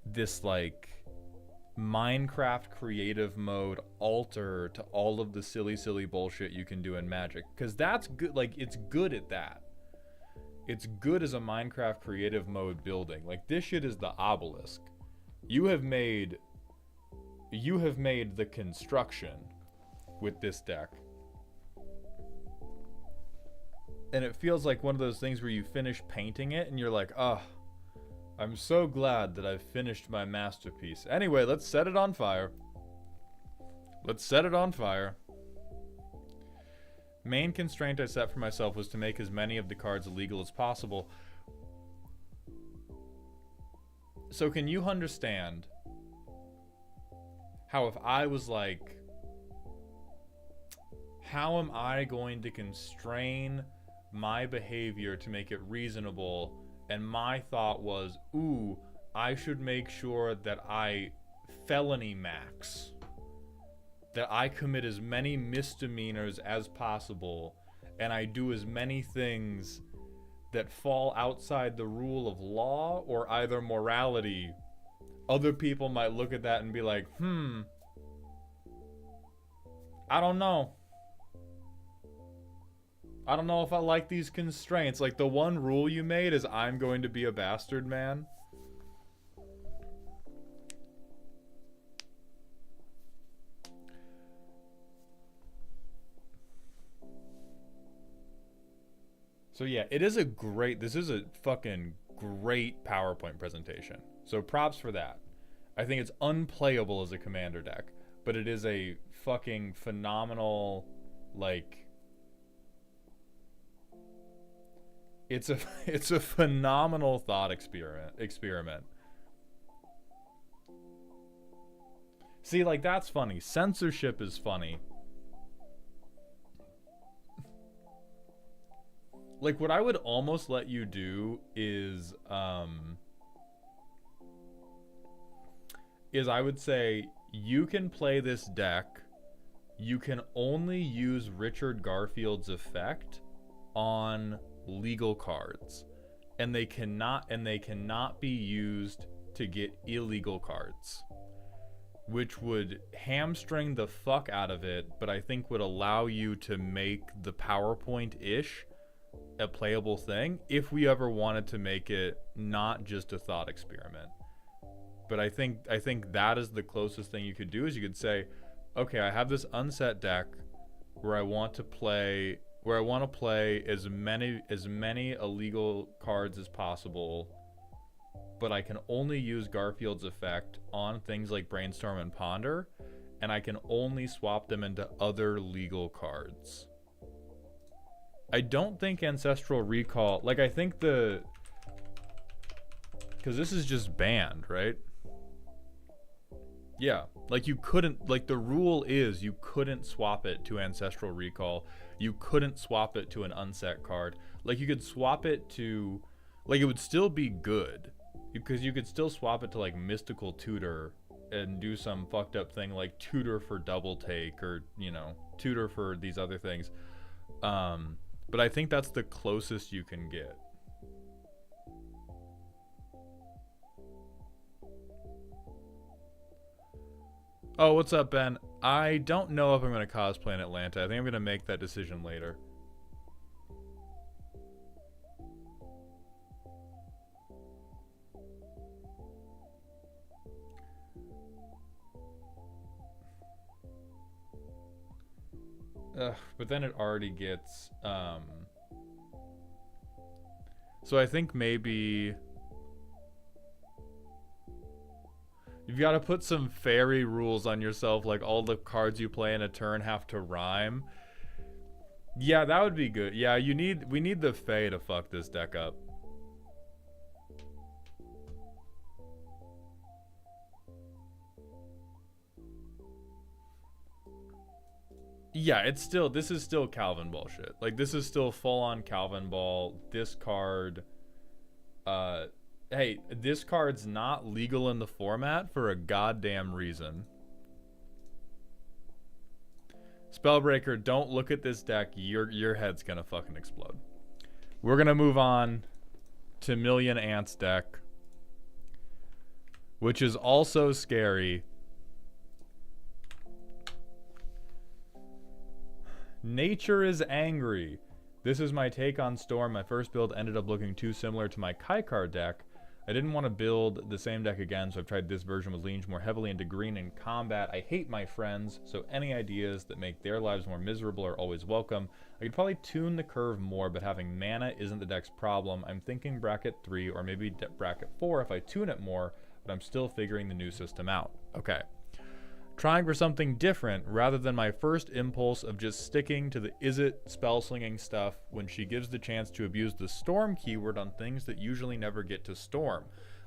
this like Minecraft creative mode alter to all of the silly bullshit you can do in Magic, because that's good. Like, it's good at that. It's good as a Minecraft creative mode building. Like, this shit is the obelisk. You have made the construction with this deck. And it feels like one of those things where you finish painting it and you're like, oh, I'm so glad that I've finished my masterpiece. Anyway, let's set it on fire. Let's set it on fire. Main constraint I set for myself was to make as many of the cards illegal as possible. So can you understand how if I was like, how am I going to constrain my behavior to make it reasonable? And my thought was, ooh, I should make sure that I felony max, that I commit as many misdemeanors as possible, and I do as many things that fall outside the rule of law or either morality. Other people might look at that and be like, I don't know. I don't know if I like these constraints. Like, the one rule you made is I'm going to be a bastard man. So yeah, this is a fucking great PowerPoint presentation. So props for that. I think it's unplayable as a commander deck, but it is a fucking phenomenal, like, it's a phenomenal thought experiment. See, like, that's funny. Censorship is funny. Like, what I would almost let you do is I would say, you can play this deck. You can only use Richard Garfield's effect on legal cards. And they cannot be used to get illegal cards. Which would hamstring the fuck out of it, but I think would allow you to make the PowerPoint-ish a playable thing if we ever wanted to make it not just a thought experiment. But I think that is the closest thing you could do, is you could say, okay, I have this Unset deck where I want to play as many illegal cards as possible, but I can only use Garfield's effect on things like Brainstorm and Ponder, and I can only swap them into other legal cards. I don't think Ancestral Recall, like, I think because this is just banned, right? Yeah, like, you couldn't, like, the rule is you couldn't swap it to Ancestral Recall. You couldn't swap it to an Unset card. Like, you could swap it to, like, it would still be good, because you could still swap it to, like, Mystical Tutor and do some fucked up thing like Tutor for Double Take, or, you know, Tutor for these other things. But I think that's the closest you can get. Oh, what's up, Ben? I don't know if I'm going to cosplay in Atlanta. I think I'm going to make that decision later. But then it already gets, so I think maybe you've got to put some fairy rules on yourself, like all the cards you play in a turn have to rhyme. Yeah, that would be good. Yeah, we need the Fae to fuck this deck up. Yeah, this is still Calvin Ball shit. Like, this is still full-on Calvin Ball. This card, hey, this card's not legal in the format for a goddamn reason. Spellbreaker, don't look at this deck. Your head's gonna fucking explode. We're gonna move on to Million Ants deck, which is also scary. Nature is angry. This is my take on Storm. My first build ended up looking too similar to my Kaikar deck. I didn't want to build the same deck again, so I've tried this version with leans more heavily into green in combat. I hate my friends, so any ideas that make their lives more miserable are always welcome. I could probably tune the curve more, but having mana isn't the deck's problem. I'm thinking bracket 3 or maybe bracket 4 if I tune it more, but I'm still figuring the new system out. Okay. Trying for something different rather than my first impulse of just sticking to the is-it spell slinging stuff when she gives the chance to abuse the storm keyword on things that usually never get to storm.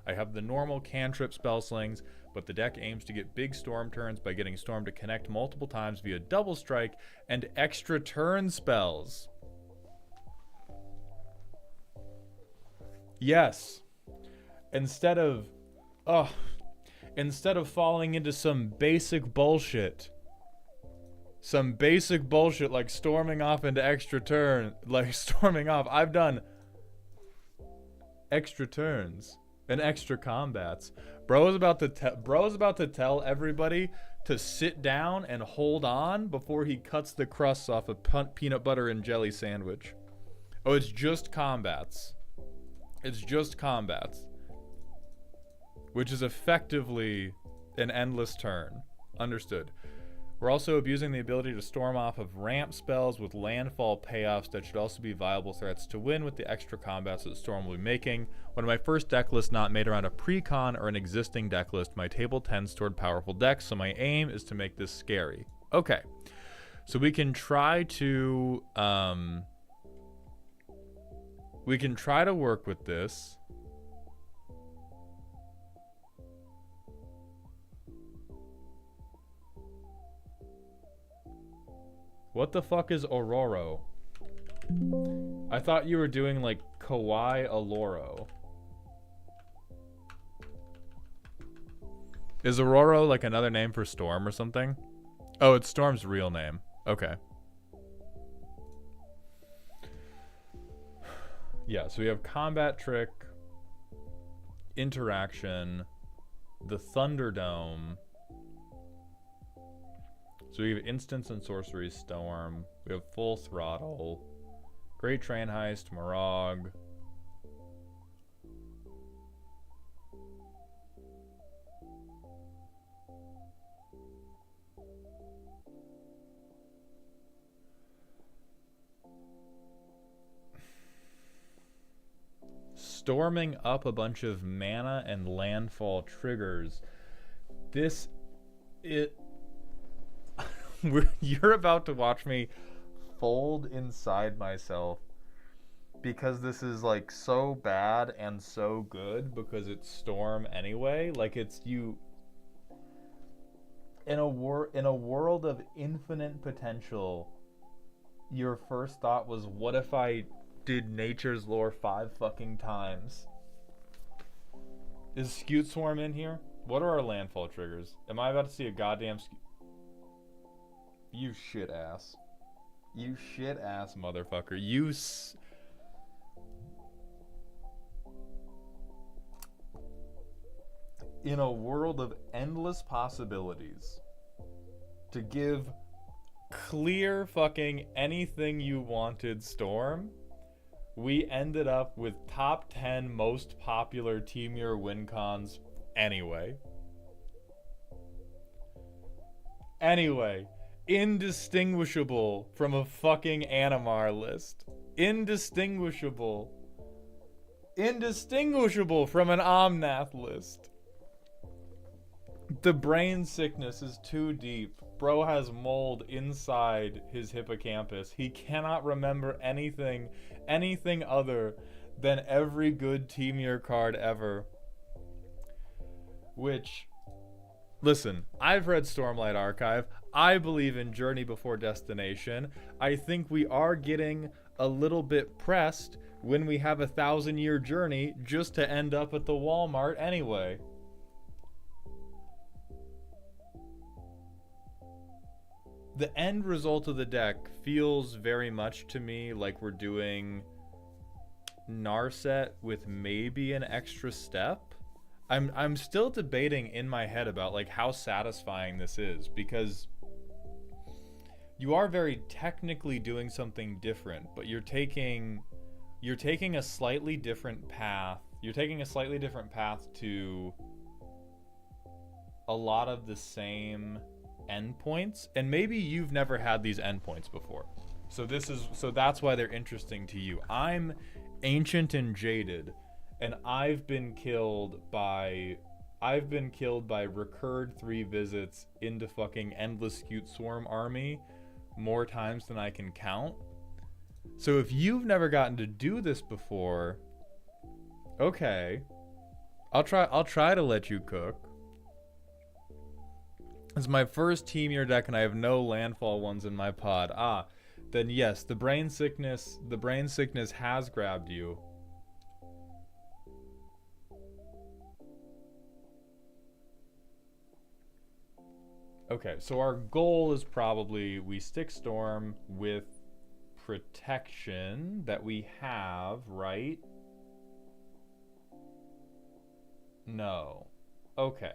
I have the normal cantrip spell slings, but the deck aims to get big storm turns by getting storm to connect multiple times via double strike and extra turn spells. Yes. Instead of falling into some basic bullshit like storming off into extra turn, like storming off. I've done extra turns and extra combats. Bro is about to tell everybody to sit down and hold on before he cuts the crusts off a peanut butter and jelly sandwich. Oh, it's just combats. It's just combats. Which is effectively an endless turn. Understood. We're also abusing the ability to storm off of ramp spells with landfall payoffs that should also be viable threats to win with the extra combats that Storm will be making. When my first deck list not made around a pre-con or an existing deck list, my table tends toward powerful decks, so my aim is to make this scary. Okay, so we can try to work with this. What the fuck is Ororo? I thought you were doing like Kawaii Aloro. Is Ororo like another name for Storm or something? Oh, it's Storm's real name. Okay. Yeah, so we have Combat Trick, Interaction, the Thunderdome. So we have Instance and Sorcery Storm. We have Full Throttle, Great Train Heist, Morog. Storming up a bunch of mana and landfall triggers. You're about to watch me fold inside myself because this is like so bad and so good because it's Storm anyway. Like it's you in a world of infinite potential. Your first thought was, what if I did Nature's Lore 5 fucking times? Is Scute Swarm in here? What are our landfall triggers? Am I about to see a goddamn You shit ass. You shit ass motherfucker. In a world of endless possibilities, to give clear fucking anything you wanted Storm, we ended up with top 10 most popular Team Year win cons anyway. Indistinguishable from a fucking Animar list. Indistinguishable from an Omnath list. The brain sickness is too deep. Bro has mold inside his hippocampus. He cannot remember anything other than every good Team Year card ever. Which, listen, I've read Stormlight Archive. I believe in Journey Before Destination. I think we are getting a little bit pressed when we have 1,000-year journey just to end up at the Walmart anyway. The end result of the deck feels very much to me like we're doing Narset with maybe an extra step. I'm still debating in my head about like how satisfying this is, because you are very technically doing something different, but you're taking a slightly different path. You're taking a slightly different path to a lot of the same endpoints, and maybe you've never had these endpoints before. So that's why they're interesting to you. I'm ancient and jaded, and I've been killed by recurred 3 visits into fucking endless Scute Swarm army more times than I can count. So if you've never gotten to do this before, okay, I'll try to let you cook. It's my first Team Year deck and I have no landfall ones in my pod. Then yes, the brain sickness has grabbed you. Okay, so our goal is probably we stick Storm with protection that we have, right? No. Okay.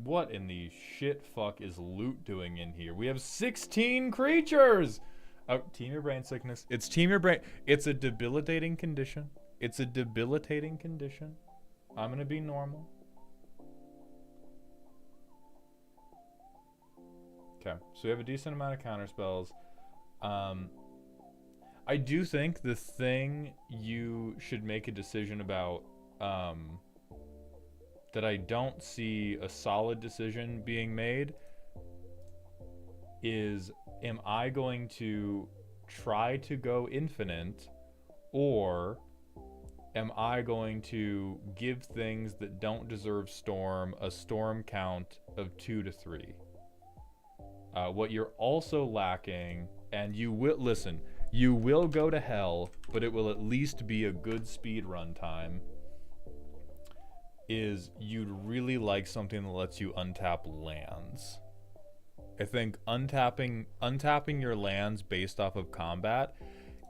What in the shit fuck is Loot doing in here? We have 16 creatures! Oh, team your brain sickness. It's team your brain. It's a debilitating condition. It's a debilitating condition. I'm gonna be normal. Okay, so we have a decent amount of counter spells. I do think the thing you should make a decision about, that I don't see a solid decision being made, is am I going to try to go infinite, or am I going to give things that don't deserve storm a storm count of 2 to 3? What you're also lacking, and you will listen, you will go to hell, but it will at least be a good speed run time, is you'd really like something that lets you untap lands. I think untapping your lands based off of combat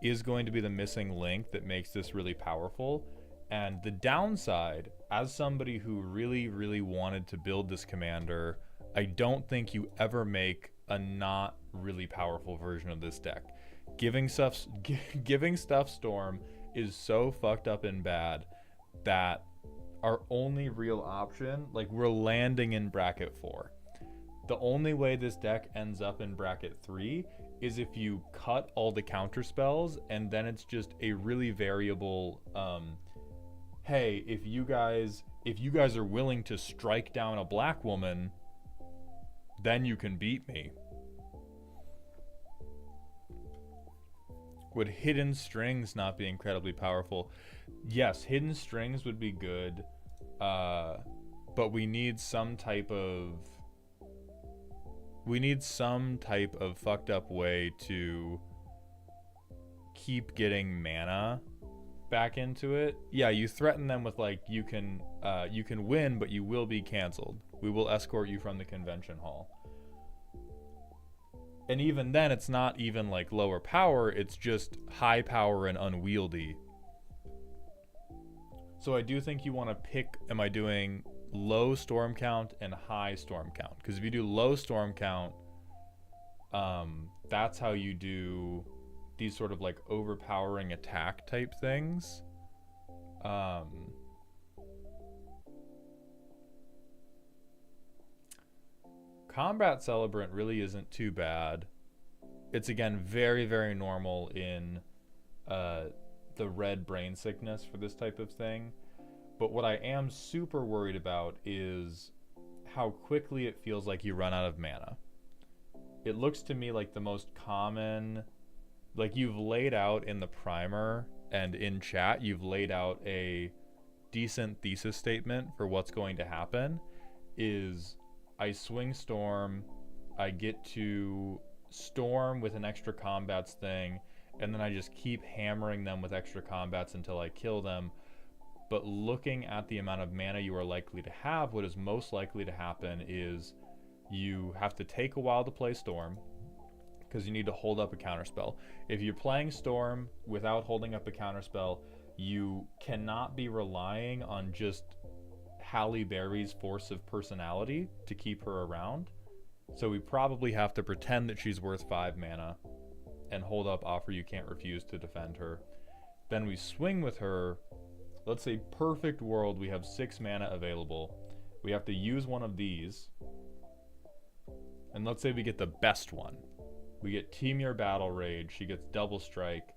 is going to be the missing link that makes this really powerful. And the downside, as somebody who really, really wanted to build this commander, I don't think you ever make a not really powerful version of this deck. Giving stuff Storm is so fucked up and bad that our only real option, like, we're landing in bracket 4. The only way this deck ends up in bracket 3 is if you cut all the counter spells, and then it's just a really variable, hey, if you guys are willing to strike down a black woman, then you can beat me. Would Hidden Strings not be incredibly powerful? Yes, Hidden Strings would be good, but we need some type of fucked up way to keep getting mana back into it. Yeah, you threaten them with, like, you can win, but you will be canceled. We will escort you from the convention hall. And even then, it's not even like lower power, it's just high power and unwieldy. So I do think you want to pick, am I doing low storm count and high storm count? Because if you do low storm count, that's how you do these sort of like overpowering attack type things. Combat Celebrant really isn't too bad. It's, again, very, very normal in the red brain sickness for this type of thing. But what I am super worried about is how quickly it feels like you run out of mana. It looks to me like the most common, like, you've laid out in the primer and in chat, you've laid out a decent thesis statement for what's going to happen, is I swing Storm, I get to Storm with an extra combats thing, and then I just keep hammering them with extra combats until I kill them. But looking at the amount of mana you are likely to have, what is most likely to happen is you have to take a while to play Storm, because you need to hold up a counterspell. If you're playing Storm without holding up a counterspell, you cannot be relying on just Halle Berry's force of personality to keep her around. So we probably have to pretend that she's worth 5 mana and hold up Offer You Can't Refuse to defend her. Then we swing with her. Let's say perfect world, we have 6 mana available. We have to use one of these. And let's say we get the best one. We get Team Your Battle Rage. She gets Double Strike.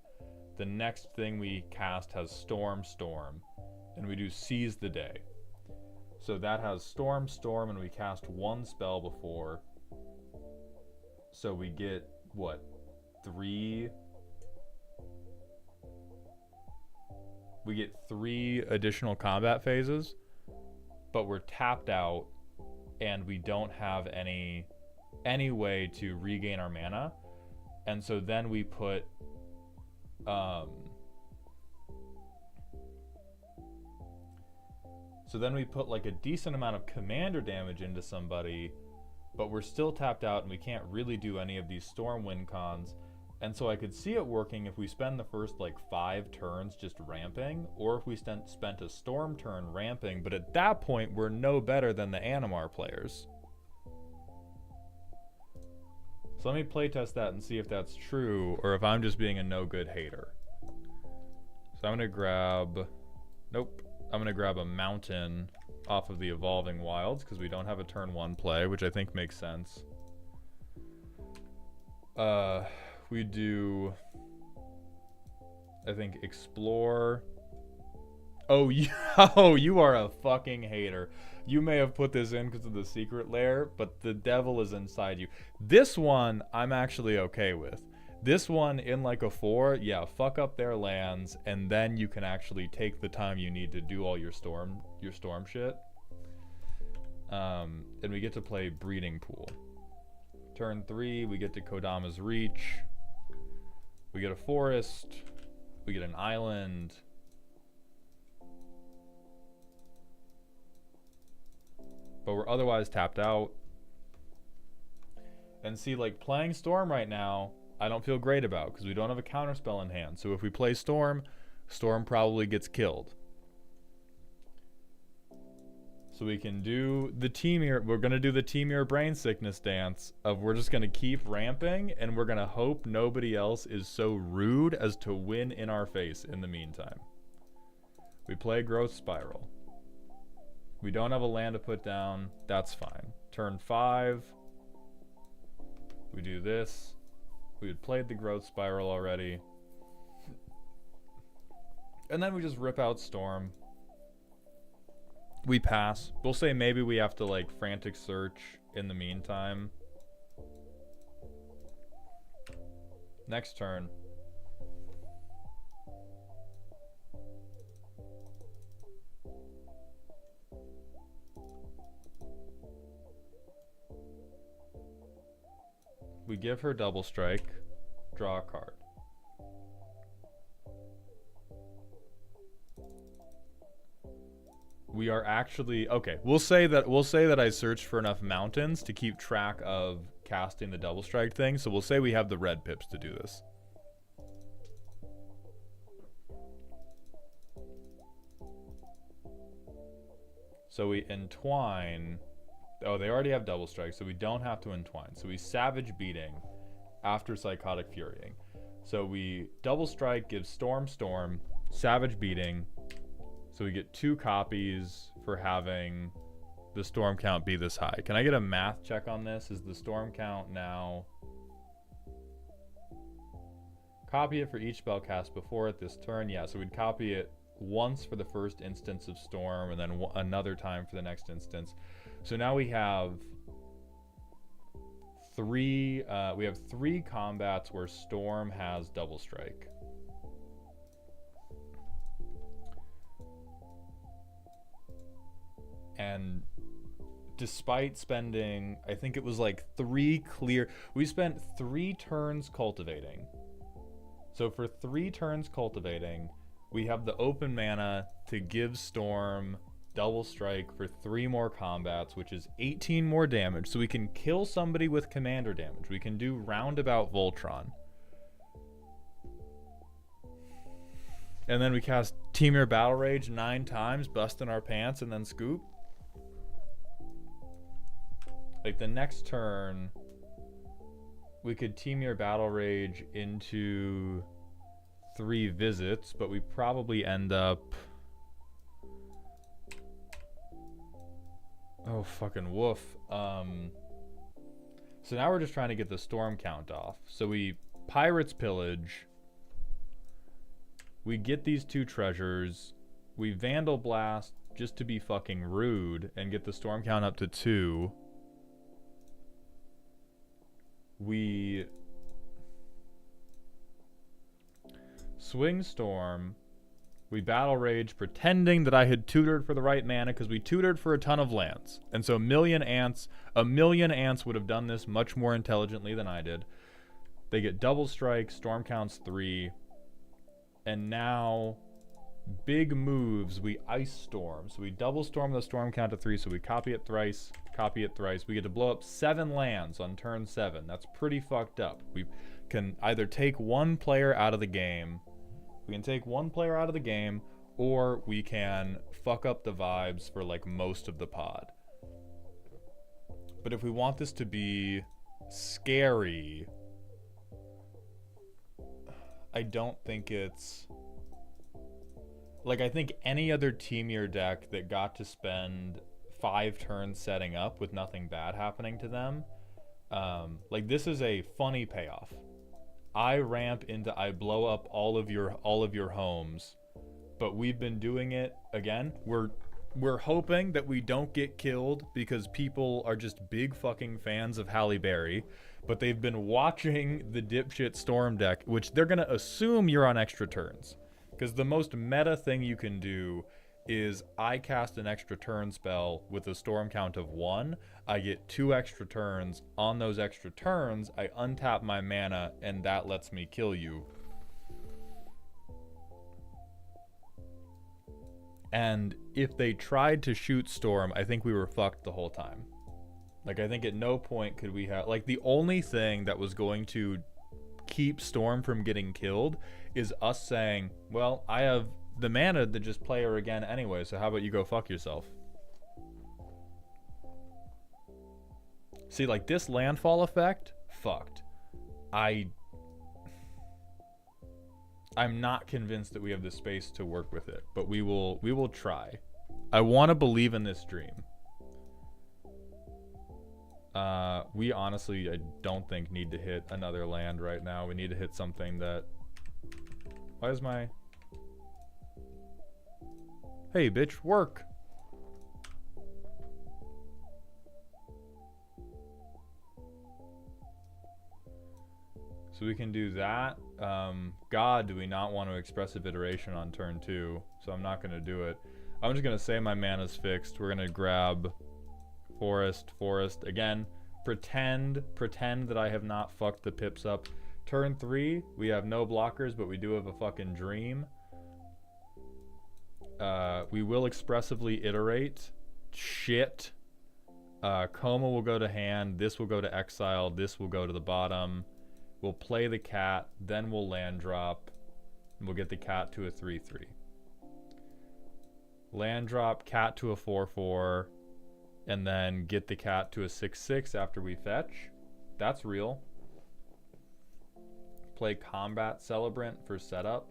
The next thing we cast has Storm, and we do Seize the Day. So that has Storm, and we cast 1 spell before. So we get, what, 3? We get 3 additional combat phases, but we're tapped out, and we don't have any way to regain our mana. And so then we put like a decent amount of commander damage into somebody, but we're still tapped out and we can't really do any of these storm win cons. And so I could see it working if we spend the first like 5 turns just ramping, or if we spent a storm turn ramping, but at that point we're no better than the Animar players. So let me playtest that and see if that's true or if I'm just being a no good hater. So I'm gonna grab, nope, I'm gonna grab a mountain off of the Evolving Wilds because we don't have a turn 1 play, which I think makes sense. We do, I think, explore. Oh, you are a fucking hater. You may have put this in because of the secret lair, but the devil is inside you. This one, I'm actually okay with. This one, in like a 4, yeah, fuck up their lands, and then you can actually take the time you need to do all your storm shit. And we get to play Breeding Pool. Turn 3, we get to Kodama's Reach. We get a forest. We get an island. But we're otherwise tapped out. And see, like, playing Storm right now, I don't feel great about because we don't have a counterspell in hand. So if we play Storm, Storm probably gets killed. So we can do the Temur. We're going to do the Temur Brain Sickness dance of we're just going to keep ramping and we're going to hope nobody else is so rude as to win in our face in the meantime. We play Growth Spiral. We don't have a land to put down. That's fine. Turn 5. We do this. We had played the Growth Spiral already. And then we just rip out Storm. We pass. We'll say maybe we have to like frantic search in the meantime. Next turn. We give her double strike, draw a card. We are actually okay. We'll say that I searched for enough mountains to keep track of casting the double strike thing. So we'll say we have the red pips to do this. So we entwine. Oh, they already have double strike, so we don't have to entwine. So we Savage Beating after Psychotic Furying. So we double strike, gives Storm, Savage Beating. So we get 2 copies for having the storm count be this high. Can I get a math check on this? Is the storm count now... Copy it for each spell cast before it this turn. Yeah, so we'd copy it once for the first instance of storm and then another time for the next instance. So now we have 3 combats where storm has double strike. And despite spending, I think it was like 3 clear, we spent 3 turns cultivating. So for 3 turns cultivating, we have the open mana to give Storm double strike for 3 more combats, which is 18 more damage. So we can kill somebody with commander damage. We can do Roundabout Voltron. And then we cast Temur Battle Rage 9 times, busting our pants, and then scoop. Like the next turn, we could Temur Battle Rage into 3 visits, but we probably end up... Oh, fucking woof. So now we're just trying to get the storm count off. So we Pirates Pillage. We get these 2 treasures. We Vandal Blast just to be fucking rude and get the storm count up to 2. We Swing Storm. We Battle Rage, pretending that I had tutored for the right mana because we tutored for a ton of lands. And so a million ants would have done this much more intelligently than I did. They get double strike, storm counts 3. And now, big moves, we Ice Storm. So we double storm the storm count to 3, so we copy it thrice. We get to blow up 7 lands on turn 7. That's pretty fucked up. We can either take 1 player out of the game. Or we can fuck up the vibes for like most of the pod. But if we want this to be scary. I don't think it's... Like, I think any other Teemier deck that got to spend 5 turns setting up with nothing bad happening to them, like, this is a funny payoff. I ramp into, I blow up all of your homes, but we've been doing it again. We're hoping that we don't get killed because people are just big fucking fans of Halle Berry, but they've been watching the dipshit Storm deck, which they're gonna assume you're on extra turns. Because the most meta thing you can do is I cast an extra turn spell with a Storm count of 1. I get 2 extra turns. On those extra turns, I untap my mana, and that lets me kill you. And if they tried to shoot Storm, I think we were fucked the whole time. Like, I think at no point could we have... Like, the only thing that was going to keep Storm from getting killed is us saying, well, I have the mana to just play her again anyway, so how about you go fuck yourself? See, like, this landfall effect, fucked. I'm not convinced that we have the space to work with it, but we will try. I want to believe in this dream. We honestly, I don't think need to hit another land right now. We need to hit something that... Why is my... Hey, bitch, work! So we can do that. God, do we not want to expressive iteration on turn 2, so I'm not going to do it. I'm just going to say my mana's fixed. We're going to grab forest. Again, pretend that I have not fucked the pips up. Turn 3, we have no blockers, but we do have a fucking dream. We will expressively iterate. Shit. Coma will go to hand. This will go to exile. This will go to the bottom. We'll play the cat. Then we'll land drop. And we'll get the cat to a 3/3. Land drop, cat to a 4/4. And then get the cat to a 6/6 after we fetch. That's real. Play Combat Celebrant for setup.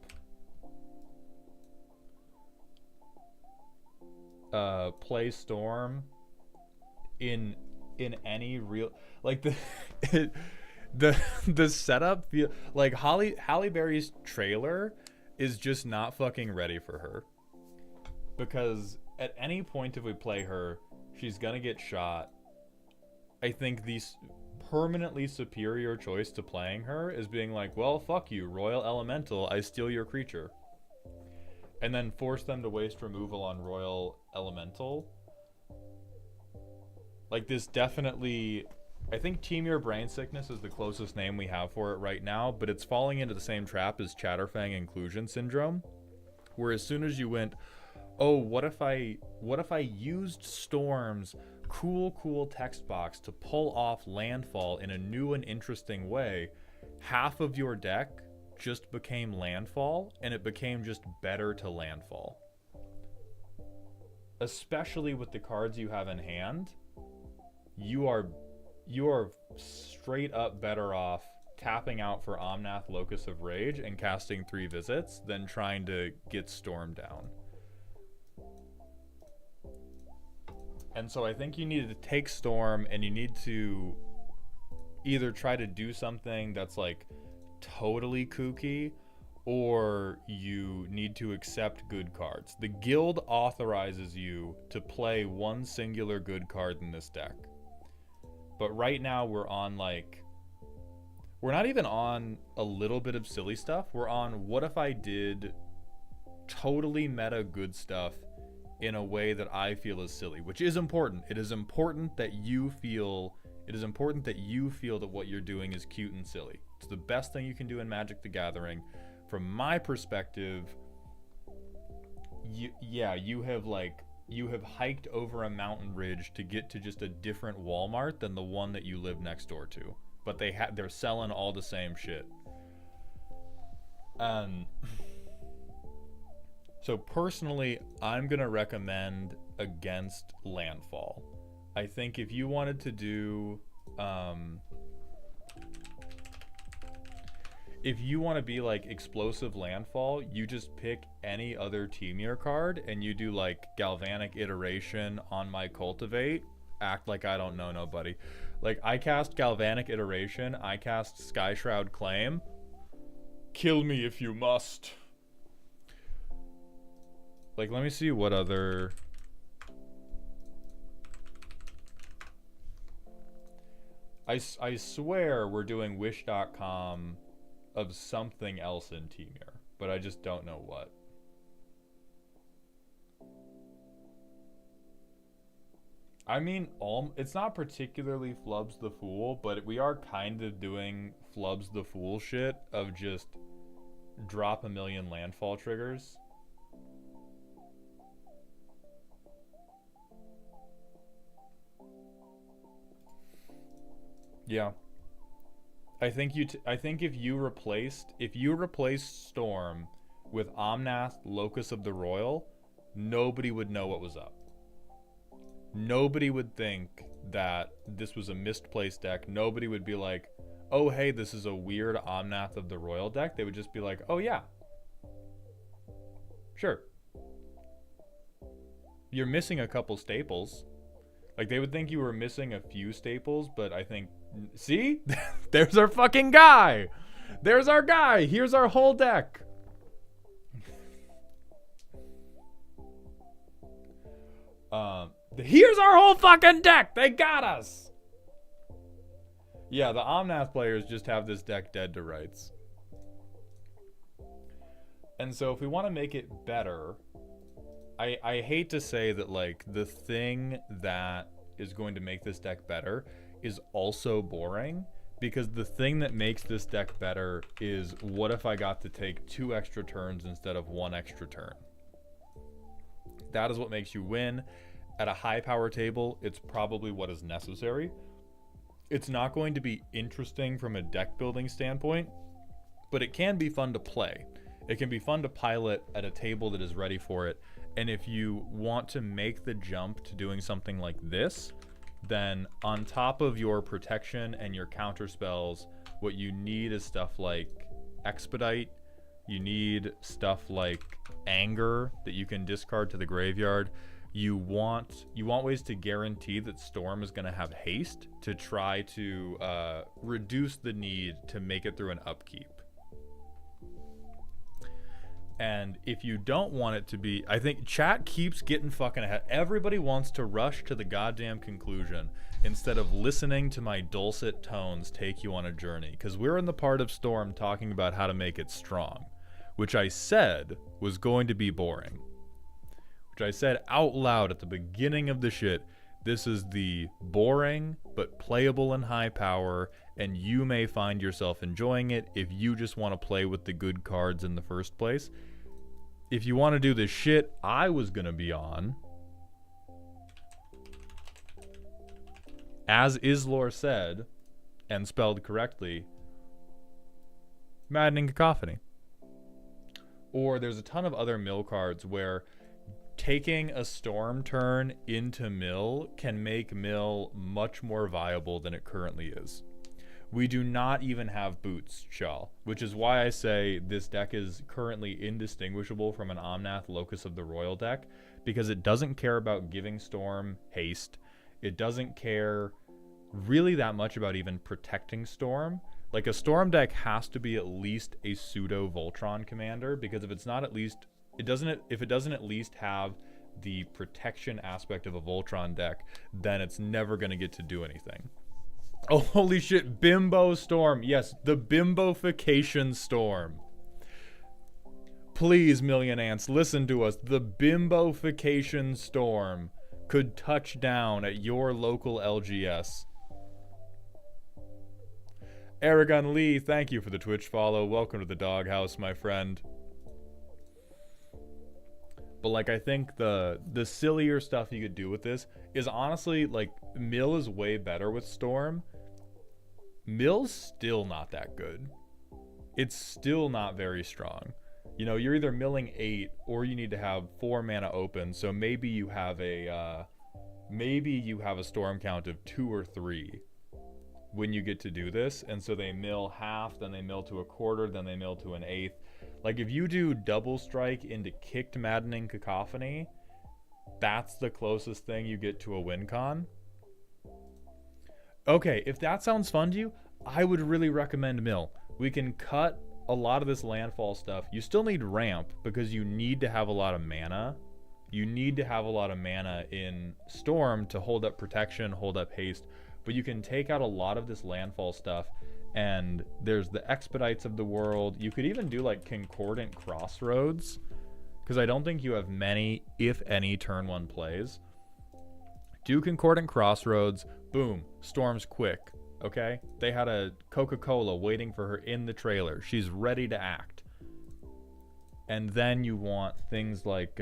Play Storm in any real, like, the setup feel like Halle Berry's trailer is just not fucking ready for her, because at any point if we play her, she's gonna get shot. I think the permanently superior choice to playing her is being like, well, fuck you, Royal Elemental, I steal your creature. And then force them to waste removal on Royal Elemental. Like, this definitely... I think Teemier Brain Sickness is the closest name we have for it right now, but it's falling into the same trap as Chatterfang Inclusion Syndrome, where as soon as you went, oh, what if I used Storm's cool text box to pull off landfall in a new and interesting way, half of your deck just became landfall, and it became just better to landfall. Especially with the cards you have in hand, you are straight up better off tapping out for Omnath Locus of Rage and casting 3 visits than trying to get Storm down. And so I think you need to take Storm, and you need to either try to do something that's like totally kooky, or you need to accept good cards. The guild authorizes you to play one singular good card in this deck. But right now we're on, like, we're not even on a little bit of silly stuff. We're on, what if I did totally meta good stuff in a way that I feel is silly, which is important. It is important that you feel that what you're doing is cute and silly. It's the best thing you can do in Magic the Gathering. From my perspective, you have hiked over a mountain ridge to get to just a different Walmart than the one that you live next door to. But they're selling all the same shit. So personally, I'm gonna recommend against landfall. I think if you wanted to do if you want to be like explosive landfall, you just pick any other Temur card and you do like galvanic iteration on my cultivate. Act like I don't know nobody. Like I cast galvanic iteration, I cast Sky Shroud Claim. Kill me if you must. Like let me see what other. I swear we're doing wish.com of something else in Temur, but I just don't know what. I mean, it's not particularly Flubs the Fool, but we are kind of doing Flubs the Fool shit of just drop a million landfall triggers. Yeah. I think if you replaced Storm with Omnath, Locus of the Royal, nobody would know what was up. Nobody would think that this was a misplaced deck. Nobody would be like, "Oh, hey, this is a weird Omnath of the Royal deck." They would just be like, "Oh yeah. Sure. You're missing a couple staples." Like they would think you were missing a few staples, but I think see? There's our fucking guy. There's our guy. Here's our whole deck. Here's our whole fucking deck. They got us. Yeah, the Omnath players just have this deck dead to rights. And so if we want to make it better, I hate to say that like the thing that is going to make this deck better is also boring, because the thing that makes this deck better is what if I got to take 2 extra turns instead of 1 extra turn. That is what makes you win. At a high power table, it's probably what is necessary. It's not going to be interesting from a deck building standpoint, but it can be fun to play. It can be fun to pilot at a table that is ready for it. And if you want to make the jump to doing something like this, then on top of your protection and your counter spells, what you need is stuff like Expedite. You need stuff like Anger that you can discard to the graveyard. You want ways to guarantee that Storm is going to have haste to try to reduce the need to make it through an upkeep. And if you don't want it to be, I think chat keeps getting fucking ahead. Everybody wants to rush to the goddamn conclusion instead of listening to my dulcet tones take you on a journey. Because we're in the part of Storm talking about how to make it strong, which I said was going to be boring. Which I said out loud at the beginning of the shit. This is the boring but playable and high power, and you may find yourself enjoying it if you just want to play with the good cards in the first place. If you want to do the shit I was going to be on, as Islor said, and spelled correctly, Maddening Cacophony. Or there's a ton of other mill cards where taking a Storm turn into mill can make mill much more viable than it currently is. We do not even have boots, Shaw, which is why I say this deck is currently indistinguishable from an Omnath Locus of the Royal deck, because it doesn't care about giving Storm haste. It doesn't care really that much about even protecting Storm. Like a Storm deck has to be at least a pseudo Voltron commander, because if it's not at least if it doesn't at least have the protection aspect of a Voltron deck, then it's never going to get to do anything. Oh, holy shit, Bimbo Storm. Yes, the Bimbofication Storm. Please, Million Ants, listen to us. The Bimbofication Storm could touch down at your local LGS. Aragon Lee, thank you for the Twitch follow. Welcome to the doghouse, my friend. But like, I think the sillier stuff you could do with this is honestly, like, Mill is way better with Storm. Mill's still not that good. It's still not very strong. You know, you're either milling 8 or you need to have 4 mana open. So maybe you have a Storm count of 2 or 3. when you get to do this. And so they mill half, then they mill to a quarter, then they mill to an eighth. Like if you do double strike into kicked maddening cacophony, that's the closest thing you get to a win con. Okay, if that sounds fun to you, I would really recommend mill. We can cut a lot of this landfall stuff. You still need ramp because you need to have a lot of mana. You need to have a lot of mana in Storm to hold up protection, hold up haste. But you can take out a lot of this landfall stuff, and there's the expedites of the world. You could even do like concordant crossroads, because I don't think you have many, if any, turn one plays. Do concordant crossroads, boom, Storm's quick, okay? They had a Coca-Cola waiting for her in the trailer. She's ready to act. And then you want things like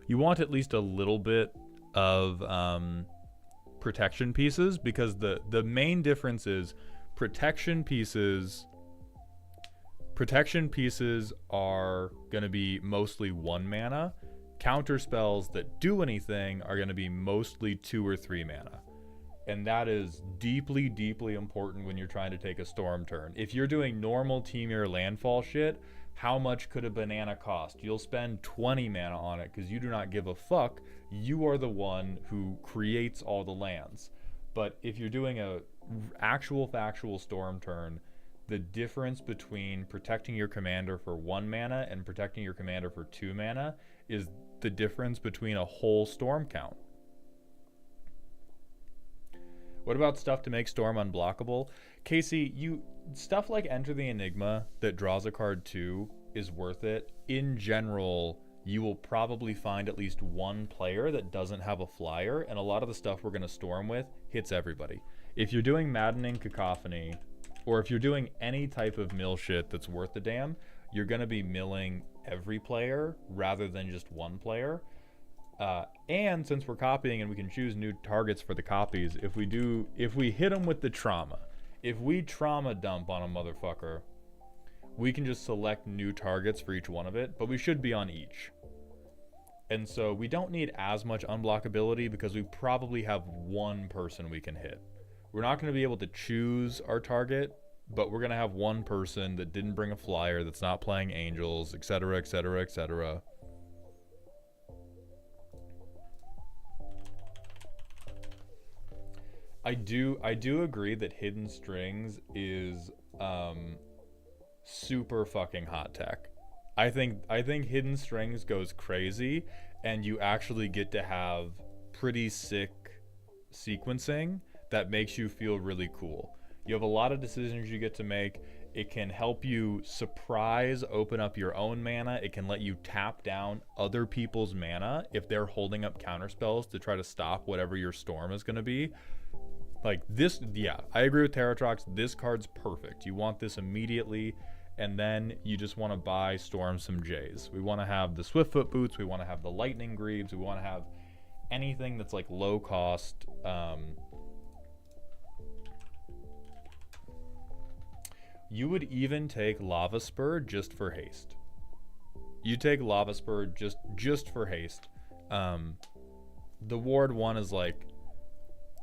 you want at least a little bit of protection pieces, because the main difference is protection pieces are going to be mostly 1 mana. Counter spells that do anything are going to be mostly 2 or 3 mana. And that is deeply, deeply important when you're trying to take a storm turn. If you're doing normal Temur landfall shit, how much could a banana cost? You'll spend 20 mana on it because you do not give a fuck. You are the one who creates all the lands. But if you're doing a actual factual storm turn, the difference between protecting your commander for 1 mana and protecting your commander for 2 mana is the difference between a whole storm count. What about stuff to make Storm unblockable? Casey, stuff like Enter the Enigma that draws a card too is worth it. In general, you will probably find at least one player that doesn't have a flyer, and a lot of the stuff we're going to Storm with hits everybody. If you're doing Maddening Cacophony, or if you're doing any type of mill shit that's worth a damn, you're going to be milling every player rather than just one player. And since we're copying and we can choose new targets for the copies, if we hit them with the trauma, if we trauma dump on a motherfucker, we can just select new targets for each one of it, but we should be on each. And so we don't need as much unblockability because we probably have one person we can hit. We're not going to be able to choose our target, but we're going to have one person that didn't bring a flyer, that's not playing angels, etc., etc., etc. I do agree that Hidden Strings is super fucking hot tech. I think Hidden Strings goes crazy, and you actually get to have pretty sick sequencing that makes you feel really cool. You have a lot of decisions you get to make. It can help you surprise open up your own mana. It can let you tap down other people's mana if they're holding up counterspells to try to stop whatever your storm is going to be. Like this, yeah, I agree with Teratrox. This card's perfect. You want this immediately, and then you just want to buy Storm some J's. We want to have the Swiftfoot Boots. We want to have the Lightning Greaves. We want to have anything that's like low cost. You would even take Lava Spur just for haste. You take Lava Spur just for haste. The Ward 1 is like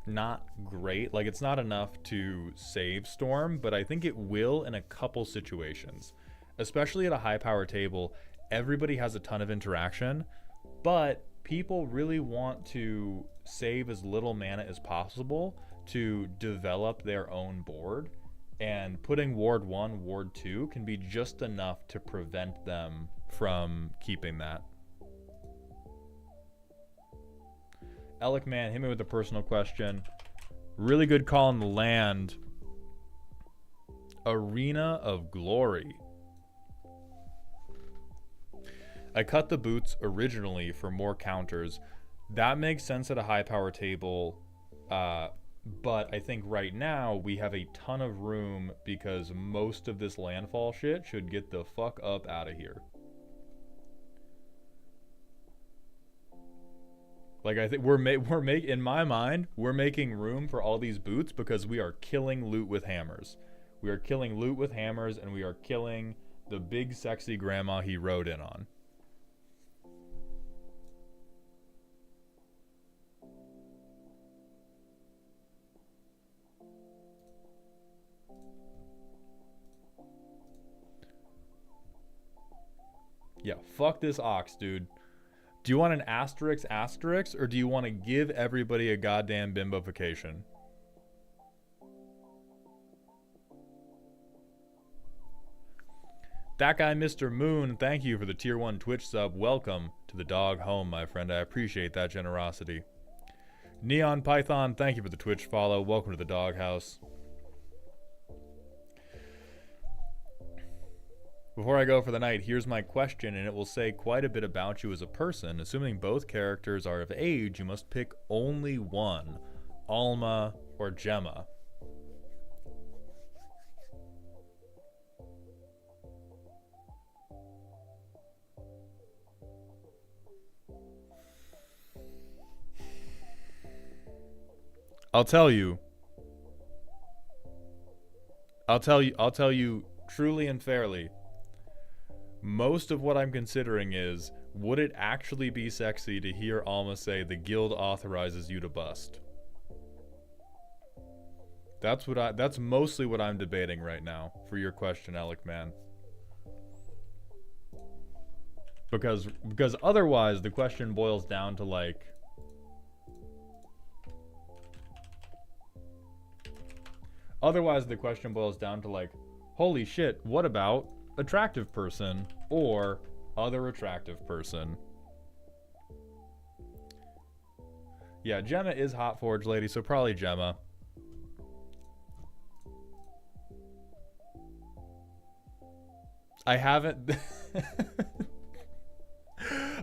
not great. Like it's not enough to save Storm, but I think it will in a couple situations. Especially at a high power table, everybody has a ton of interaction, but people really want to save as little mana as possible to develop their own board. And putting Ward 1, Ward 2 can be just enough to prevent them from keeping that. Alec Man, hit me with a personal question. Really good call on the land. Arena of Glory. I cut the boots originally for more counters. That makes sense at a high power table. But I think right now we have a ton of room because most of this landfall shit should get the fuck up out of here. Like I think in my mind, we're making room for all these boots because we are killing loot with hammers. We are killing loot with hammers, and we are killing the big sexy grandma he rode in on. Yeah, fuck this ox, dude. Do you want an asterisk, or do you want to give everybody a goddamn bimbofication? That guy, Mr. Moon, thank you for the tier 1 Twitch sub. Welcome to the dog home, my friend. I appreciate that generosity. Neon Python, thank you for the Twitch follow. Welcome to the doghouse. Before I go for the night, here's my question, and it will say quite a bit about you as a person. Assuming both characters are of age, you must pick only one, Alma or Gemma. I'll tell you truly and fairly. Most of what I'm considering is, would it actually be sexy to hear Alma say the guild authorizes you to bust? That's mostly what I'm debating right now for your question, Alec man. Because otherwise the question boils down to like, holy shit, what about attractive person or other attractive person? Yeah, Gemma is Hot Forge lady, so probably Gemma. I haven't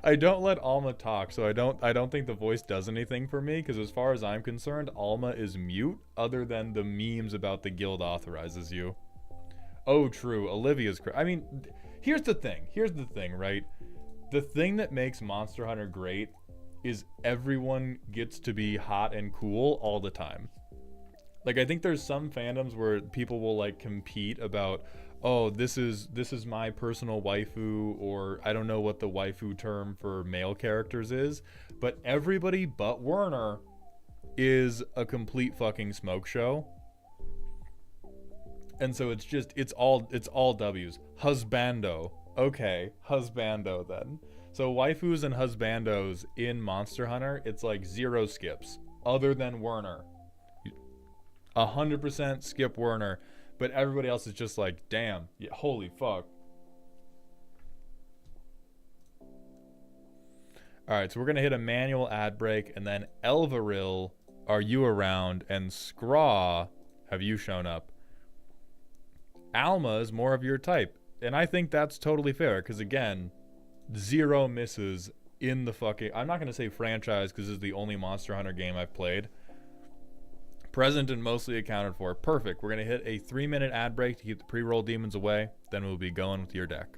I don't let Alma talk, so I don't think the voice does anything for me, because as far as I'm concerned, Alma is mute, other than the memes about the guild authorizes you. Oh, true. Olivia's... I mean, here's the thing, right? The thing that makes Monster Hunter great is everyone gets to be hot and cool all the time. Like, I think there's some fandoms where people will, like, compete about, oh, this is my personal waifu, or I don't know what the waifu term for male characters is, but everybody but Werner is a complete fucking smoke show. And so it's all W's. Husbando. Okay, husbando then. So waifus and husbandos in Monster Hunter, it's like 0 skips, other than Werner. 100% skip Werner, but everybody else is just like, damn, yeah, holy fuck. Alright, so we're gonna hit a manual ad break, and then Elvaril, are you around? And Scraw, have you shown up? Alma is more of your type, and I think that's totally fair, because again, 0 misses in the fucking... I'm not going to say franchise, because this is the only Monster Hunter game I've played. Present and mostly accounted for. Perfect. We're going to hit a 3-minute ad break to keep the pre-roll demons away, then we'll be going with your deck.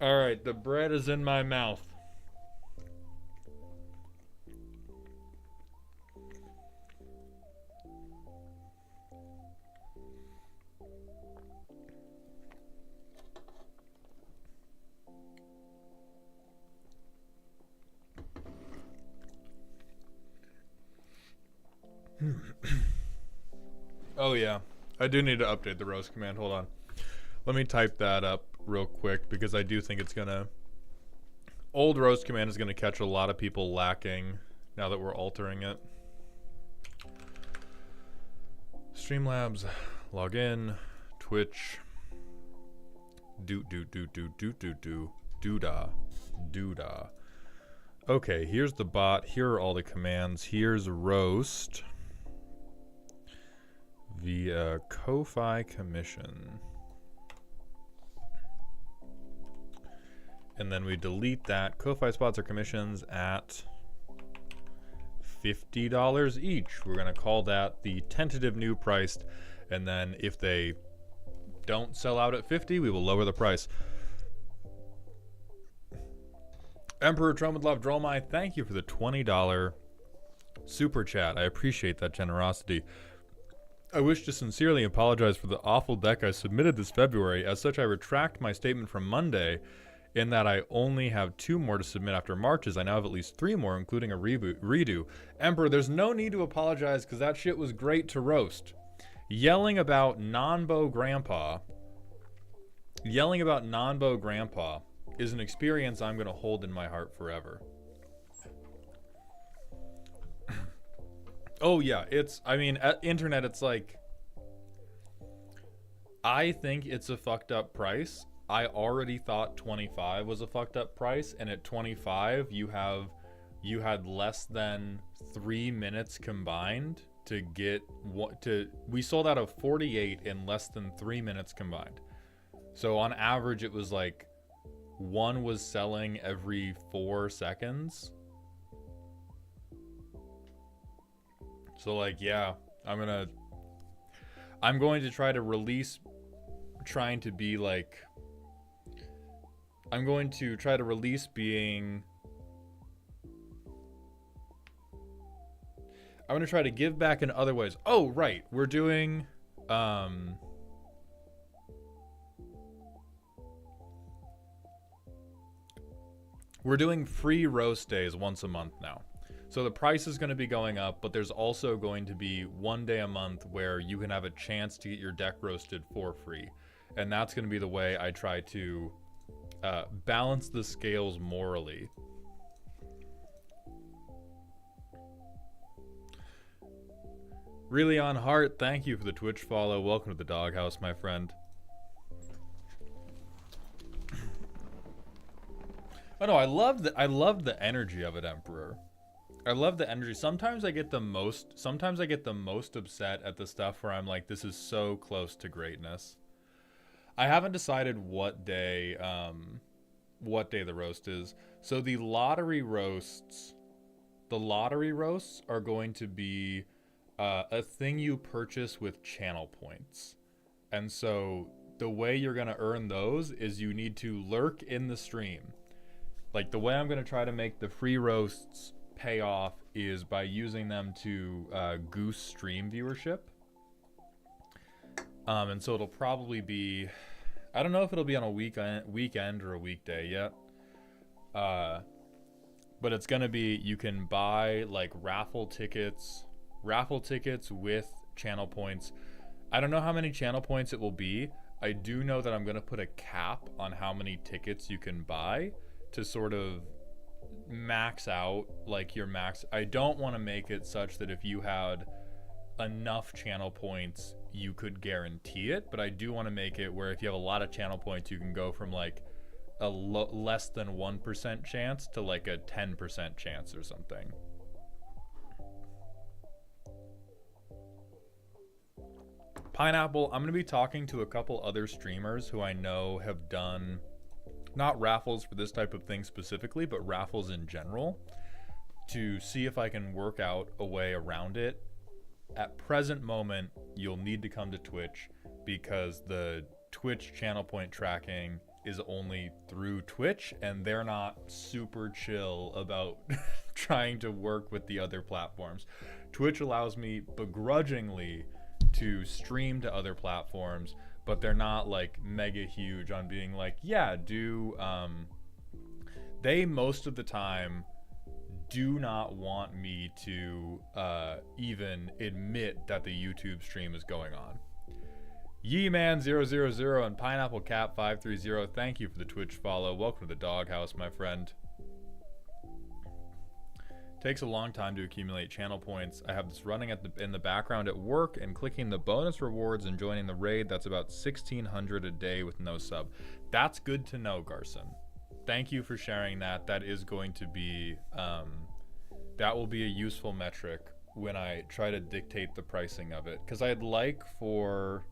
All right, the bread is in my mouth. Oh yeah, I do need to update the roast command. Hold on. Let me type that up real quick because I do think it's gonna... Old roast command is gonna catch a lot of people lacking now that we're altering it. Streamlabs, log in, Twitch, doodah. Okay, here's the bot. Here are all the commands. Here's roast via Ko-Fi commission. And then we delete that. Ko-Fi spots or commissions at $50 each. We're going to call that the tentative new price. And then if they don't sell out at 50, we will lower the price. Emperor Tromodlov Drolmai, thank you for the $20 super chat. I appreciate that generosity. I wish to sincerely apologize for the awful deck I submitted this February. As such, I retract my statement from Monday in that I only have 2 more to submit after Marches. I now have at least 3 more, including a redo. Emperor, there's no need to apologize because that shit was great to roast. Yelling about non-bow grandpa is an experience I'm going to hold in my heart forever. Oh yeah, at internet it's like, I think it's a fucked up price. I already thought 25 was a fucked up price, and at 25 you had less than 3 minutes combined to get we sold out of 48 in less than 3 minutes combined. So on average it was like one was selling every 4 seconds. So like, yeah, I'm going to try to release being... I'm going to try to give back in other ways. Oh, right. We're doing... we're doing free roast days once a month now. So the price is going to be going up, but there's also going to be 1 day a month where you can have a chance to get your deck roasted for free. And that's going to be the way I try to balance the scales morally. Really on heart, thank you for the Twitch follow. Welcome to the doghouse, my friend. Oh no, I love the energy of it, Emperor. I love the energy. Sometimes I get the most upset at the stuff where I'm like, this is so close to greatness. I haven't decided what day the roast is. So the lottery roasts are going to be a thing you purchase with channel points. And so the way you're going to earn those is you need to lurk in the stream. Like the way I'm going to try to make the free roasts pay off is by using them to goose stream viewership. And so it'll probably be, I don't know if it'll be on a weekend or a weekday yet. But it's going to be, you can buy like raffle tickets with channel points. I don't know how many channel points it will be. I do know that I'm going to put a cap on how many tickets you can buy to sort of max out like your max. I don't want to make it such that if you had enough channel points you could guarantee it, but I do want to make it where if you have a lot of channel points you can go from like a less than 1% chance to like a 10% chance or something. Pineapple, I'm going to be talking to a couple other streamers who I know have done not raffles for this type of thing specifically, but raffles in general, to see if I can work out a way around it. At present moment, you'll need to come to Twitch because the Twitch channel point tracking is only through Twitch, and they're not super chill about trying to work with the other platforms. Twitch allows me begrudgingly to stream to other platforms, but they're not like mega huge on being like, yeah, do they most of the time do not want me to even admit that the YouTube stream is going on. Yeeman000 and PineappleCap530, thank you for the Twitch follow. Welcome to the doghouse, my friend. Takes a long time to accumulate channel points. I have this running in the background at work, and clicking the bonus rewards and joining the raid. That's about 1,600 a day with no sub. That's good to know, Garson. Thank you for sharing that. That is going to be, that will be a useful metric when I try to dictate the pricing of it. Because I'd like for...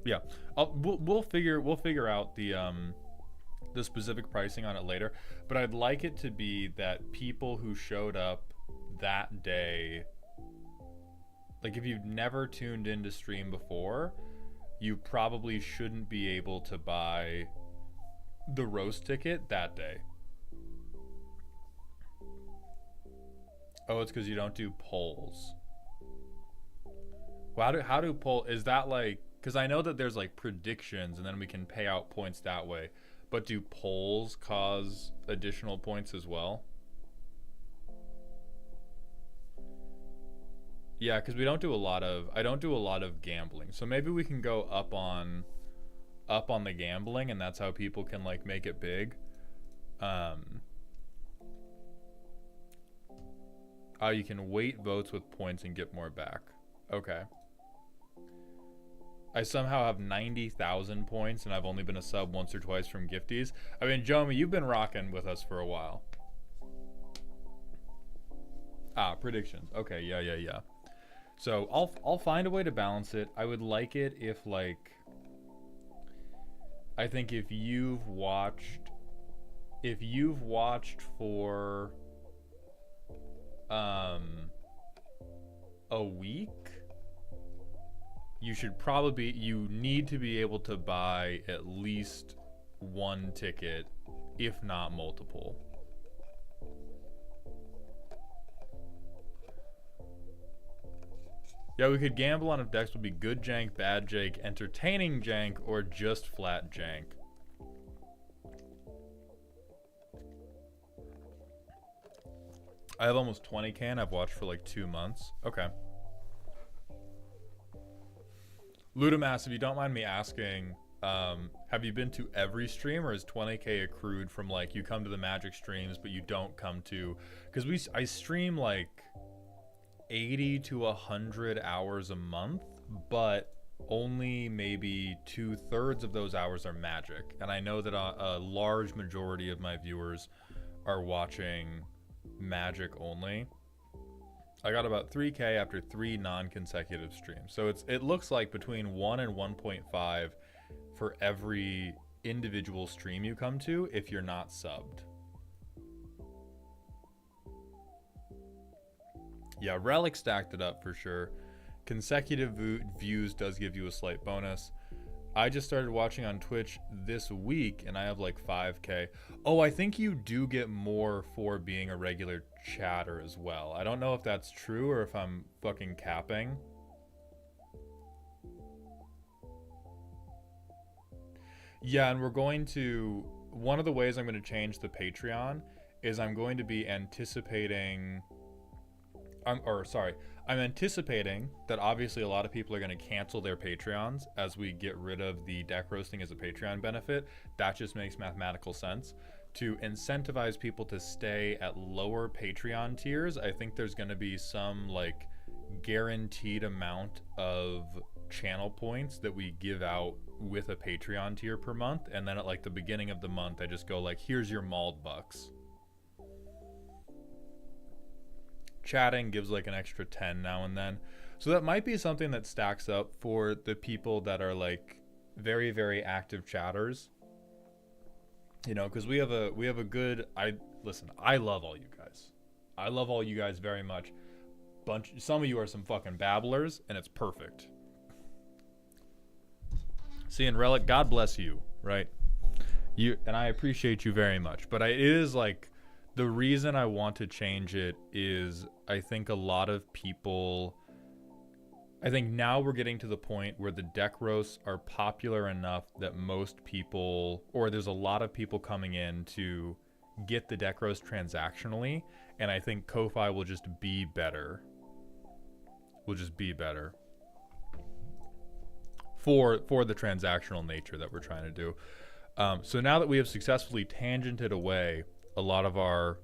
Yeah, we'll figure out the specific pricing on it later. But I'd like it to be that people who showed up that day, like if you've never tuned into stream before, you probably shouldn't be able to buy the roast ticket that day. Oh, it's because you don't do polls. Well, how do poll, is that like, because I know that there's like predictions and then we can pay out points that way, but do polls cause additional points as well? Yeah, because we don't do a lot of, I don't do a lot of gambling, so maybe we can go up on the gambling, and that's how people can like make it big. Oh, you can weight votes with points and get more back. Okay. I somehow have 90,000 points, and I've only been a sub once or twice from gifties. I mean, Jomi, you've been rocking with us for a while. Ah, predictions. Okay, yeah. So I'll find a way to balance it. I would like it if like, I think if you've watched for a week, you need to be able to buy at least one ticket, if not multiple. Yeah, we could gamble on if decks would be good jank, bad jank, entertaining jank, or just flat jank. I have almost 20k and I've watched for like 2 months. Okay. Ludamass, if you don't mind me asking, have you been to every stream, or is 20k accrued from like you come to the Magic streams but you don't come to, because I stream like 80 to 100 hours a month, but only maybe 2/3 of those hours are Magic, and I know that a large majority of my viewers are watching Magic only. I got about 3k after 3 non-consecutive streams. So it looks like between 1 and 1.5 for every individual stream you come to if you're not subbed. Yeah, Relic stacked it up for sure. Consecutive views does give you a slight bonus. I just started watching on Twitch this week and I have like 5k. Oh, I think you do get more for being a regular chatter as well. I don't know if that's true or if I'm fucking capping. Yeah, and we're going to, one of the ways I'm going to change the Patreon is I'm going to be anticipating, I'm anticipating that obviously a lot of people are going to cancel their Patreons as we get rid of the deck roasting as a Patreon benefit. That just makes mathematical sense. To incentivize people to stay at lower Patreon tiers, I think there's going to be some like guaranteed amount of channel points that we give out with a Patreon tier per month, and then at like the beginning of the month I just go like, here's your mauled bucks. Chatting gives like an extra 10 now and then, so that might be something that stacks up for the people that are like very, very active chatters, you know, because we have a good, I love all you guys very much, some of you are some fucking babblers, and it's perfect. See, and Relic, God bless you, right? You, and I appreciate you very much, but it is like, the reason I want to change it is I think a lot of people, I think now we're getting to the point where the deck roasts are popular enough that most people, or there's a lot of people coming in to get the deck roast transactionally, and I think Ko-Fi will just be better. Will just be better for the transactional nature that we're trying to do. So now that we have successfully tangented away a lot of our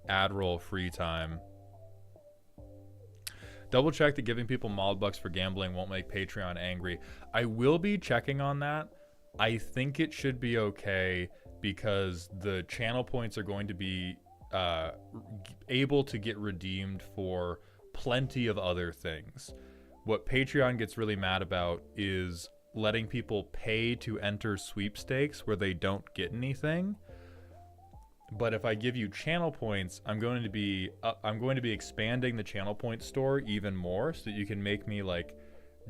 ad roll free time, double check that giving people mod bucks for gambling won't make Patreon angry. I will be checking on that. I think it should be okay because the channel points are going to be able to get redeemed for plenty of other things. What Patreon gets really mad about is letting people pay to enter sweepstakes where they don't get anything. But if I give you channel points, I'm going to be expanding the channel point store even more so that you can make me like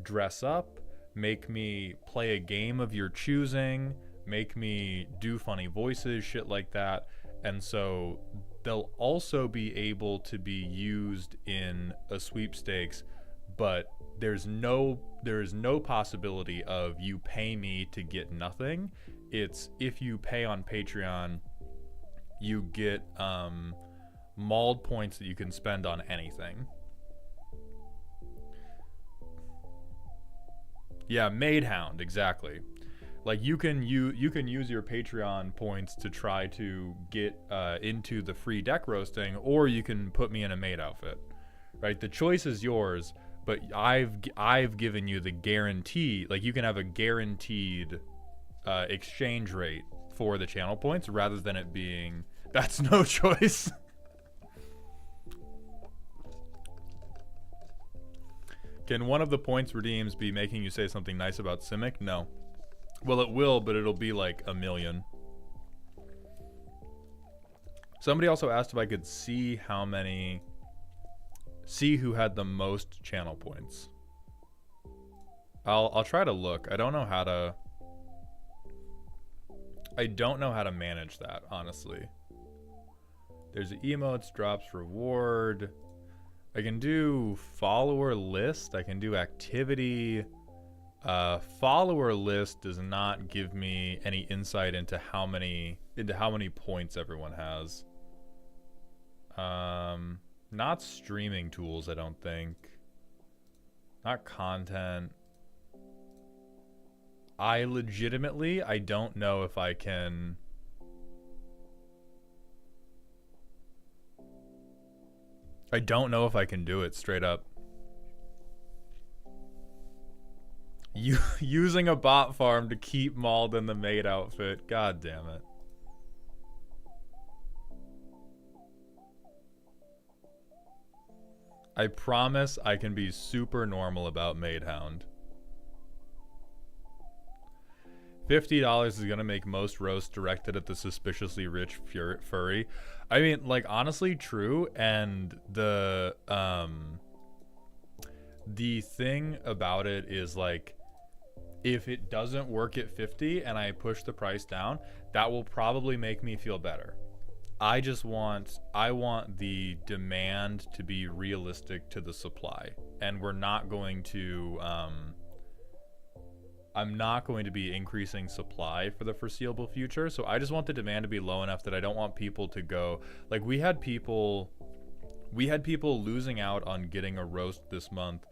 dress up, make me play a game of your choosing, make me do funny voices, shit like that. And so they'll also be able to be used in a sweepstakes, but there is no possibility of you pay me to get nothing. It's if you pay on Patreon, you get mauled points that you can spend on anything. Yeah, Maid Hound, exactly. Like you can use your Patreon points to try to get into the free deck roasting, or you can put me in a maid outfit. Right? The choice is yours, but I've given you the guarantee. Like you can have a guaranteed exchange rate for the channel points rather than it being that's no choice. Can one of the points redeems be making you say something nice about Simic? No. Well, it will, but it'll be like 1 million. Somebody also asked if I could see who had the most channel points. I'll try to look. I don't know how to manage that, honestly. There's emotes, drops, reward. I can do follower list. I can do activity. Follower list does not give me any insight into how many points everyone has. Not streaming tools, I don't think. Not content. I don't know if I can. I don't know if I can do it straight up. Using a bot farm to keep mauled in the maid outfit. God damn it. I promise I can be super normal about Maid Hound. $50 is gonna make most roasts directed at the suspiciously rich furry. I mean, like, honestly, true. And the thing about it is, like, if it doesn't work at 50 and I push the price down, that will probably make me feel better. I want the demand to be realistic to the supply, and we're not going to I'm not going to be increasing supply for the foreseeable future. So I just want the demand to be low enough that I don't want people to go, like, we had people losing out on getting a roast this month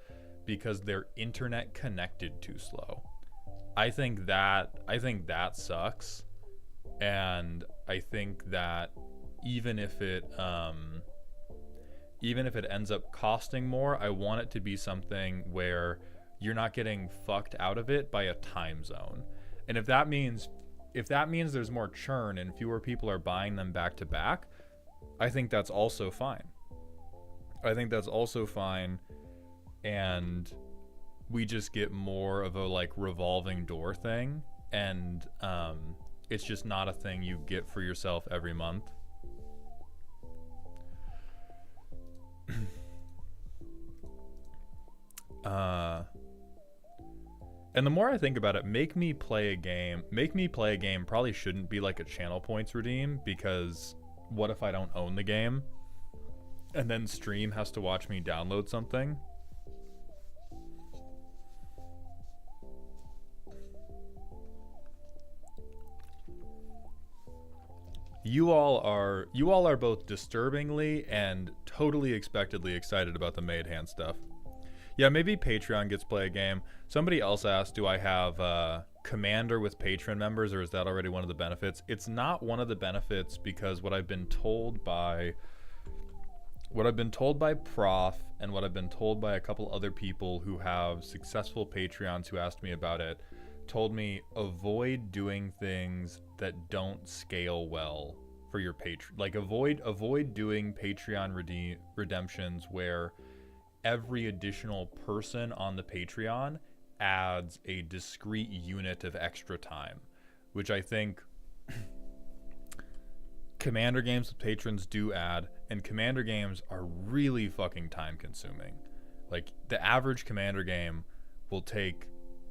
because their internet connected too slow. I think that sucks. And I think that even if it ends up costing more, I want it to be something where you're not getting fucked out of it by a time zone. And if that means there's more churn and fewer people are buying them back to back, I think that's also fine. And we just get more of a, like, revolving door thing, and it's just not a thing you get for yourself every month. And the more I think about it, make me play a game probably shouldn't be like a channel points redeem, because what if I don't own the game and then stream has to watch me download something? You all are both disturbingly and totally expectedly excited about the made hand stuff. Yeah, maybe Patreon gets play a game. Somebody else asked, do I have Commander with Patreon members, or is that already one of the benefits? It's not one of the benefits, because what I've been told by Prof and what I've been told by a couple other people who have successful Patreons who asked me about it, told me avoid doing things that don't scale well for your Patreon. Like avoid doing Patreon redemptions where every additional person on the Patreon adds a discrete unit of extra time, which I think Commander games with patrons do add, and Commander games are really fucking time consuming. Like the average Commander game will take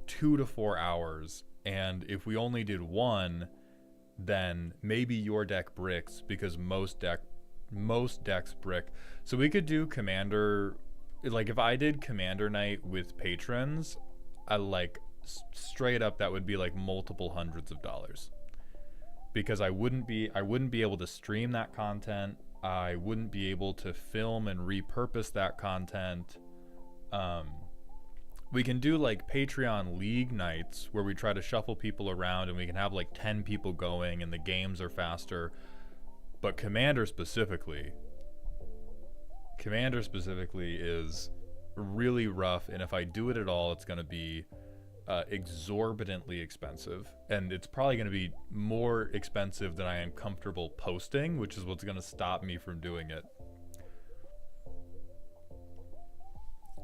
2 to 4 hours, and if we only did one, then maybe your deck bricks, because most decks brick. So we could do Commander, like if I did Commander night with patrons, I like straight up that would be like multiple hundreds of dollars, because I wouldn't be able to stream that content. I wouldn't be able to film and repurpose that content. We can do like Patreon League nights where we try to shuffle people around and we can have like 10 people going and the games are faster. But Commander specifically is really rough, and if I do it at all, it's going to be exorbitantly expensive, and it's probably going to be more expensive than I am comfortable posting, which is what's going to stop me from doing it.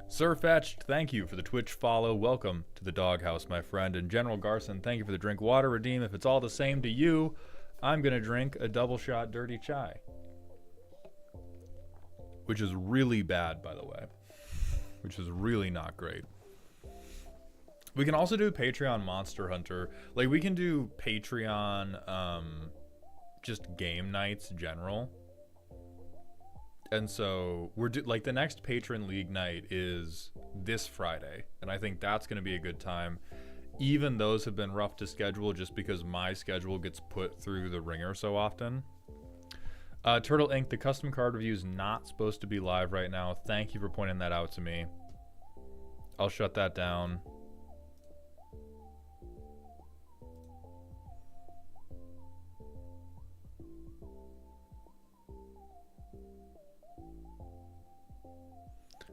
Sir Fetched, thank you for the Twitch follow. Welcome to the doghouse, my friend. And General Garson, thank you for the drink water redeem. If it's all the same to you, I'm going to drink a double shot dirty chai, which is really bad, by the way, which is really not great. We can also do Patreon Monster Hunter. Like, we can do Patreon just game nights general. And so we're like the next Patron League night is this Friday, and I think that's going to be a good time. Even those have been rough to schedule just because my schedule gets put through the ringer so often. Turtle Inc., the custom card review is not supposed to be live right now. Thank you for pointing that out to me. I'll shut that down.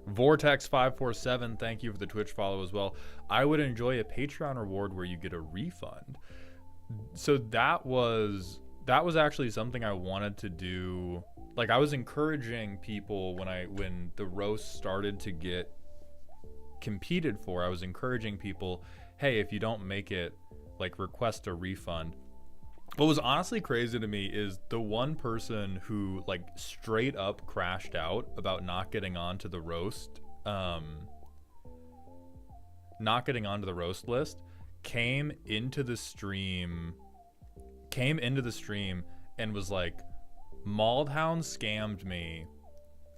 Vortex547, thank you for the Twitch follow as well. I would enjoy a Patreon reward where you get a refund. So that was actually something I wanted to do. Like, I was encouraging people when the roast started to get competed for, I was encouraging people, hey, if you don't make it, like, request a refund. What was honestly crazy to me is the one person who like straight up crashed out about not getting onto the roast, list, came into the stream and was like, Maldhound scammed me.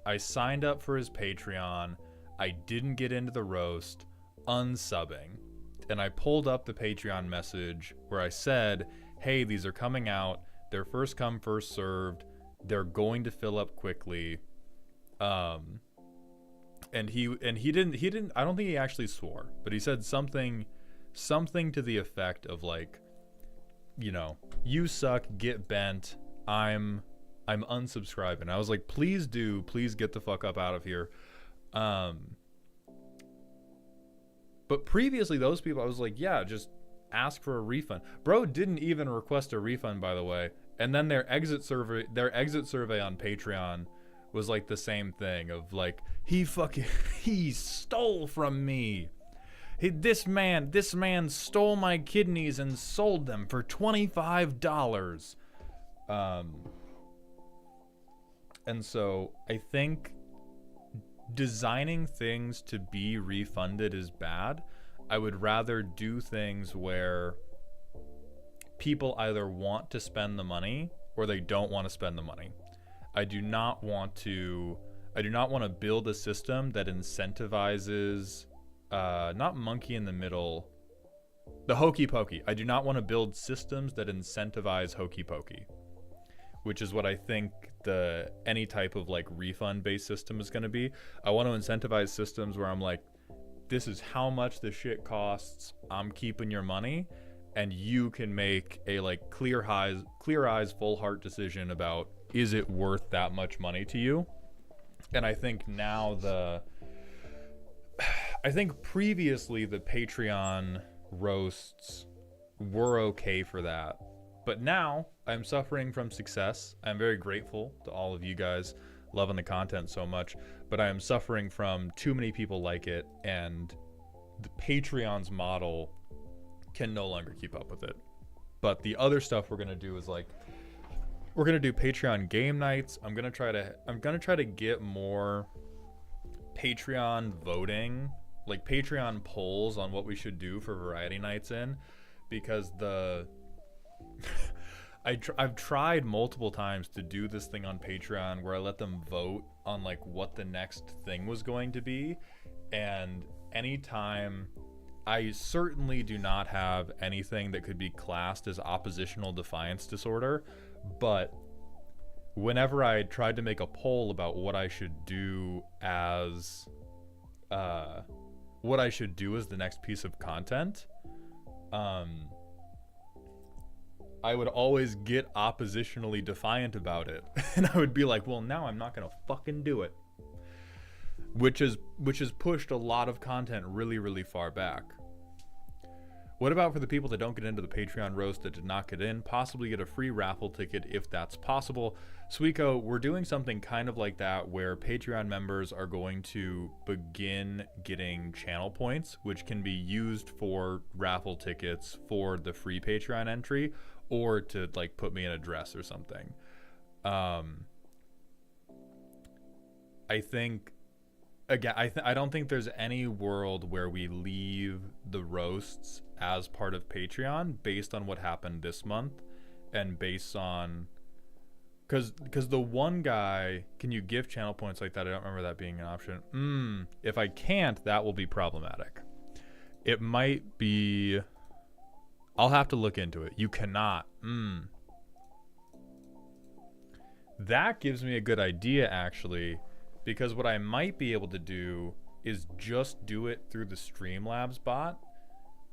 I signed up for his Patreon. I didn't get into the roast, unsubbing. And I pulled up the Patreon message where I said, hey, these are coming out. They're first come, first served. They're going to fill up quickly. And he didn't, I don't think he actually swore, but he said something to the effect of like, you know, you suck, get bent. I'm unsubscribing. I was like, please get the fuck up out of here. But previously those people, I was like, yeah, just ask for a refund. Bro didn't even request a refund, by the way. And then their exit survey on Patreon was like the same thing of like, he stole from me. This man stole my kidneys and sold them for $25. And so I think designing things to be refunded is bad. I would rather do things where people either want to spend the money or they don't want to spend the money. I do not want to build a system that incentivizes not monkey in the middle, the hokey pokey. I do not want to build systems that incentivize hokey pokey, which is what I think any type of like refund based system is going to be. I want to incentivize systems where I'm like, this is how much the shit costs, I'm keeping your money, and you can make a like clear eyes, full heart decision about, is it worth that much money to you? And I think now I think previously the Patreon roasts were okay for that. But now I'm suffering from success. I'm very grateful to all of you guys loving the content so much, but I am suffering from too many people like it, and the Patreon's model can no longer keep up with it. But the other stuff we're gonna do is like, we're gonna do Patreon game nights. I'm gonna try to get more Patreon voting, like Patreon polls on what we should do for variety nights in, because I've tried multiple times to do this thing on Patreon where I let them vote on like what the next thing was going to be, and anytime, I certainly do not have anything that could be classed as oppositional defiance disorder, but whenever I tried to make a poll about what I should do as the next piece of content, I would always get oppositionally defiant about it. And I would be like, well, now I'm not going to fucking do it. Which has pushed a lot of content really, really far back. What about for the people that don't get into the Patreon roast that did not get in? Possibly get a free raffle ticket if that's possible. Suiko, we're doing something kind of like that where Patreon members are going to begin getting channel points, which can be used for raffle tickets for the free Patreon entry, or to like put me in a dress or something. I think, again, I don't think there's any world where we leave the roasts as part of Patreon based on what happened this month, and based on, because the one guy, can you give channel points like that? I don't remember that being an option. If I can't, that will be problematic. It might be, I'll have to look into it. You cannot. That gives me a good idea, actually, because what I might be able to do is just do it through the Streamlabs bot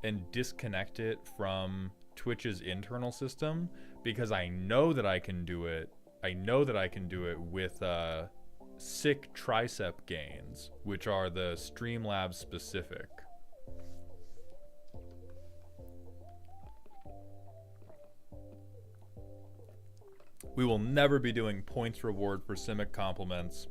and disconnect it from Twitch's internal system, because I know that I can do it. I know that I can do it with sick tricep gains, which are the Streamlabs specific. We will never be doing points reward for Simic compliments.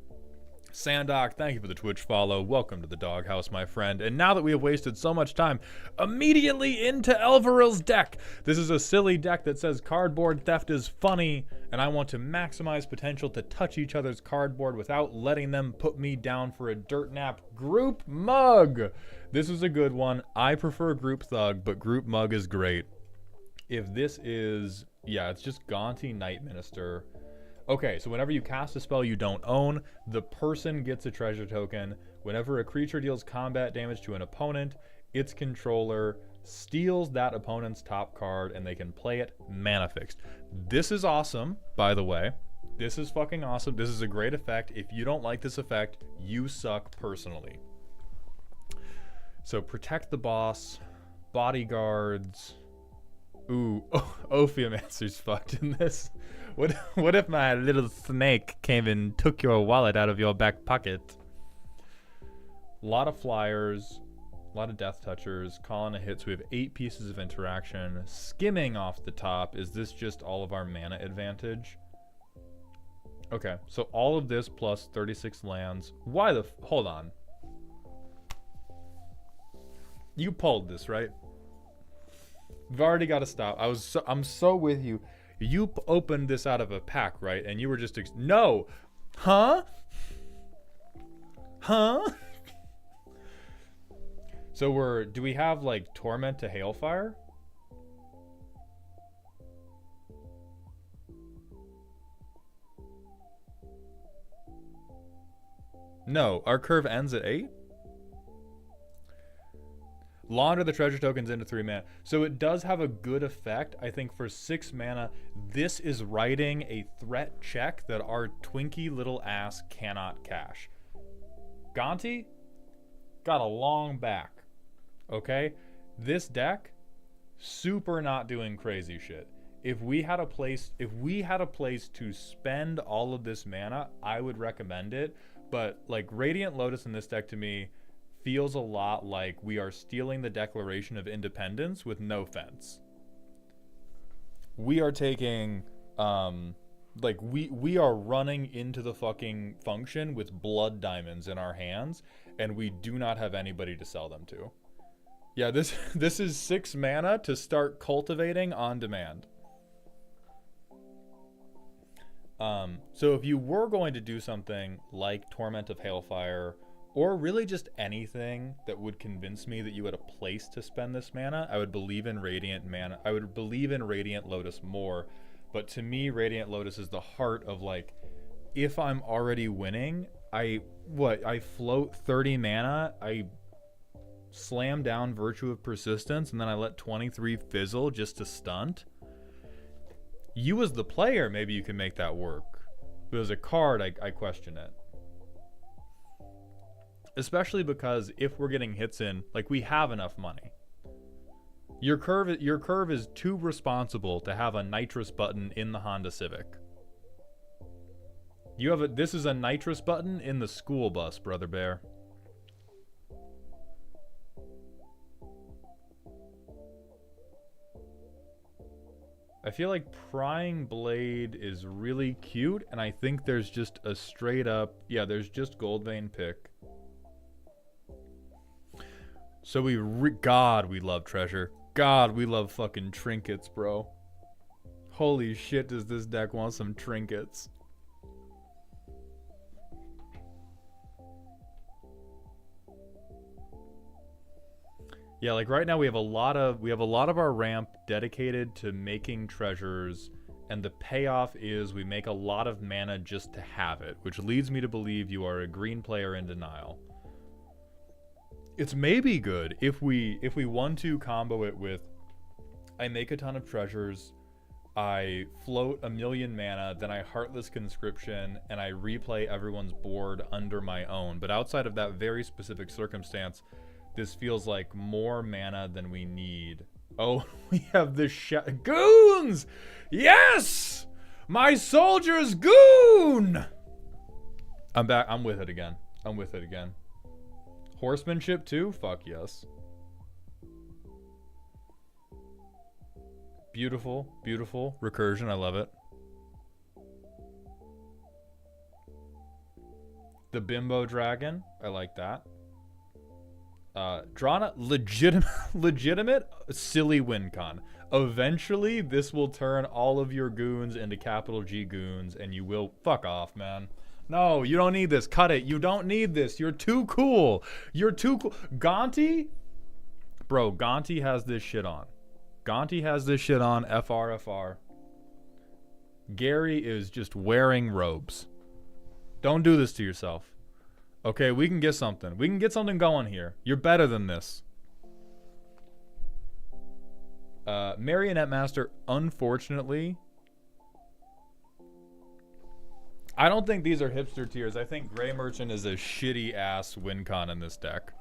Sandok, thank you for the Twitch follow. Welcome to the doghouse, my friend. And now that we have wasted so much time, immediately into Elveril's deck. This is a silly deck that says cardboard theft is funny, and I want to maximize potential to touch each other's cardboard without letting them put me down for a dirt nap. Group Mug! This is a good one. I prefer Group Thug, but Group Mug is great. If this is, yeah, it's just Gaunty Night Minister. Okay, so whenever you cast a spell you don't own, the person gets a treasure token. Whenever a creature deals combat damage to an opponent, its controller steals that opponent's top card and they can play it mana fixed. This is awesome, by the way. This is fucking awesome. This is a great effect. If you don't like this effect, you suck personally. So protect the boss, bodyguards. Ooh, Ophiomancer's fucked in this. What if my little snake came and took your wallet out of your back pocket? A lot of flyers, a lot of death touchers, calling a hit, so we have 8 pieces of interaction. Skimming off the top, is this just all of our mana advantage? Okay, so all of this plus 36 lands. Why the hold on. You pulled this, right? We've already got to stop. I'm so with you. You opened this out of a pack, right? And you were just no. Huh? Huh? So do we have like Torment to Hailfire? No, our curve ends at 8. Launder the treasure tokens into 3 mana. So it does have a good effect. I think for 6 mana, this is writing a threat check that our Twinkie little ass cannot cash. Gonti got a long back. Okay? This deck, super not doing crazy shit. If we had a place to spend all of this mana, I would recommend it. But like Radiant Lotus in this deck to me feels a lot like we are stealing the Declaration of Independence with no fence. We are taking like we are running into the fucking function with blood diamonds in our hands, and we do not have anybody to sell them to. Yeah, this is 6 mana to start cultivating on demand. So if you were going to do something like Torment of Hailfire, or really just anything that would convince me that you had a place to spend this mana, I would believe in Radiant mana. I would believe in Radiant Lotus more. But to me, Radiant Lotus is the heart of like, if I'm already winning, I float 30 mana, I slam down Virtue of Persistence, and then I let 23 fizzle just to stunt. You as the player, maybe you can make that work. But as a card, I question it. Especially because if we're getting hits in, like we have enough money. Your curve is too responsible to have a nitrous button in the Honda Civic. This is a nitrous button in the school bus, Brother Bear. I feel like Prying Blade is really cute, and I think there's just a straight up, yeah, there's just Goldvein pick. So God, we love treasure. God, we love fucking trinkets, bro. Holy shit, does this deck want some trinkets? Yeah, like right now we have a lot of our ramp dedicated to making treasures, and the payoff is we make a lot of mana just to have it, which leads me to believe you are a green player in denial. It's maybe good if we want to combo it with I make a ton of treasures, I float 1,000,000 mana, then I Heartless Conscription, and I replay everyone's board under my own. But outside of that very specific circumstance, this feels like more mana than we need. Oh, we have the goons! Yes! My soldiers goon! I'm back. I'm with it again. Horsemanship too? Fuck yes. Beautiful, beautiful. Recursion, I love it. The Bimbo Dragon, I like that. Drana, legitimate silly win con. Eventually, this will turn all of your goons into capital G goons, and you will fuck off, man. No, you don't need this. Cut it. You don't need this. You're too cool. You're too cool. Gonti? Bro, Gonti has this shit on. Gonti has this shit on. FR. Gary is just wearing robes. Don't do this to yourself. Okay, we can get something. We can get something going here. You're better than this. Marionette Master, unfortunately, I don't think these are hipster tiers. I think Grey Merchant is a shitty ass win con in this deck.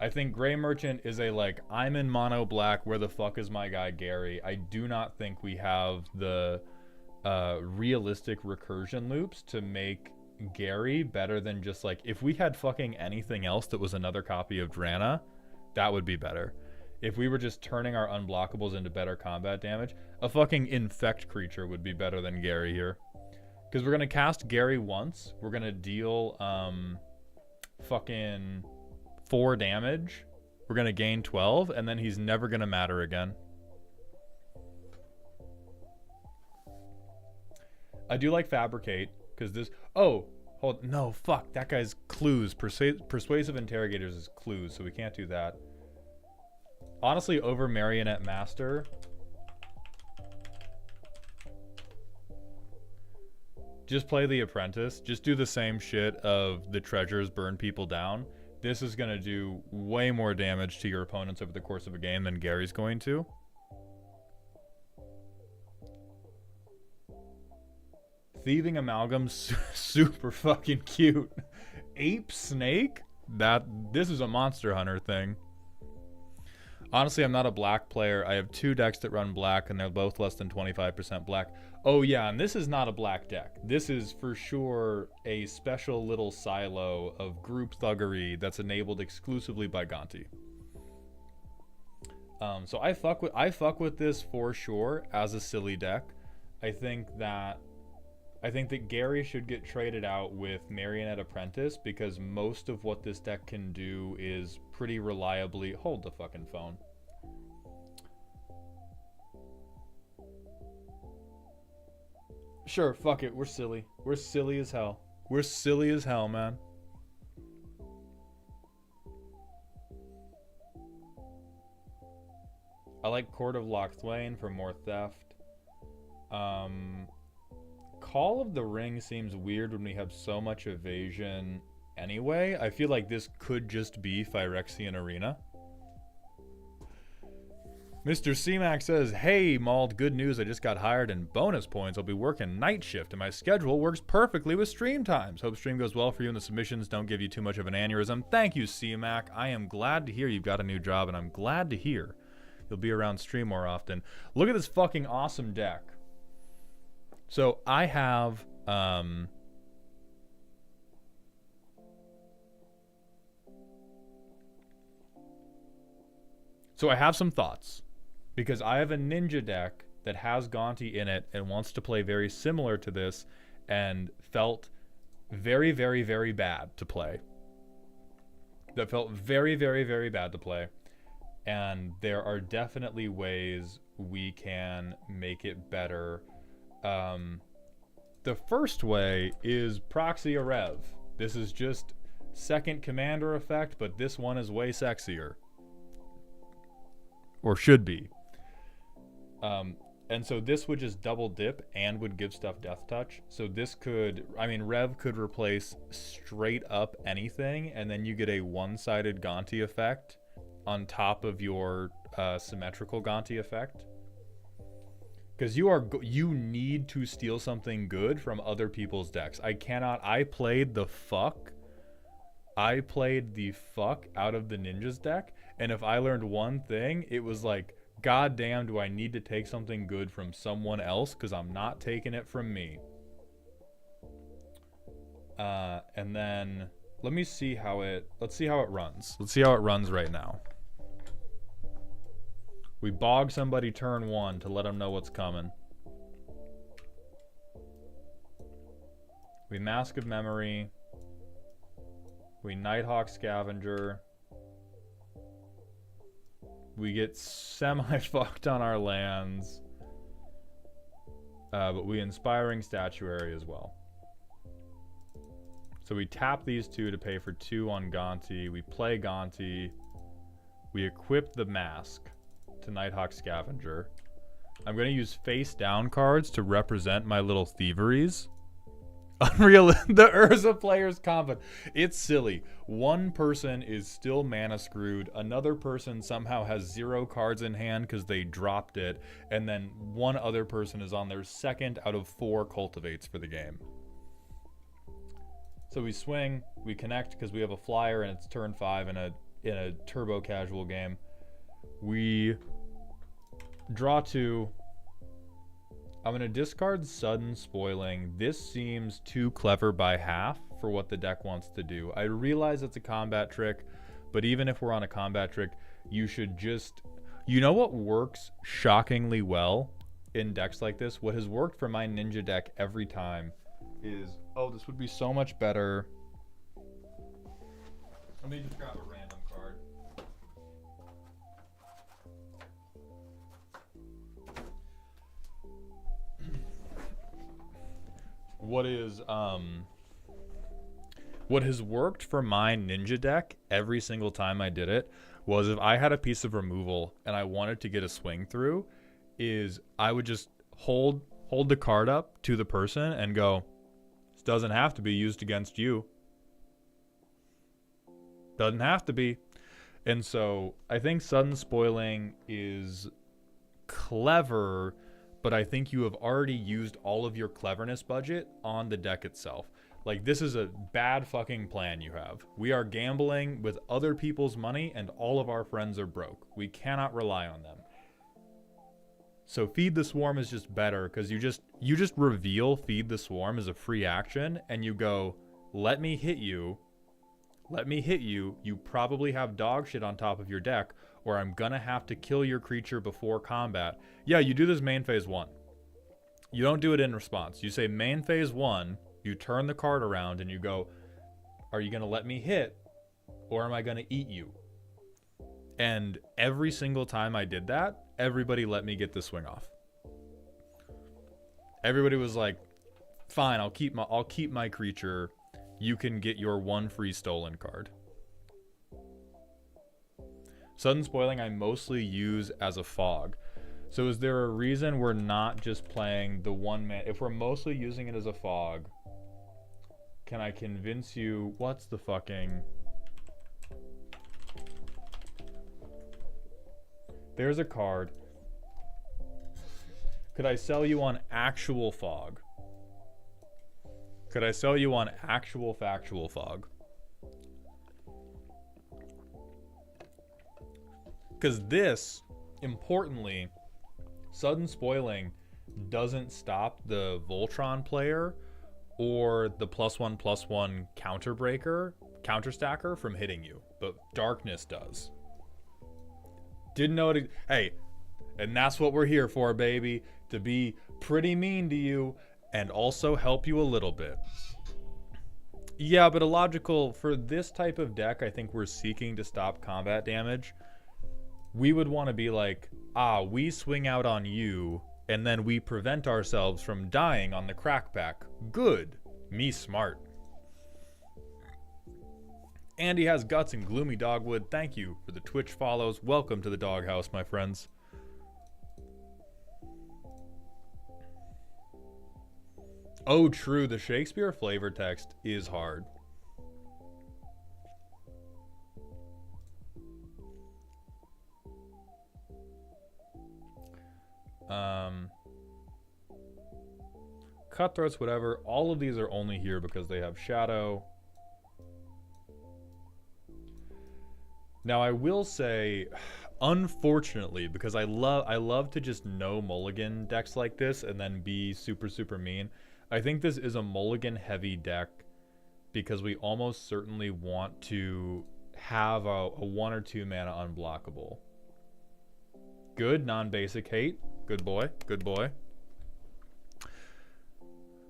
I think Grey Merchant is a like, I'm in mono black, where the fuck is my guy Gary? I do not think we have the realistic recursion loops to make Gary better than just like, if we had fucking anything else that was another copy of Drana, that would be better. If we were just turning our unblockables into better combat damage, a fucking infect creature would be better than Gary here. Because we're going to cast Gary once. We're going to deal fucking 4 damage. We're going to gain 12, and then he's never going to matter again. I do like Fabricate, because this... Oh, Hold, no, fuck. That guy's clues. Persuasive interrogators is clues, so we can't do that. Honestly, over Marionette Master. Just play the Apprentice. Just do the same shit of the treasures burn people down. This is going to do way more damage to your opponents over the course of a game than Gary's going to. Thieving Amalgam, super fucking cute. Ape Snake? This is a Monster Hunter thing. Honestly, I'm not a black player. I have 2 decks that run black, and they're both less than 25% black. Oh yeah, and this is not a black deck. This is for sure a special little silo of group thuggery that's enabled exclusively by Gonti. So I fuck with this for sure as a silly deck. I think that Gary should get traded out with Marionette Apprentice because most of what this deck can do is pretty reliably... Hold the fucking phone. Sure, fuck it. We're silly. We're silly as hell. We're silly as hell, man. I like Court of Lochthwain for more theft. Call of the Ring seems weird when we have so much evasion anyway. I feel like this could just be Phyrexian Arena. Mr. C-Mac says, hey, Mauled, good news. I just got hired and bonus points. I'll be working night shift and my schedule works perfectly with stream times. Hope stream goes well for you and the submissions don't give you too much of an aneurysm. Thank you, C-Mac. I am glad to hear you've got a new job and I'm glad to hear you'll be around stream more often. Look at this fucking awesome deck. So I have, so I have some thoughts because I have a ninja deck that has Gonti in it and wants to play very similar to this and felt very, very, very bad to play. That felt very, very, very bad to play. And there are definitely ways we can make it better. The first way is Proxy a Rev. This is just second commander effect, but this one is way sexier. Or should be. And so this would just double dip and would give stuff Death Touch. So this could, I mean, Rev could replace straight up anything, and then you get a one-sided Gonti effect on top of your symmetrical Gonti effect. Because you need to steal something good from other people's decks. I played the fuck out of the Ninjas deck, and if I learned one thing, it was like, God damn, do I need to take something good from someone else, because I'm not taking it from me. And then, let's see how it runs. Let's see how it runs right now. We bog somebody turn 1 to let them know what's coming. We Mask of Memory. We Nighthawk Scavenger. We get semi-fucked on our lands. But we Inspiring Statuary as well. So we tap these 2 to pay for 2 on Gonti. We play Gonti. We equip the Mask to Nighthawk Scavenger. I'm going to use face down cards to represent my little thieveries. Unreal. The Urza player's combat. It's silly. One person is still mana screwed. Another person somehow has 0 cards in hand because they dropped it. And then one other person is on their second out of 4 cultivates for the game. So we swing. We connect because we have a flyer and it's turn 5 in a turbo casual game. We draw 2. I'm going to discard Sudden Spoiling. This seems too clever by half for what the deck wants to do. I realize it's a combat trick, but even if we're on a combat trick, you should just... You know what works shockingly well in decks like this? What has worked for my Ninja deck every time is... Oh, this would be so much better. Let me just grab a random card. What is What has worked for my ninja deck every single time I did it was if I had a piece of removal and I wanted to get a swing through, is I would just hold the card up to the person and go, this doesn't have to be used against you. Doesn't have to be. And so I think sudden spoiling is clever, but I think you have already used all of your cleverness budget on the deck itself. Like, this is a bad fucking plan you have. We are gambling with other people's money and all of our friends are broke. We cannot rely on them. So Feed the Swarm is just better because you just reveal Feed the Swarm as a free action and you go, let me hit you. Let me hit you. You probably have dog shit on top of your deck, or I'm gonna have to kill your creature before combat. Yeah, you do this main phase 1. You don't do it in response. You say main phase 1, you turn the card around and you go, are you gonna let me hit, or am I gonna eat you? And every single time I did that, everybody let me get the swing off. Everybody was like, fine, I'll keep my creature. You can get your one free stolen card. Sudden spoiling I mostly use as a fog. So is there a reason we're not just playing the one man? If we're mostly using it as a fog, can I convince you? What's the fucking... There's a card. Could I sell you on actual fog? Could I sell you on actual factual fog? Because this, importantly, sudden spoiling doesn't stop the Voltron player or the +1/+1 counterstacker from hitting you, but darkness does. Didn't know it. Hey, and that's what we're here for, baby. To be pretty mean to you and also help you a little bit. Yeah, but for this type of deck, I think we're seeking to stop combat damage. We would want to be like, we swing out on you, and then we prevent ourselves from dying on the crackback. Good. Me smart. Andy has guts and gloomy dogwood. Thank you for the Twitch follows. Welcome to the doghouse, my friends. Oh, true. The Shakespeare flavor text is hard. Cutthroats, whatever. All of these are only here because they have shadow. Now, I will say, unfortunately, because I love to just no mulligan decks like this and then be super, super mean. I think this is a mulligan heavy deck because we almost certainly want to have a 1 or 2 mana unblockable. Good, non-basic hate. Good boy, good boy.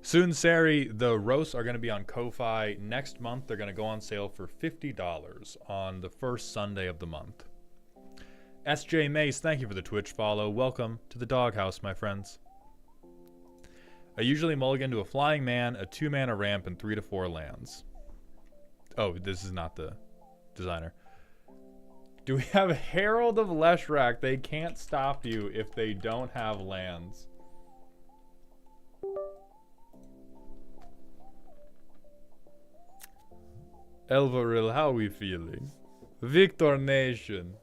Soon, Sari, the roasts are going to be on Ko-Fi. Next month, they're going to go on sale for $50 on the first Sunday of the month. SJ Mace, thank you for the Twitch follow. Welcome to the doghouse, my friends. I usually mulligan to a flying man, a 2-mana ramp, and 3 to 4 lands. Oh, this is not the designer. Do we have Herald of Leshrac? They can't stop you if they don't have lands. Elvaril, how are we feeling? Victor Nation,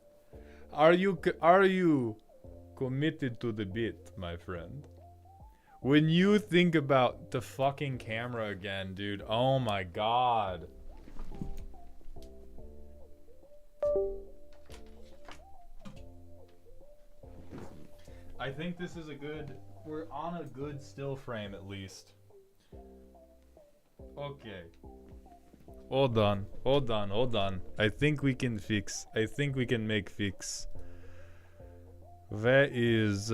are you committed to the bit, my friend? When you think about the fucking camera again, dude, oh my god. I think this is we're on a good still frame at least. Okay. Hold on. I think we can make fix. Where is...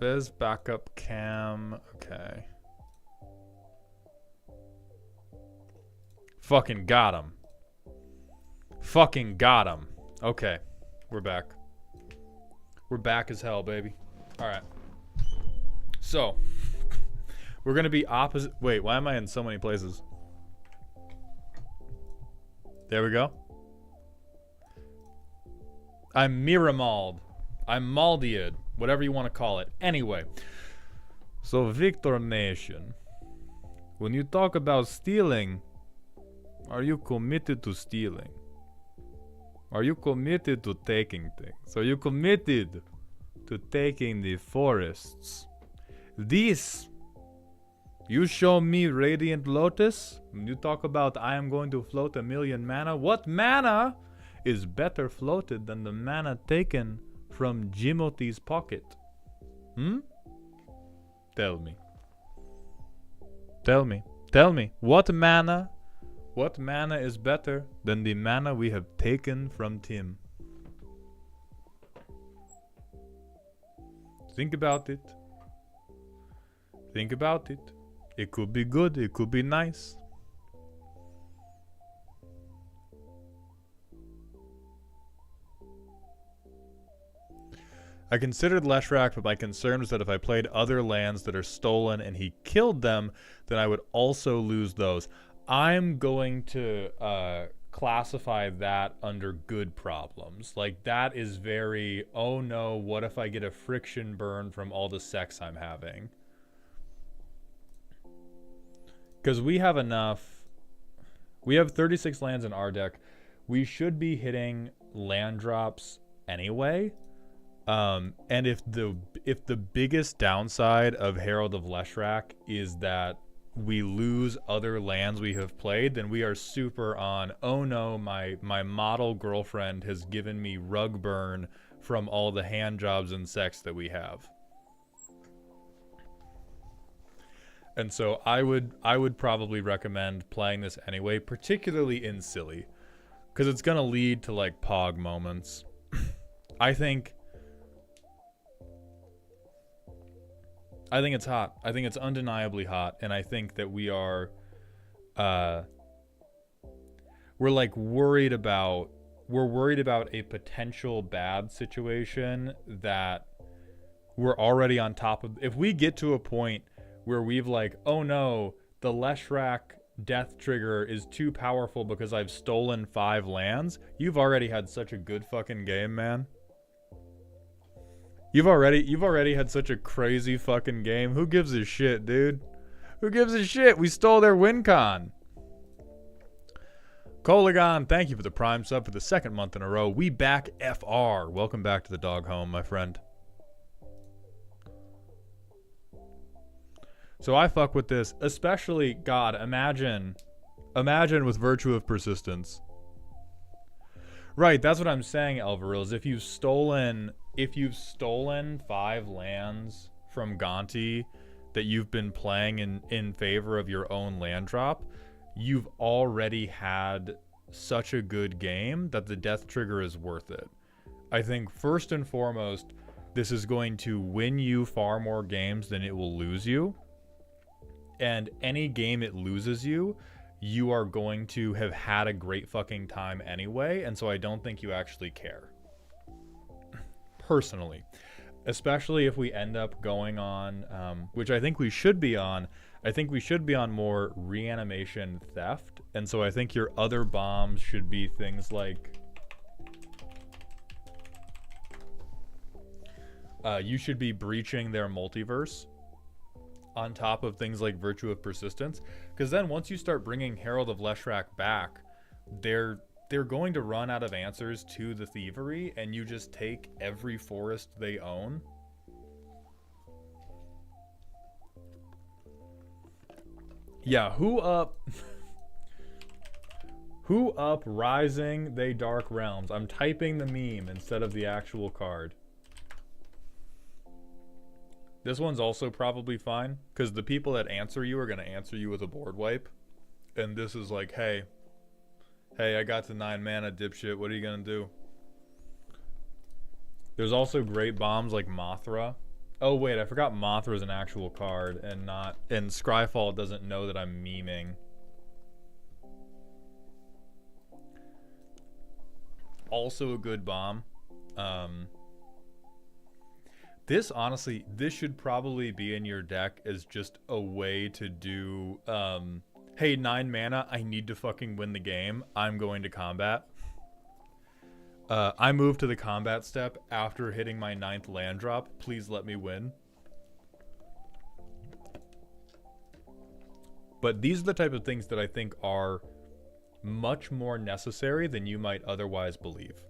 There's backup cam. Okay. Fucking got him. Okay. We're back. We're back as hell, baby. All right. So, we're going to be opposite. Wait, why am I in so many places? There we go. I'm Miramald. I'm Maldiad. Whatever you want to call it. Anyway. So, Victor Nation. When you talk about stealing, are you committed to stealing? Are you committed to taking things? Are you committed to taking the forests? This, you show me Radiant Lotus. When you talk about I am going to float 1,000,000 mana, what mana is better floated than the mana taken from Jimoti's pocket? Tell me. Tell me. Tell me. What mana is better than the mana we have taken from Tim? Think about it. Think about it. It could be good. It could be nice. I considered Leshrac, but my concern was that if I played other lands that are stolen and he killed them, then I would also lose those. I'm going to classify that under good problems. Like, that is very, oh no, what if I get a friction burn from all the sex I'm having? Because we have enough. We have 36 lands in our deck. We should be hitting land drops anyway. And if the biggest downside of Herald of Leshrac is that we lose other lands we have played, then we are super on, oh no, my model girlfriend has given me rug burn from all the hand jobs and sex that we have. And so I would probably recommend playing this anyway, particularly in Silly, because it's gonna lead to like pog moments. I think it's hot. I think it's undeniably hot, and I think that we are, we're worried about a potential bad situation that we're already on top of. If we get to a point where we've like, oh no, the Leshrac death trigger is too powerful because I've stolen 5 lands, you've already had such a good fucking game, man. You've already had such a crazy fucking game. Who gives a shit, dude? Who gives a shit? We stole their win con. Colagon, thank you for the Prime sub for the 2nd month in a row. We back FR. Welcome back to the dog home, my friend. So I fuck with this, especially, God, imagine with Virtue of Persistence. Right, that's what I'm saying, Elveril, is if you've stolen 5 lands from Gonti that you've been playing in favor of your own land drop, you've already had such a good game that the death trigger is worth it. I think first and foremost, this is going to win you far more games than it will lose you. And any game it loses you, you are going to have had a great fucking time anyway, and so I don't think you actually care. Personally. Especially if we end up going on, which I think we should be on, I think we should be on more reanimation theft, and so I think your other bombs should be things like... you should be breaching their multiverse on top of things like Virtue of Persistence, because then once you start bringing Herald of Leshrac back, they're going to run out of answers to the thievery, and you just take every forest they own. Yeah, who up Rising They Dark Realms? I'm typing the meme instead of the actual card. This one's also probably fine, because the people that answer you are going to answer you with a board wipe. And this is like, hey, I got to 9 mana, dipshit, what are you going to do? There's also great bombs like Mothra. Oh wait, I forgot Mothra's an actual card, and Scryfall doesn't know that I'm memeing. Also a good bomb. This, honestly, this should probably be in your deck as just a way to do, hey, 9 mana, I need to fucking win the game. I'm going to combat. I move to the combat step after hitting my 9th land drop. Please let me win. But these are the type of things that I think are much more necessary than you might otherwise believe.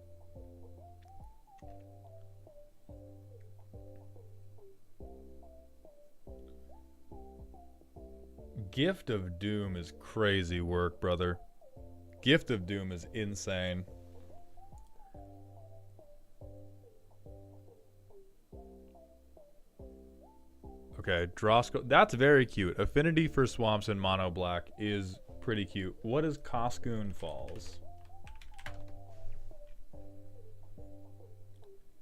Gift of Doom is crazy work, brother. Gift of Doom is insane. Okay, Drosko. That's very cute. Affinity for swamps and mono black is pretty cute. What is Koskoon Falls?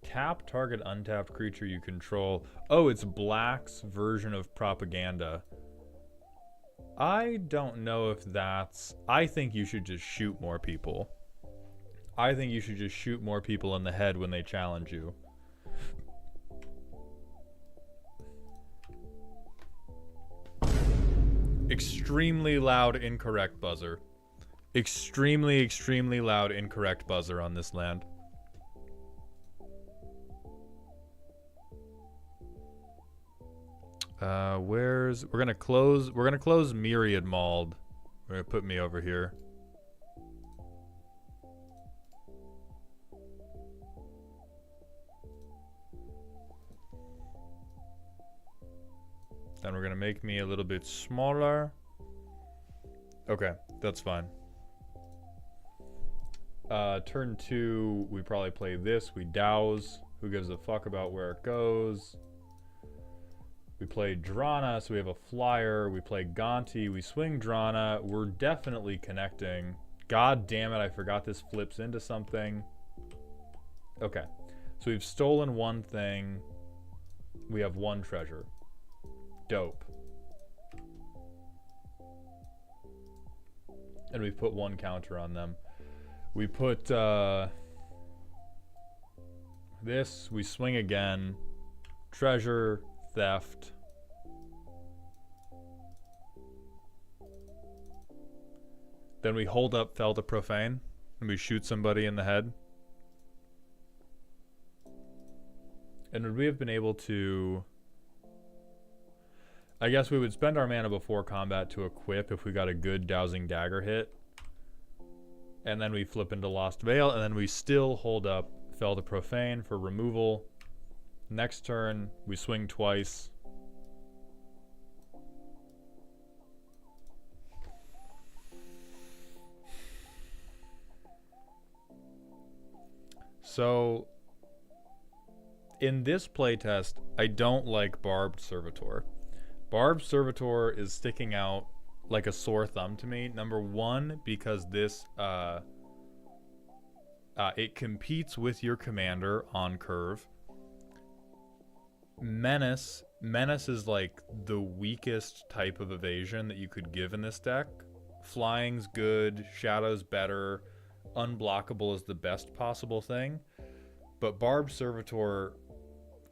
Tap target untapped creature you control. Oh, it's Black's version of propaganda. I don't know if that's... I think you should just shoot more people. I think you should just shoot more people in the head when they challenge you. Extremely loud incorrect buzzer. Extremely loud incorrect buzzer on this land. We're gonna close Myriad Mauled. We're gonna put me over here. Then we're gonna make me a little bit smaller. Okay, that's fine. Turn 2, we probably play this. We douse. Who gives a fuck about where it goes? We play Drana, so we have a flyer. We play Gonti. We swing Drana. We're definitely connecting. God damn it, I forgot this flips into something. Okay, so we've stolen one thing. We have one treasure. Dope. And we put one counter on them. We put this. We swing again. Treasure. Theft. Then we hold up Fel the Profane and we shoot somebody in the head. And would we have been able to... I guess we would spend our mana before combat to equip if we got a good dowsing dagger hit. And then we flip into Lost Veil, and then we still hold up Fel the Profane for removal. Next turn, we swing twice. So, in this playtest, I don't like Barbed Servitor. Barbed Servitor is sticking out like a sore thumb to me. Number one, because this, it competes with your commander on curve. Menace is like the weakest type of evasion that you could give in this deck. Flying's good, Shadow's better, unblockable is the best possible thing. But Barbed Servitor,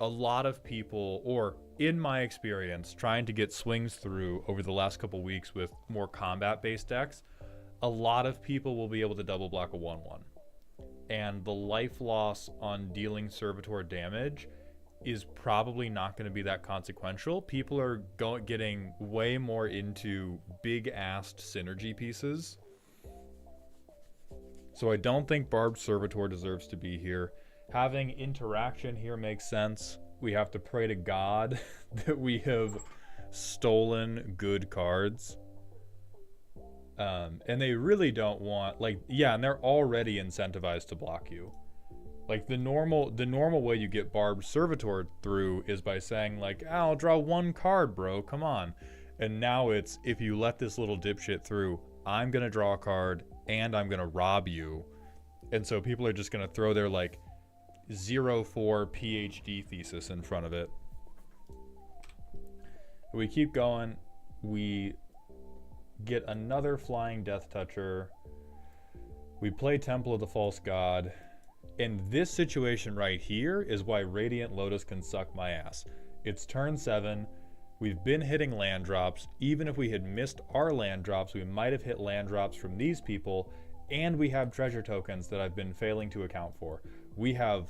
a lot of people, or in my experience, trying to get swings through over the last couple weeks with more combat-based decks, a lot of people will be able to double block a 1/1. And the life loss on dealing Servitor damage is probably not going to be that consequential. People are getting way more into big-assed synergy pieces. So I don't think Barbed Servitor deserves to be here. Having interaction here makes sense. We have to pray to God that we have stolen good cards. And they really don't want, like, yeah, and they're already incentivized to block you. Like, the normal way you get Barbed Servitor through is by saying, like, oh, I'll draw one card, bro, come on. And now it's, if you let this little dipshit through, I'm gonna draw a card, and I'm gonna rob you. And so people are just gonna throw their, like, 0-4 PhD thesis in front of it. We keep going. We get another flying Death Toucher. We play Temple of the False God. And this situation right here is why Radiant Lotus can suck my ass. It's turn 7. We've been hitting land drops. Even if we had missed our land drops, we might have hit land drops from these people. And we have treasure tokens that I've been failing to account for. We have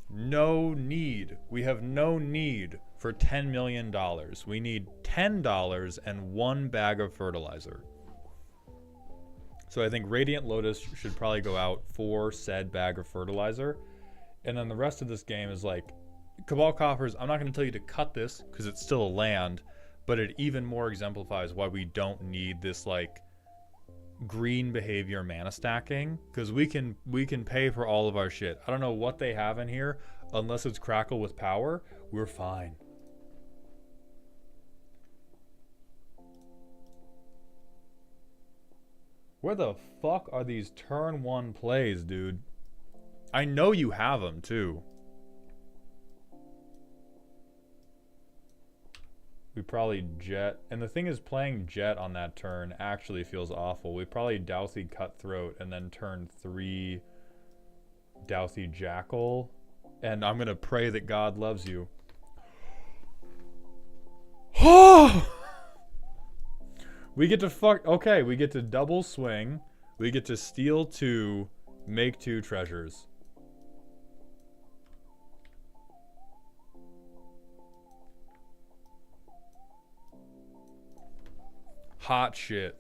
no need. We have no need for $10 million. We need $10 and 1 bag of fertilizer. So I think Radiant Lotus should probably go out for said bag of fertilizer. And then the rest of this game is like, Cabal Coffers, I'm not going to tell you to cut this because it's still a land, but it even more exemplifies why we don't need this like green behavior mana stacking, because we can pay for all of our shit. I don't know what they have in here. Unless it's Crackle with power, we're fine. Where the fuck are these turn 1 plays, dude? I know you have them, too. We probably Jet. And the thing is, playing Jet on that turn actually feels awful. We probably Douthie Cutthroat and then turn 3 Douthie Jackal. And I'm going to pray that God loves you. Oh! We get to okay, we get to double swing. We get to steal 2, make 2 treasures. Hot shit.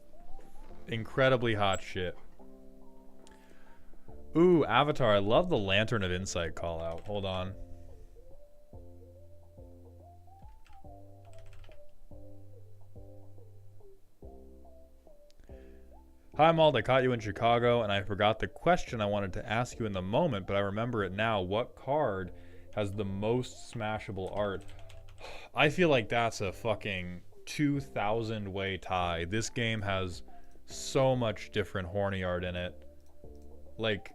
Incredibly hot shit. Ooh, Avatar. I love the Lantern of Insight call out. Hold on. Hi, Mald. I caught you in Chicago, and I forgot the question I wanted to ask you in the moment, but I remember it now. What card has the most smashable art? I feel like that's a fucking 2,000 way tie. This game has so much different horny art in it. Like,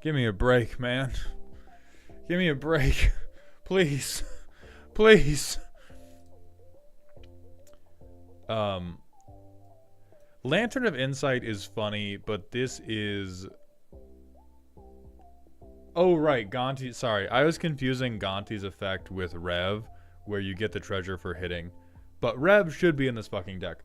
give me a break, man. Give me a break. Please. Please. Lantern of Insight is funny, but this is... Oh, right. Gonti. Sorry. I was confusing Gonti's effect with Rev, where you get the treasure for hitting. But Rev should be in this fucking deck.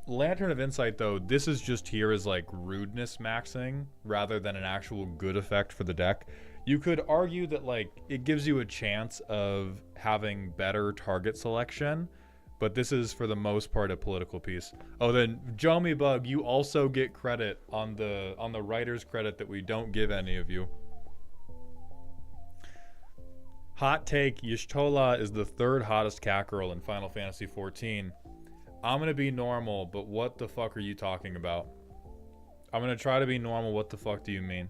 Lantern of Insight, though, this is just here as, like, rudeness maxing, rather than an actual good effect for the deck. You could argue that, like, it gives you a chance of having better target selection, but this is, for the most part, a political piece. Oh, then, Jomi Bug, you also get credit on the writer's credit that we don't give any of you. Hot take, Y'shtola is the 3rd hottest cat girl in Final Fantasy XIV. I'm gonna be normal, but what the fuck are you talking about? I'm gonna try to be normal, what the fuck do you mean?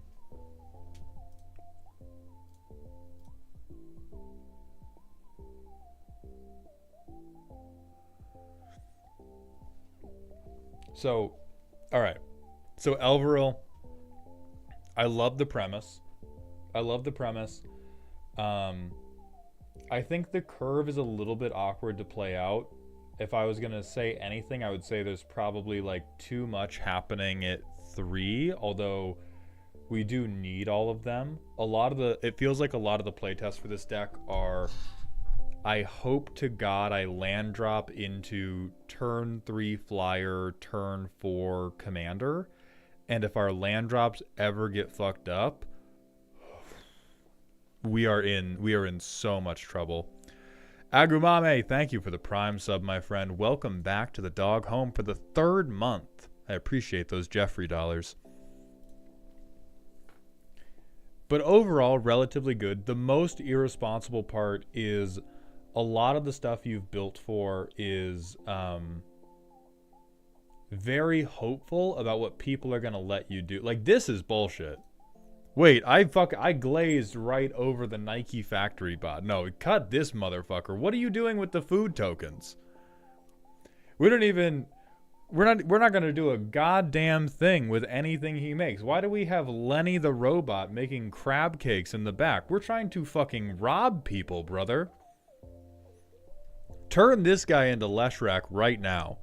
So, alright. So, Elveril, I love the premise. I love the premise. I think the curve is a little bit awkward to play out. If I was going to say anything, I would say there's probably, like, too much happening at 3, although we do need all of them. It feels like a lot of the playtests for this deck are... I hope to God I land drop into turn 3 flyer, turn 4 commander. And if our land drops ever get fucked up, we are in so much trouble. Agrumame, thank you for the Prime sub, my friend. Welcome back to the dog home for the 3rd month. I appreciate those Jeffrey dollars. But overall, relatively good. The most irresponsible part is... a lot of the stuff you've built for is very hopeful about what people are going to let you do. Like, this is bullshit. Wait, I glazed right over the Nike factory bot. No, cut this motherfucker. What are you doing with the food tokens? We're not going to do a goddamn thing with anything he makes. Why do we have Lenny the robot making crab cakes in the back? We're trying to fucking rob people, brother. Turn this guy into Leshrac right now.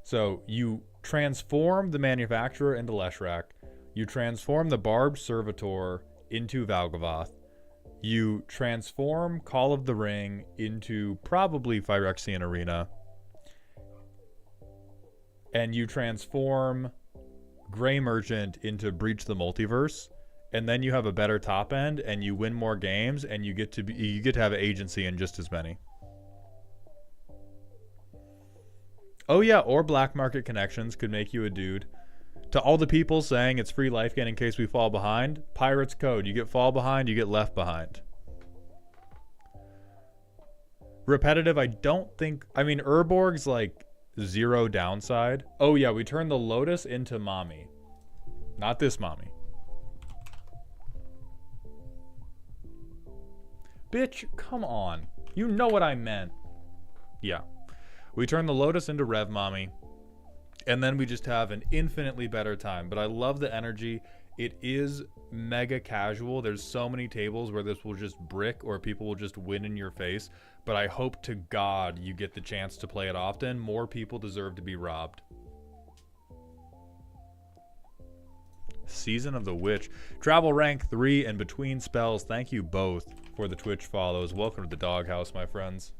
So you transform the manufacturer into Leshrac. You transform the barbed servitor into Valgavoth. You transform Call of the Ring into probably Phyrexian Arena. And you transform Grey Merchant into Breach the Multiverse. And then you have a better top end and you win more games and you get to have agency in just as many. Oh yeah, or black market connections could make you a dude. To all the people saying it's free life gain in case we fall behind, Pirates Code. You get fall behind, you get left behind. Repetitive, I don't think... I mean, Urborg's like 0 downside. Oh yeah, we turn the Lotus into Mommy. Not this Mommy. Bitch, come on. You know what I meant. Yeah. We turn the Lotus into Rev Mommy. And then we just have an infinitely better time. But I love the energy. It is mega casual. There's so many tables where this will just brick or people will just win in your face. But I hope to God you get the chance to play it often. More people deserve to be robbed. Season of the Witch. Travel rank 3 and between spells. Thank you both for the Twitch follows. Welcome to the doghouse, my friends.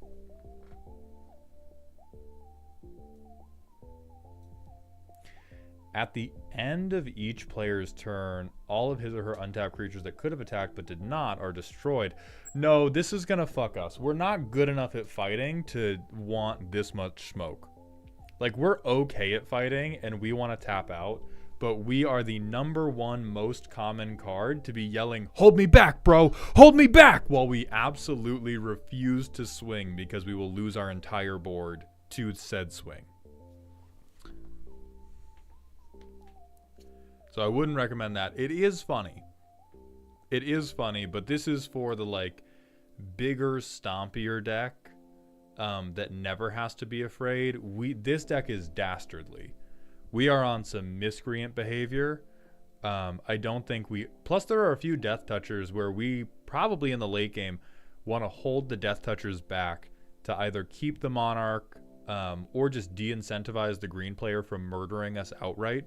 At the end of each player's turn, all of his or her untapped creatures that could have attacked but did not are destroyed. No, this is gonna fuck us. We're not good enough at fighting to want this much smoke. Like, we're okay at fighting and we want to tap out, but we are the #1 most common card to be yelling, "Hold me back, bro! Hold me back!" while we absolutely refuse to swing because we will lose our entire board to said swing. So I wouldn't recommend that. It is funny. It is funny, but this is for the, like, bigger, stompier deck that never has to be afraid. This deck is dastardly. We are on some miscreant behavior. I don't think we... Plus, there are a few Death Touchers where we probably in the late game want to hold the Death Touchers back to either keep the Monarch or just de-incentivize the green player from murdering us outright.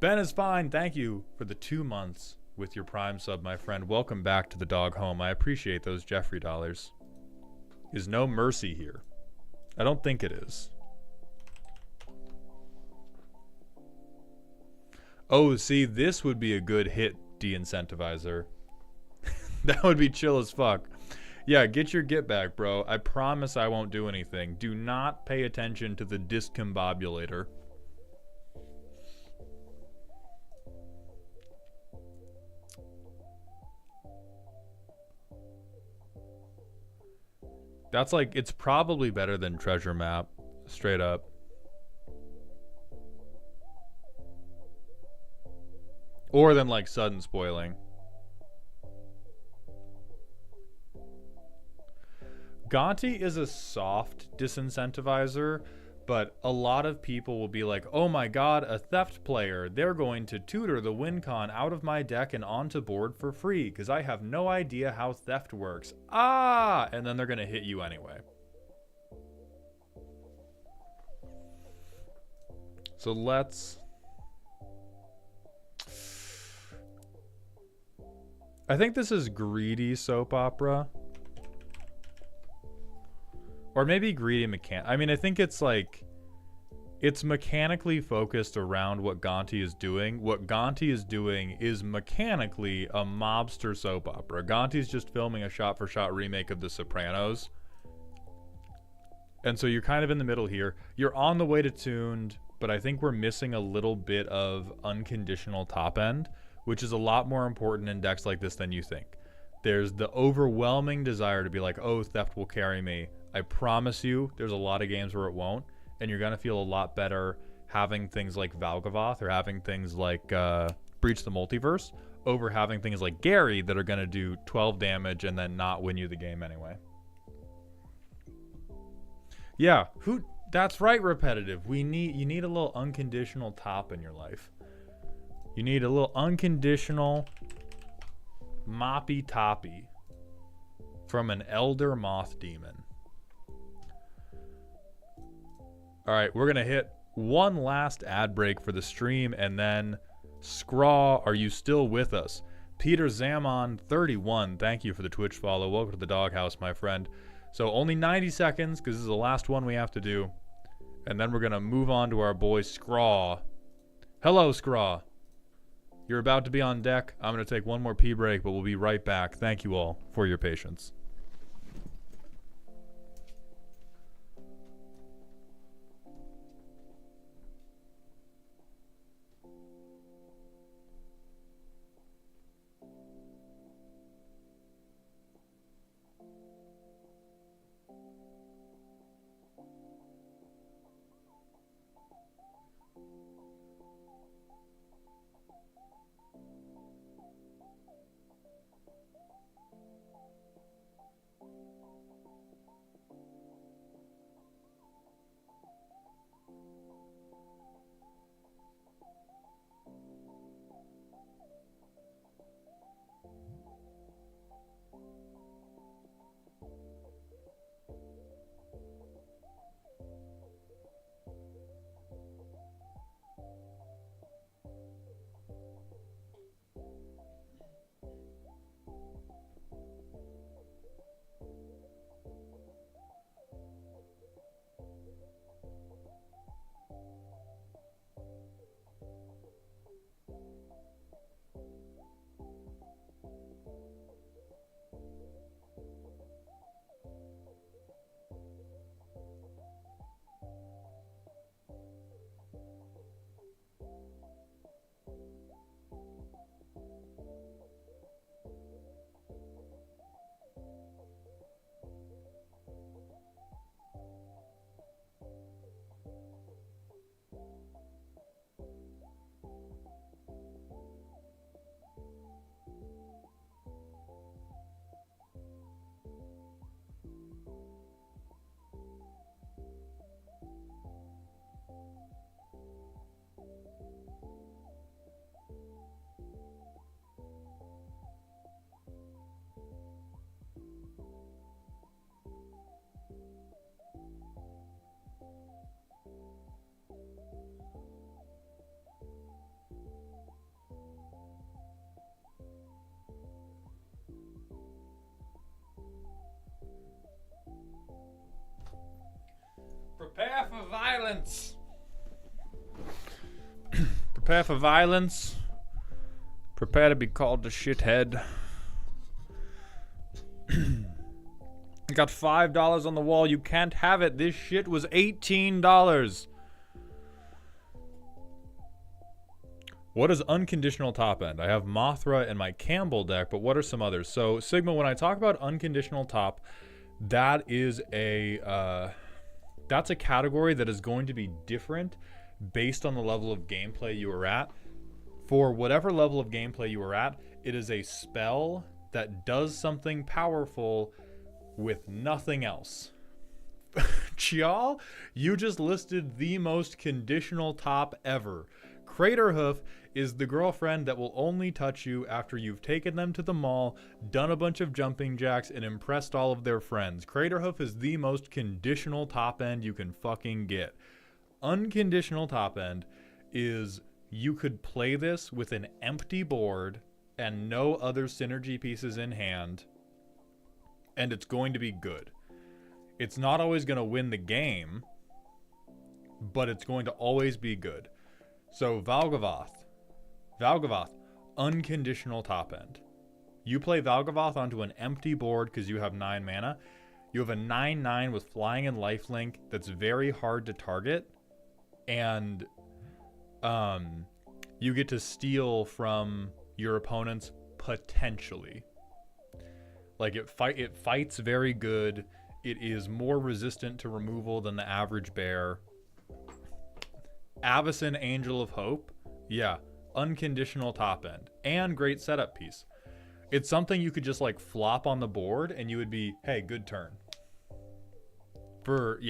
Ben is fine. Thank you for the 2 months with your Prime sub, my friend. Welcome back to the dog home. I appreciate those Jeffrey dollars. Is no mercy here? I don't think it is. Oh, see, this would be a good hit de-incentivizer. That would be chill as fuck. Yeah, get your get back, bro. I promise I won't do anything. Do not pay attention to the discombobulator. That's like, it's probably better than Treasure Map, straight up. Or than like Sudden Spoiling. Gonti is a soft disincentivizer, but a lot of people will be like, oh my god, a theft player. They're going to tutor the win con out of my deck and onto board for free because I have no idea how theft works. Ah! And then they're going to hit you anyway. So let's... I think this is Greedy Soap Opera. Or maybe Greedy Mechan... I mean, I think it's like... It's mechanically focused around what Gonti is doing. What Gonti is doing is mechanically a mobster soap opera. Gonti's just filming a shot-for-shot remake of The Sopranos. And so you're kind of in the middle here. You're on the way to tuned, but I think we're missing a little bit of unconditional top end, which is a lot more important in decks like this than you think. There's the overwhelming desire to be like, oh, theft will carry me. I promise you, there's a lot of games where it won't, and you're going to feel a lot better having things like Valgavoth or having things like Breach the Multiverse over having things like Gary that are going to do 12 damage and then not win you the game anyway. Yeah, that's right, Repetitive. You need a little unconditional top in your life. You need a little unconditional moppy toppy. from an Elder Moth Demon. All right, we're going to hit one last ad break for the stream, and then Scraw, are you still with us? Peter Zaman 31, thank you for the Twitch follow. Welcome to the doghouse, my friend. So only 90 seconds, because this is the last one we have to do. And then we're going to move on to our boy Scraw. Hello, Scraw. You're about to be on deck. I'm going to take one more pee break, but we'll be right back. Thank you all for your patience. Prepare for violence. Prepare for violence. Prepare to be called a shithead. I got $5 on the wall. You can't have it. This shit was $18. What is unconditional top end? I have Mothra in my Campbell deck, but what are some others? So, Sigma, when I talk about unconditional top, that is that's a category that is going to be different based on the level of gameplay you are at. For whatever level of gameplay you are at, it is a spell that does something powerful with nothing else. Chial, you just listed the most conditional top ever. Craterhoof is the girlfriend that will only touch you after you've taken them to the mall, done a bunch of jumping jacks, and impressed all of their friends. Craterhoof is the most conditional top end you can fucking get. Unconditional top end is you could play this with an empty board and no other synergy pieces in hand, and it's going to be good. It's not always going to win the game, but it's going to always be good. So Valgavoth, unconditional top end. You play Valgavoth onto an empty board because you have 9 mana. You have a 9/9 with flying and lifelink that's very hard to target, and you get to steal from your opponents potentially. Like it fights very good. It is more resistant to removal than the average bear. Avacyn, Angel of Hope, yeah, unconditional top end and great setup piece. It's something you could just like flop on the board and you would be, hey, good turn. For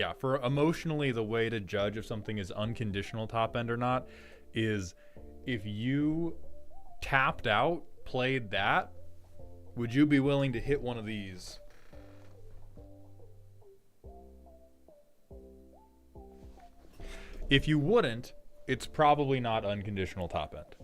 emotionally, the way to judge if something is unconditional top end or not is if you tapped out, played that, would you be willing to hit one of these If you wouldn't, it's probably not unconditional top end.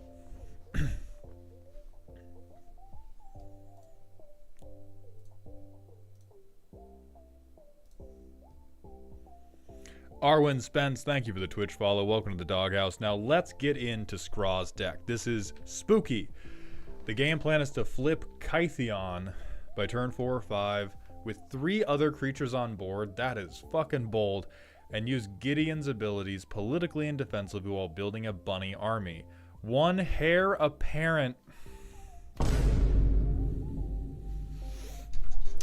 Arwen Spence, thank you for the Twitch follow. Welcome to the doghouse. Now let's get into Scraw's deck. This is spooky. The game plan is to flip Kytheon by turn 4 or 5 with 3 other creatures on board. That is fucking bold. And use Gideon's abilities politically and defensively while building a bunny army. One heir apparent.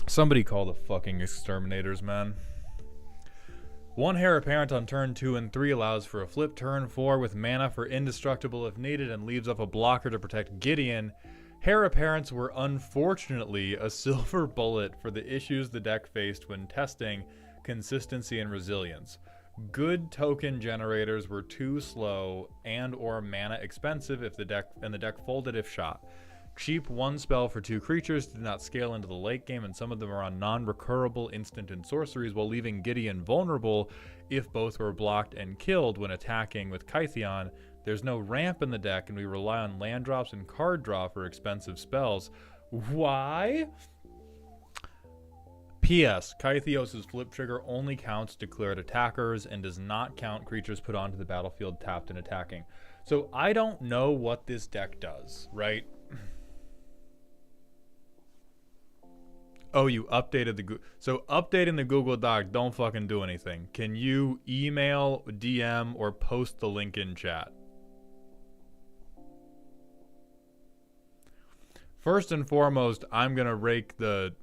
Somebody call the fucking exterminators, man. One heir apparent on turn 2 and 3 allows for a flip turn 4 with mana for indestructible if needed and leaves up a blocker to protect Gideon. Heir apparents were unfortunately a silver bullet for the issues the deck faced when testing consistency and resilience. Good token generators were too slow and or mana expensive if the deck folded if shot. Cheap 1 spell for 2 creatures did not scale into the late game, and some of them are on non-recurable instant and sorceries while leaving Gideon vulnerable if both were blocked and killed when attacking with Kytheon. There's no ramp in the deck, and we rely on land drops and card draw for expensive spells. Why? P.S. Kytheos' flip trigger only counts declared attackers and does not count creatures put onto the battlefield tapped and attacking. So I don't know what this deck does, right? Oh, you updated the so updating the Google Doc don't fucking do anything. Can you email, DM, or post the link in chat? First and foremost, I'm gonna rake the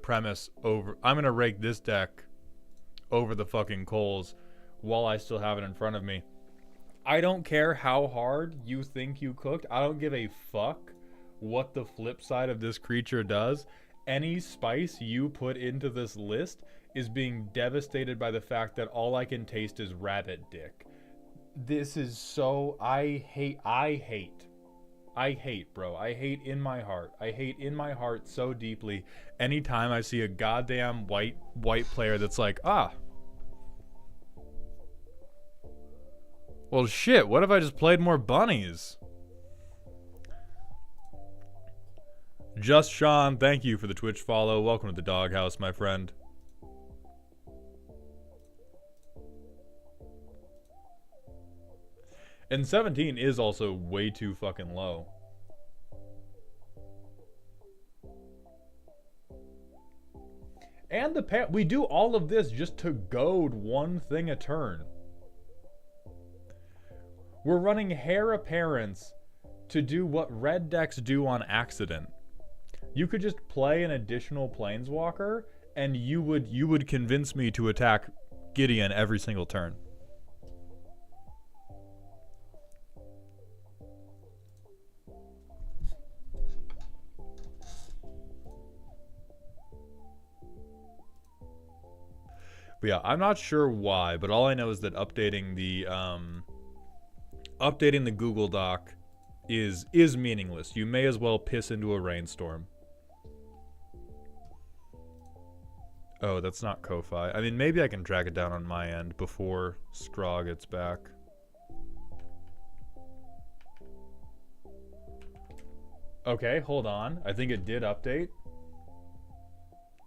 premise over. I'm gonna rake this deck over the fucking coals while I still have it in front of me. I don't care how hard you think you cooked. I don't give a fuck what the flip side of this creature does. Any spice you put into this list is being devastated by the fact that all I can taste is rabbit dick. This is so... I hate, bro. I hate in my heart. I hate in my heart so deeply anytime I see a goddamn white player that's like, ah. Well, shit, what if I just played more bunnies? Just Sean, thank you for the Twitch follow. Welcome to the doghouse, my friend. And 17 is also way too fucking low. And we do all of this just to goad one thing a turn. We're running heir apparents to do what red decks do on accident. You could just play an additional planeswalker and you would convince me to attack Gideon every single turn. But yeah, I'm not sure why, but all I know is that updating the Google Doc is meaningless. You may as well piss into a rainstorm. Oh, that's not Ko-Fi. I mean, maybe I can track it down on my end before Scraw gets back. Okay, hold on. I think it did update.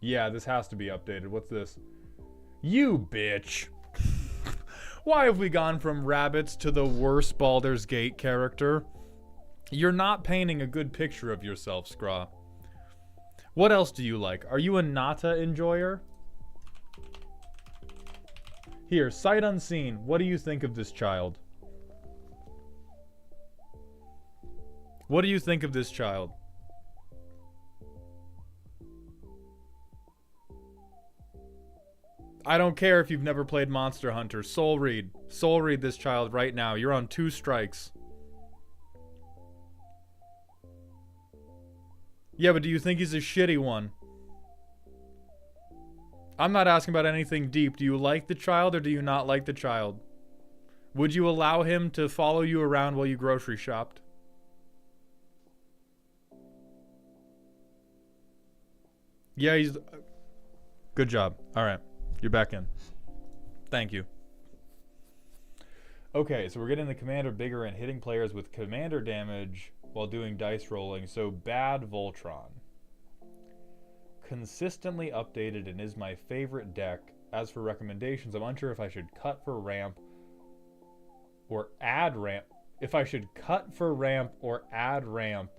Yeah, this has to be updated. What's this? You bitch. Why have we gone from rabbits to the worst Baldur's Gate character? You're not painting a good picture of yourself, Scraw. What else do you like? Are you a Nata enjoyer? Here, sight unseen. What do you think of this child? What do you think of this child? I don't care if you've never played Monster Hunter. Soul read. Soul read this child right now. You're on 2 strikes. Yeah, but do you think he's a shitty one? I'm not asking about anything deep. Do you like the child or do you not like the child? Would you allow him to follow you around while you grocery shopped? Yeah, he's... Good job. All right. You're back in. Thank you. Okay, so we're getting the commander bigger and hitting players with commander damage while doing dice rolling. So bad Voltron. Consistently updated and is my favorite deck. As for recommendations, I'm unsure if I should cut for ramp or add ramp. If I should cut for ramp or add ramp,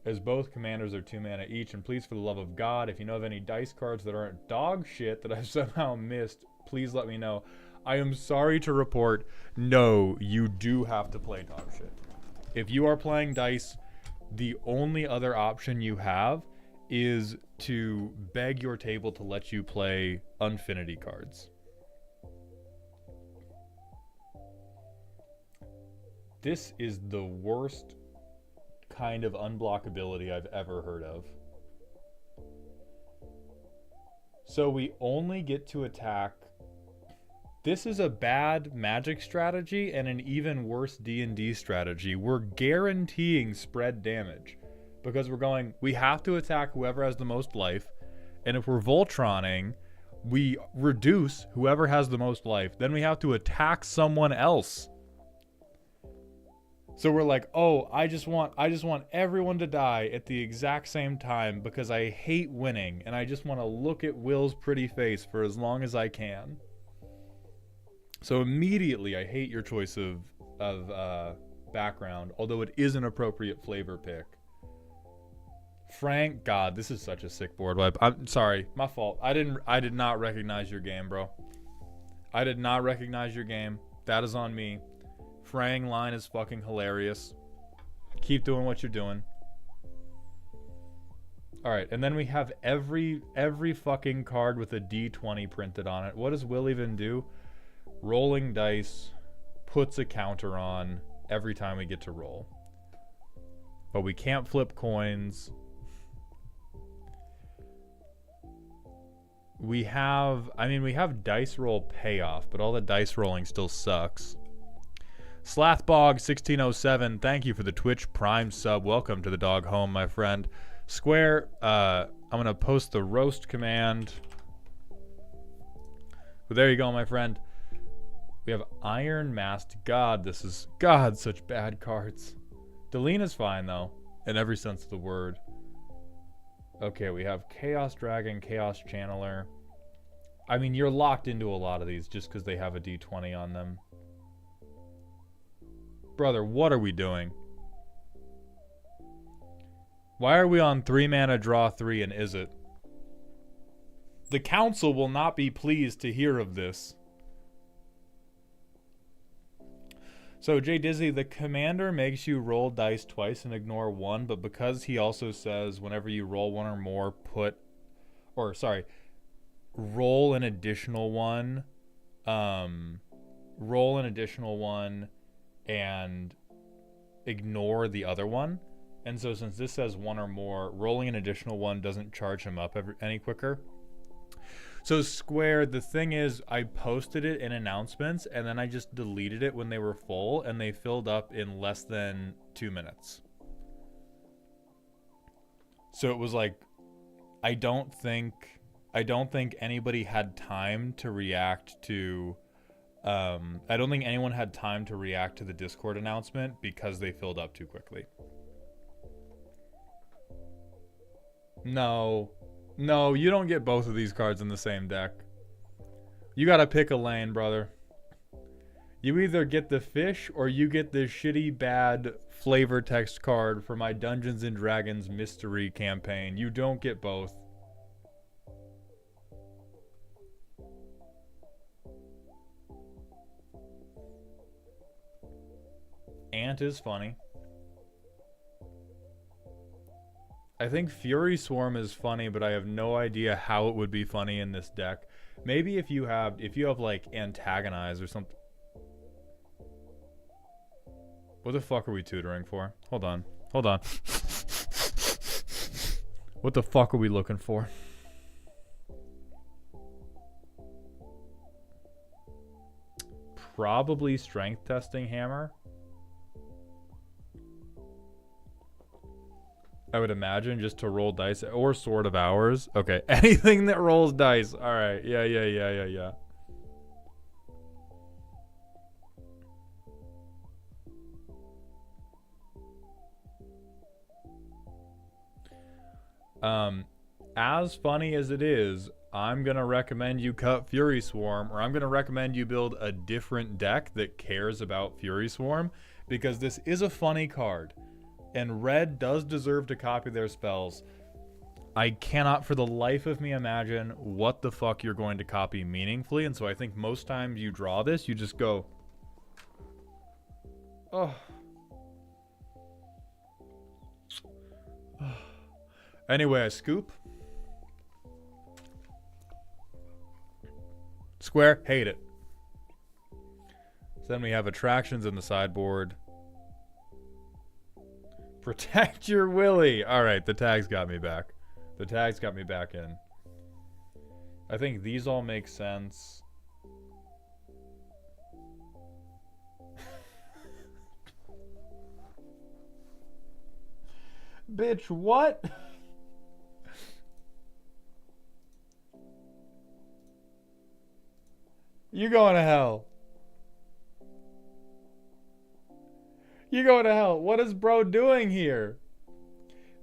as both commanders are 2 mana each. And please, for the love of God, if you know of any dice cards that aren't dog shit that I've somehow missed, please let me know. I am sorry to report, no, you do have to play dog shit. If you are playing dice, the only other option you have is to beg your table to let you play Unfinity cards. This is the worst kind of unblockability I've ever heard of. So we only get to attack. This is a bad Magic strategy and an even worse D&D strategy. We're guaranteeing spread damage because we're going, we have to attack whoever has the most life, and if we're Voltroning, we reduce whoever has the most life. Then we have to attack someone else. So we're like, oh, I just want everyone to die at the exact same time because I hate winning and I just want to look at Will's pretty face for as long as I can. So immediately I hate your choice of background, although it is an appropriate flavor pick. Frank, God, this is such a sick board wipe. I'm sorry, my fault. I did not recognize your game, bro. I did not recognize your game. That is on me. Fraying line is fucking hilarious. Keep doing what you're doing. Alright, and then we have every fucking card with a D20 printed on it. What does Will even do? Rolling dice puts a counter on every time we get to roll. But we can't flip coins. We have dice roll payoff, but all the dice rolling still sucks. Slathbog1607, thank you for the Twitch Prime sub. Welcome to the dog home, my friend. Square, I'm going to post the roast command. But there you go, my friend. We have Iron Masked. God, such bad cards. Delina's fine, though, in every sense of the word. Okay, we have Chaos Dragon, Chaos Channeler. I mean, you're locked into a lot of these just because they have a D20 on them. Brother, what are we doing? Why are we on 3 mana draw 3 and is it? The council will not be pleased to hear of this. So, Jay Dizzy, the commander makes you roll dice twice and ignore one, but because he also says whenever you roll one or more, roll an additional one. Roll an additional one and ignore the other one. And so since this says one or more, rolling an additional one doesn't charge him up any quicker. So Square, the thing is, I posted it in announcements and then I just deleted it when they were full and they filled up in less than 2 minutes. So it was like, I don't think anybody had time to react to I don't think anyone had time to react to the Discord announcement because they filled up too quickly. No, you don't get both of these cards in the same deck. You gotta pick a lane, brother. You either get the fish or you get the shitty bad flavor text card for my Dungeons and Dragons mystery campaign. You don't get both. Ant is funny. I think Fury Swarm is funny, but I have no idea how it would be funny in this deck. Maybe if you have like Antagonize or something. What the fuck are we tutoring for? Hold on. What the fuck are we looking for? Probably strength testing hammer. I would imagine just to roll dice or Sword of Hours. Okay, anything that rolls dice. All right, yeah. As funny as it is, I'm going to recommend you cut Fury Swarm, or I'm going to recommend you build a different deck that cares about Fury Swarm, because this is a funny card, and red does deserve to copy their spells. I cannot for the life of me imagine what the fuck you're going to copy meaningfully, and so I think most times you draw this, you just go, oh. Anyway, I scoop. Square, hate it. So then we have attractions in the sideboard. Protect your Willy. Alright, the tags got me back. The tags got me back in. I think these all make sense. Bitch, what? You going to hell. You going to hell. What is bro doing here?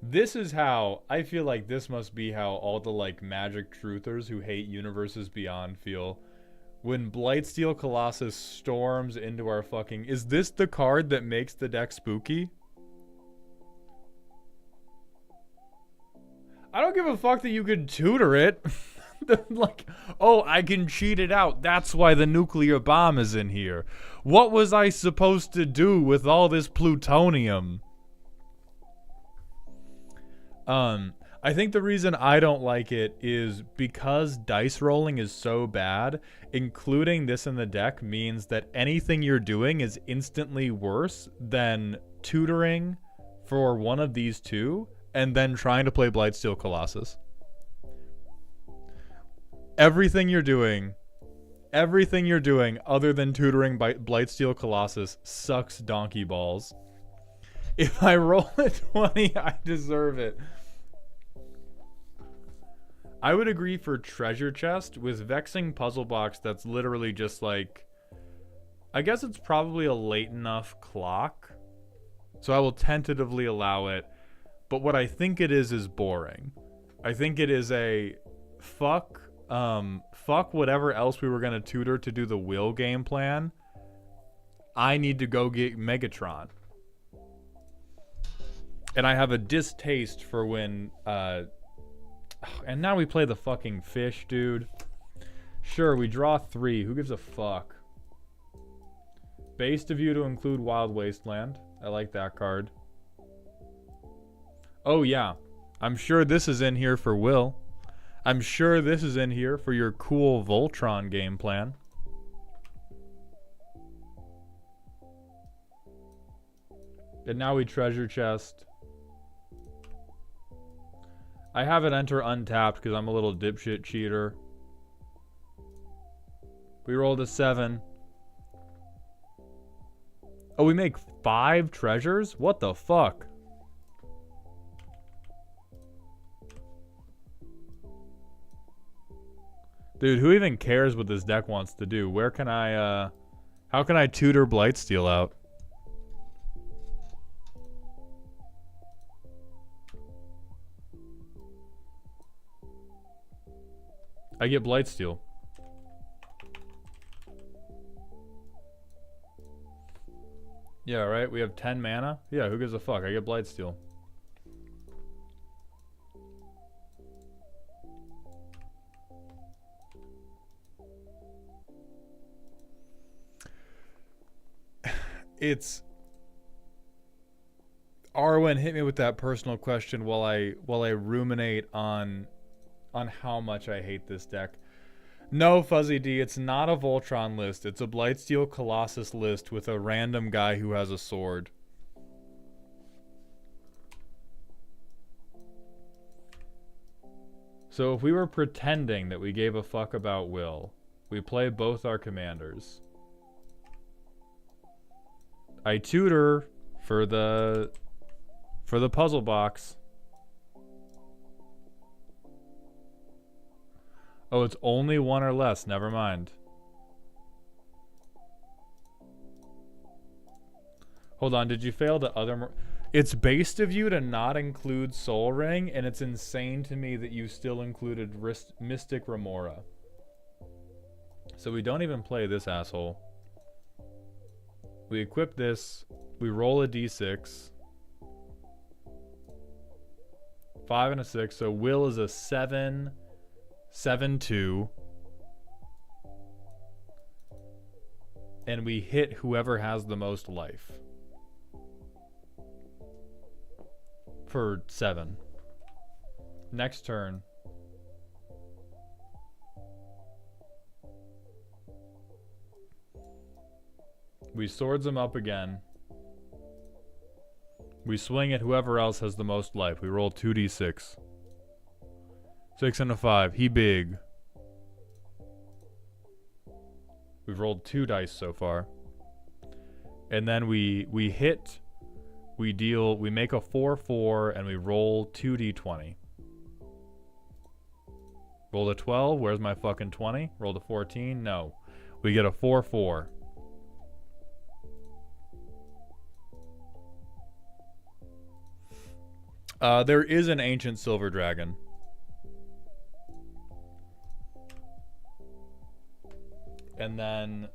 This is how, I feel like this must be how all the like magic truthers who hate Universes Beyond feel. When Blightsteel Colossus storms into our fucking... Is this the card that makes the deck spooky? I don't give a fuck that you could tutor it. Like, oh, I can cheat it out. That's why the nuclear bomb is in here. What was I supposed to do with all this plutonium? I think the reason I don't like it is because dice rolling is so bad, including this in the deck means that anything you're doing is instantly worse than tutoring for one of these two and then trying to play Blightsteel Colossus. Everything you're doing other than tutoring by Blightsteel Colossus sucks donkey balls. If I roll a 20, I deserve it. I would agree for Treasure Chest. With Vexing Puzzle Box, that's literally just like... I guess it's probably a late enough clock. So I will tentatively allow it. But what I think it is boring. I think it is a... Fuck whatever else we were going to tutor to do the will game plan. I need to go get Megatron. And I have a distaste for when, and now we play the fucking fish, dude. Sure, we draw 3. Who gives a fuck? Base to view to include Wild Wasteland. I like that card. Oh, yeah. I'm sure this is in here for Will. I'm sure this is in here for your cool Voltron game plan. And now we treasure chest. I have it enter untapped because I'm a little dipshit cheater. We rolled a 7. Oh, we make 5 treasures? What the fuck? Dude, who even cares what this deck wants to do? Where can I, how can I tutor Blightsteel out? I get Blightsteel. Yeah, right? We have 10 mana? Yeah, who gives a fuck? I get Blightsteel. It's... Arwen hit me with that personal question while I ruminate on how much I hate this deck. No, Fuzzy D, it's not a Voltron list. It's a Blightsteel Colossus list with a random guy who has a sword. So if we were pretending that we gave a fuck about Will, we play both our commanders. I tutor for the puzzle box. Oh, it's only 1 or less. Never mind. Hold on. Did you fail the other... It's based of you to not include Soul Ring, and it's insane to me that you still included Mystic Remora. So we don't even play this asshole. We equip this. We roll a d6. 5 and a 6. So Will is a 7, 7, 2. And we hit whoever has the most life. For 7. Next turn. We swords him up again. We swing at whoever else has the most life. We roll 2d6. 6 and a 5. He big. We've rolled 2 dice so far. And then we hit, we deal, we make a 4-4, and we roll 2d20. Rolled a 12. Where's my fucking 20? Rolled a 14. No. We get a 4-4. There is an ancient silver dragon. And then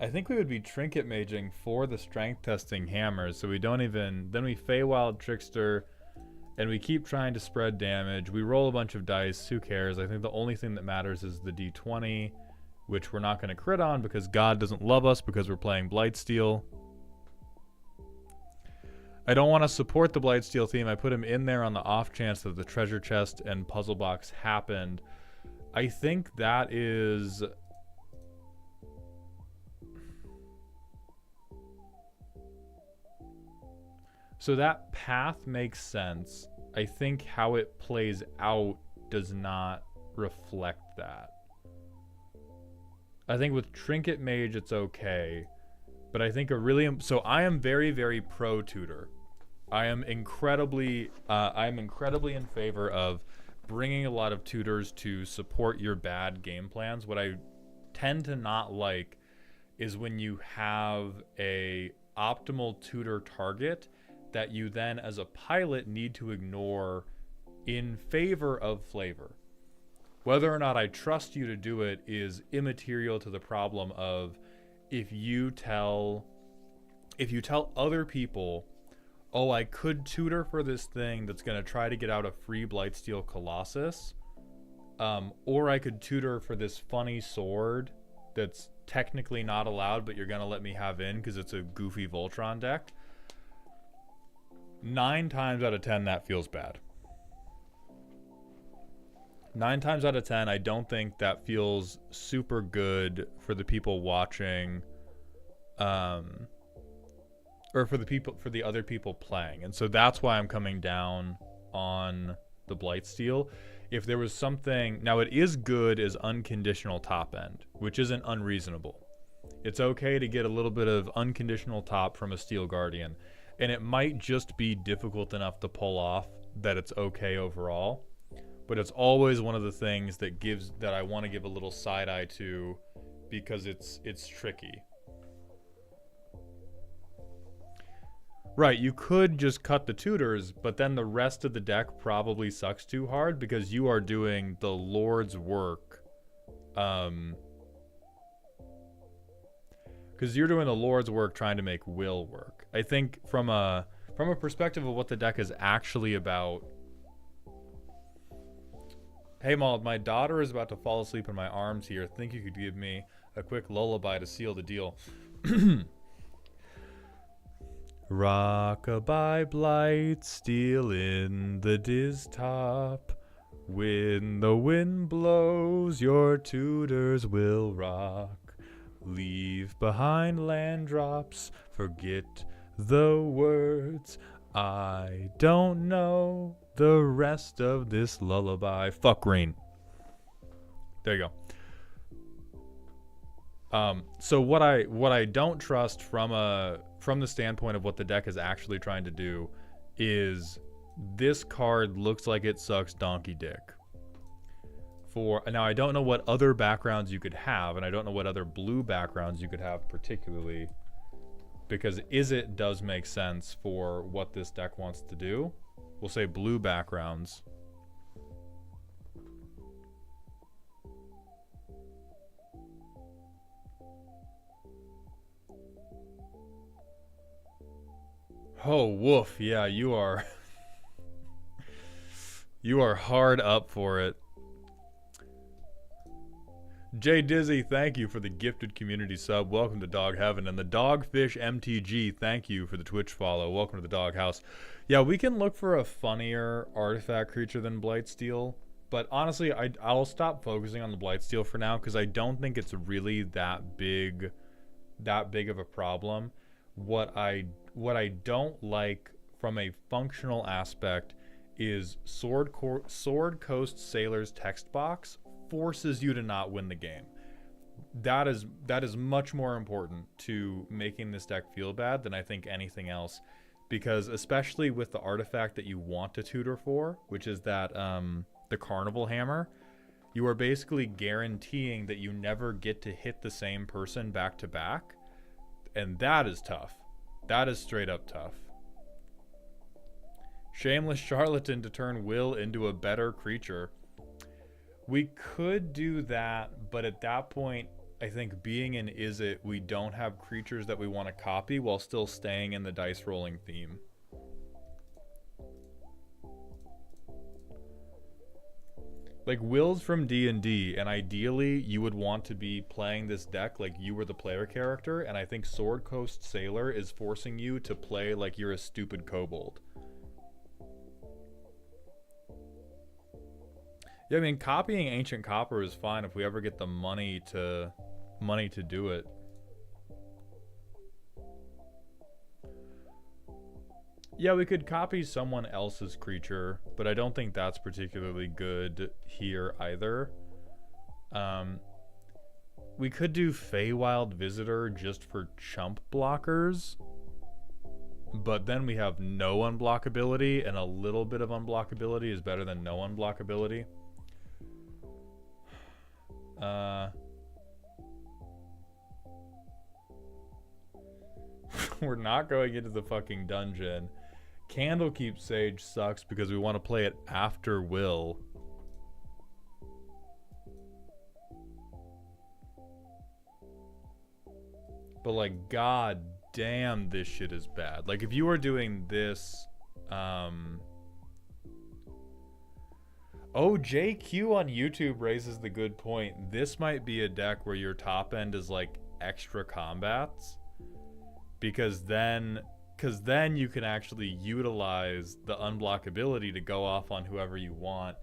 I think we would be trinket maging for the strength testing hammers, so we don't even, then we Feywild Trickster, and we keep trying to spread damage. We roll a bunch of dice, who cares? I think the only thing that matters is the d20, which we're not going to crit on because God doesn't love us because we're playing Blightsteel. I don't want to support the Blightsteel theme. I put him in there on the off chance that the treasure chest and puzzle box happened. I think that is... So that path makes sense. I think how it plays out does not reflect that. I think with Trinket Mage it's okay. But I think a really... So I am very, very pro-tutor. I am incredibly in favor of bringing a lot of tutors to support your bad game plans. What I tend to not like is when you have a optimal tutor target that you then as a pilot need to ignore in favor of flavor. Whether or not I trust you to do it is immaterial to the problem of if you tell other people, oh, I could tutor for this thing that's going to try to get out a free Blightsteel Colossus, or I could tutor for this funny sword that's technically not allowed, but you're going to let me have in because it's a goofy Voltron deck. 9 times out of 10, that feels bad. 9 times out of 10, I don't think that feels super good for the people watching, or for the other people playing. And so that's why I'm coming down on the Blightsteel. If there was something, now it is good as unconditional top end, which isn't unreasonable. It's okay to get a little bit of unconditional top from a Steel Guardian, and it might just be difficult enough to pull off that it's okay overall. But it's always one of the things that I want to give a little side eye to because it's tricky. Right, you could just cut the tutors, but then the rest of the deck probably sucks too hard because you are doing the Lord's work. Because you're doing the Lord's work trying to make Will work. I think from a perspective of what the deck is actually about. Hey Maud, my daughter is about to fall asleep in my arms here. Think you could give me a quick lullaby to seal the deal. Rock-a-bye Blightsteel in the diz top. When the wind blows, your tutors will rock. Leave behind land drops, forget the words. I don't know the rest of this lullaby. Fuck green. There you go. So what I don't trust from the standpoint of what the deck is actually trying to do is this card looks like it sucks donkey dick. Now I don't know what other backgrounds you could have, and I don't know what other blue backgrounds you could have particularly. because It does make sense for what this deck wants to do. We'll say blue backgrounds. Oh, woof. Yeah, you are. You are hard up for it. Jay Dizzy, thank you for the gifted community sub. Welcome to Dog Heaven. And the Dogfish MTG, thank you for the Twitch follow. Welcome to the Doghouse. Yeah, we can look for a funnier artifact creature than Blightsteel. But honestly, I'll stop focusing on the Blightsteel for now because I don't think it's really that big of a problem. What I don't like from a functional aspect is Sword Coast Sailor's text box forces you to not win the game. That is much more important to making this deck feel bad than I think anything else, because especially with the artifact that you want to tutor for, which is that the Carnival Hammer, you are basically guaranteeing that you never get to hit the same person back to back, and that is tough. That is straight up tough. Shameless charlatan to turn Will into a better creature. We could do that, but at that point, I think being in It, we don't have creatures that we want to copy while still staying in the dice rolling theme. Like, Will's from D&D, and ideally you would want to be playing this deck like you were the player character, and I think Sword Coast Sailor is forcing you to play like you're a stupid kobold. Yeah, I mean, copying Ancient Copper is fine if we ever get the money to do it. Yeah, we could copy someone else's creature, but I don't think that's particularly good here either. We could do Feywild Visitor just for chump blockers, but then we have no unblockability, and a little bit of unblockability is better than no unblockability. We're not going into the fucking dungeon. Candlekeep Sage sucks because we want to play it after Will. But like, god damn, this shit is bad. Like, if you were doing this, oh, JQ on YouTube raises the good point. This might be a deck where your top end is like extra combats, because then you can actually utilize the unblockability to go off on whoever you want.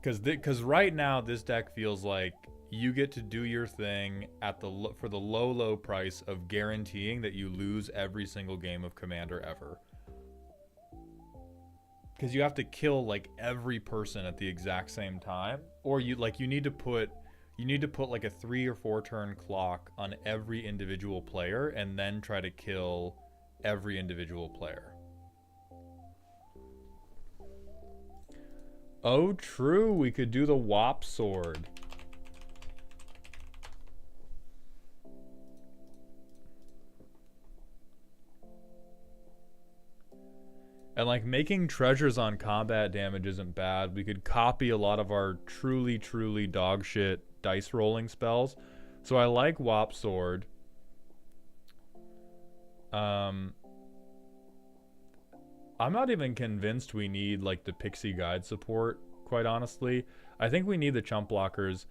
Because right now this deck feels like you get to do your thing at for the low price of guaranteeing that you lose every single game of Commander ever. Because you have to kill like every person at the exact same time, or you need to put like a 3 or 4 turn clock on every individual player and then try to kill every individual player. Oh, true. We could do the Wop Sword. And like, making treasures on combat damage isn't bad. We could copy a lot of our truly dog shit dice rolling spells. So I like Wop Sword. I'm not even convinced we need like the Pixie Guide support, quite honestly. I think we need the chump blockers.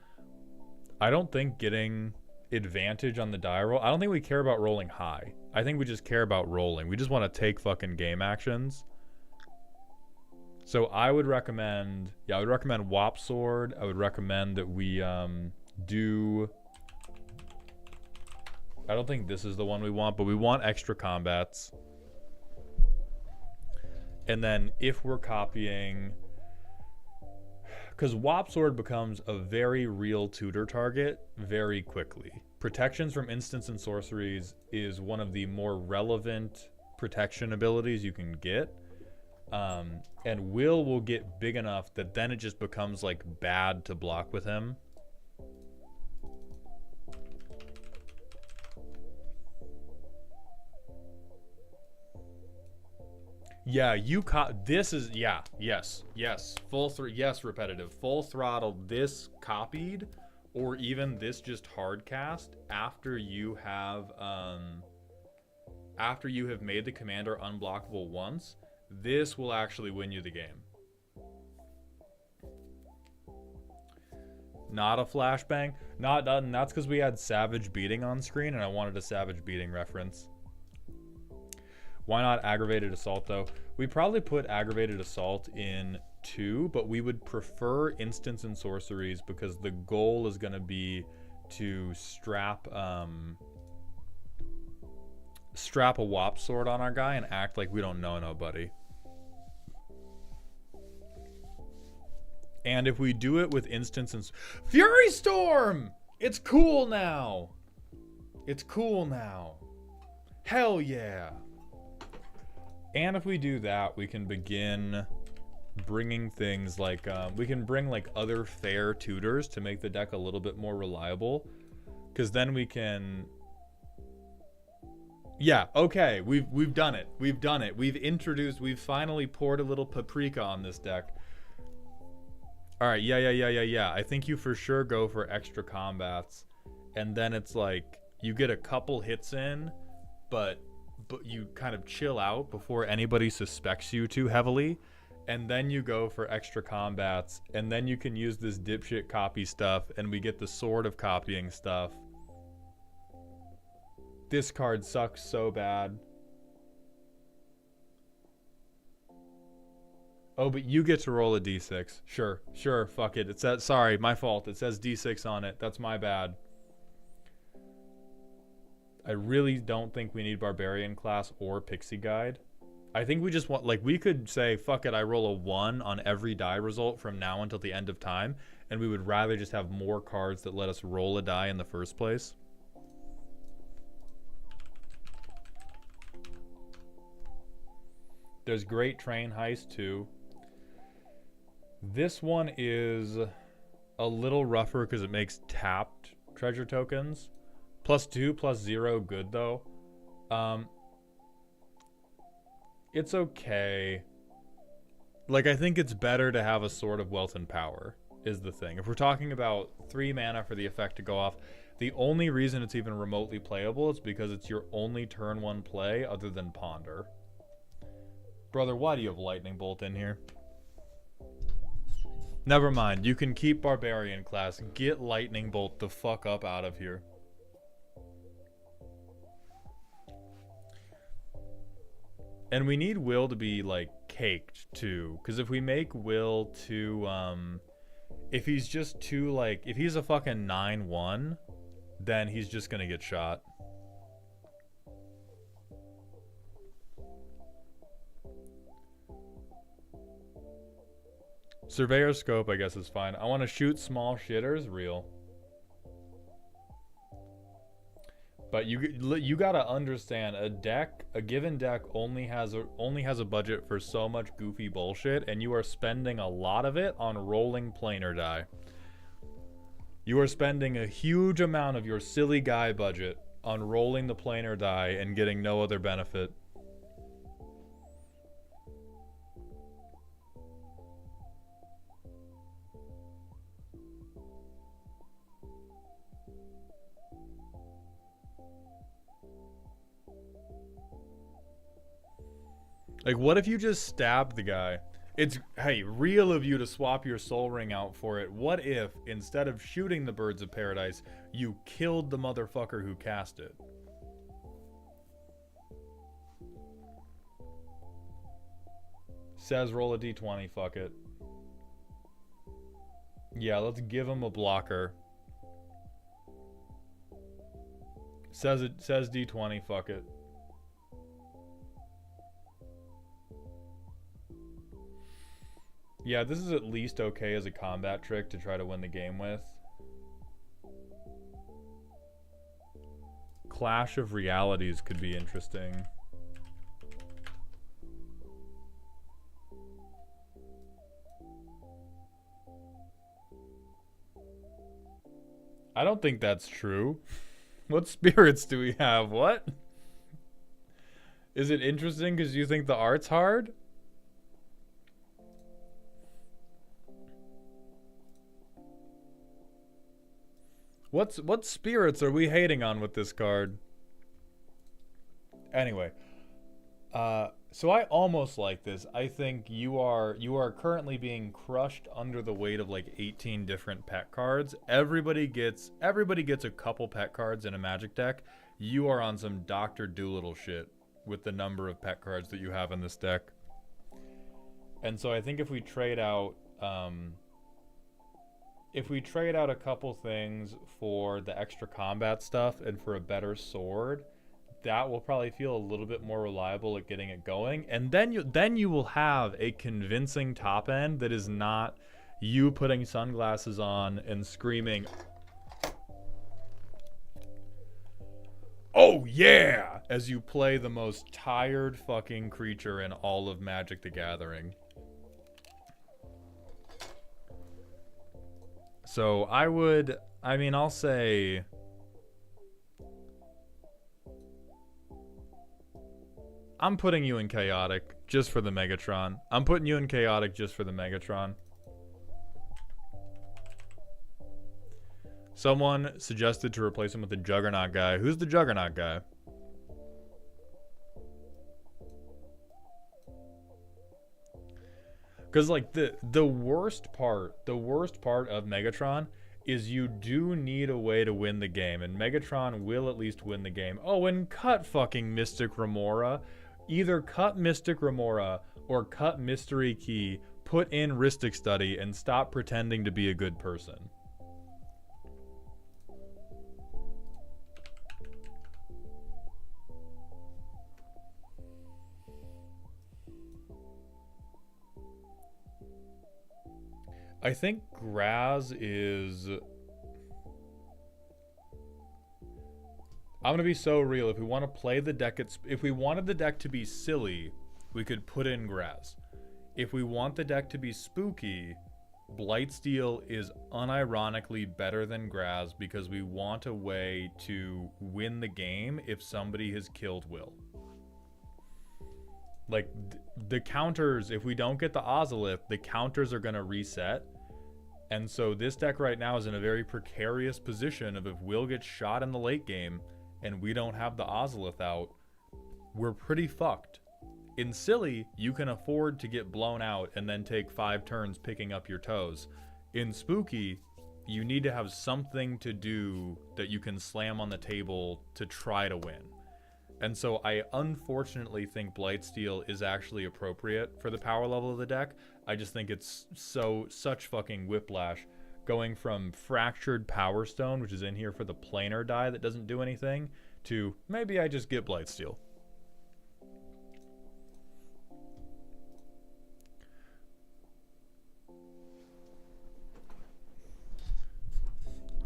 I don't think getting advantage on the die roll, I don't think we care about rolling high. I think we just care about rolling. We just want to take fucking game actions. So I would recommend, yeah, I would recommend Wop Sword. I would recommend that we do, I don't think this is the one we want, but we want extra combats. And then if we're copying, because Wop Sword becomes a very real tutor target very quickly. Protections from instants and sorceries is one of the more relevant protection abilities you can get. And will get big enough that then it just becomes like bad to block with him. Yeah, this is, yeah, yes, yes, repetitive, full throttle, this copied, or even this just hard cast after you have made the commander unblockable once. This will actually win you the game. Not a flashbang. Not done. That's because we had Savage Beating on screen, and I wanted a Savage Beating reference. Why not Aggravated Assault, though? We probably put Aggravated Assault in 2, but we would prefer Instants and Sorceries because the goal is going to be to strap a Wop Sword on our guy and act like we don't know nobody. And if we do it with Instants and... Fury Storm! It's cool now! It's cool now. Hell yeah! And if we do that, we can begin bringing things like, we can bring like other fair tutors to make the deck a little bit more reliable. Because then we can... Yeah, okay, we've done it. We've done it. We've finally poured a little paprika on this deck. Alright, yeah. I think you for sure go for extra combats. And then it's like, you get a couple hits in, but you kind of chill out before anybody suspects you too heavily, and then you go for extra combats, and then you can use this dipshit copy stuff, and we get the sword of copying stuff. This card sucks so bad. Oh, but you get to roll a d6. Sure, fuck it. It says, sorry, my fault. It says d6 on it. That's my bad. I really don't think we need Barbarian class or Pixie Guide. I think we just want, like, we could say, fuck it, I roll a 1 on every die result from now until the end of time, and we would rather just have more cards that let us roll a die in the first place. There's Great Train Heist too. This one is a little rougher because it makes tapped treasure tokens. +2, +0, good though. It's okay. Like, I think it's better to have a Sword of Wealth and Power, is the thing. If we're talking about 3 mana for the effect to go off, the only reason it's even remotely playable is because it's your only turn 1 play other than Ponder. Brother, why do you have Lightning Bolt in here? Never mind, you can keep Barbarian class. Get Lightning Bolt the fuck up out of here. And we need Will to be, like, caked, too. Because if we make Will too, if he's just too, like, if he's a fucking 9-1, then he's just gonna get shot. Surveyor Scope, I guess, is fine. I want to shoot small shitters, real. But you gotta understand, a given deck only has a budget for so much goofy bullshit, and you are spending a lot of it on rolling planar die. You are spending a huge amount of your silly guy budget on rolling the planar die and getting no other benefit. Like, what if you just stabbed the guy? It's, hey, real of you to swap your soul ring out for it. What if, instead of shooting the Birds of Paradise, you killed the motherfucker who cast it? Says roll a d20, fuck it. Yeah, let's give him a blocker. Says d20, fuck it. Yeah, this is at least okay as a combat trick to try to win the game with. Clash of Realities could be interesting. I don't think that's true. What spirits do we have? What? Is it interesting because you think the art's hard? What spirits are we hating on with this card? Anyway, so I almost like this. I think you are currently being crushed under the weight of like 18 different pet cards. Everybody gets a couple pet cards in a Magic deck. You are on some Dr. Doolittle shit with the number of pet cards that you have in this deck. And so I think if we trade out a couple things for the extra combat stuff and for a better sword, that will probably feel a little bit more reliable at getting it going. And then you will have a convincing top end that is not you putting sunglasses on and screaming, "Oh yeah!" as you play the most tired fucking creature in all of Magic the Gathering. So I'll say I'm putting you in Chaotic just for the Megatron. I'm putting you in Chaotic just for the Megatron. Someone suggested to replace him with the Juggernaut guy. Who's the Juggernaut guy? Because like the worst part of Megatron is you do need a way to win the game, and Megatron will at least win the game. Oh, and cut fucking Mystic Remora. Either cut Mystic Remora or cut Mystery Key, put in Rhystic Study, and stop pretending to be a good person. I think Graz is... I'm going to be so real. If we want to play the deck, if we wanted the deck to be silly, we could put in Graz. If we want the deck to be spooky, Blightsteel is unironically better than Graz because we want a way to win the game if somebody has killed Will. Like, the counters, if we don't get the Ozolith, the counters are going to reset. And so this deck right now is in a very precarious position of if Will gets shot in the late game and we don't have the Ozolith out, we're pretty fucked. In Silly, you can afford to get blown out and then take 5 turns picking up your toes. In Spooky, you need to have something to do that you can slam on the table to try to win. And so I unfortunately think Blightsteel is actually appropriate for the power level of the deck. I just think it's such fucking whiplash going from Fractured Power Stone, which is in here for the planar die that doesn't do anything, to maybe I just get Blightsteel.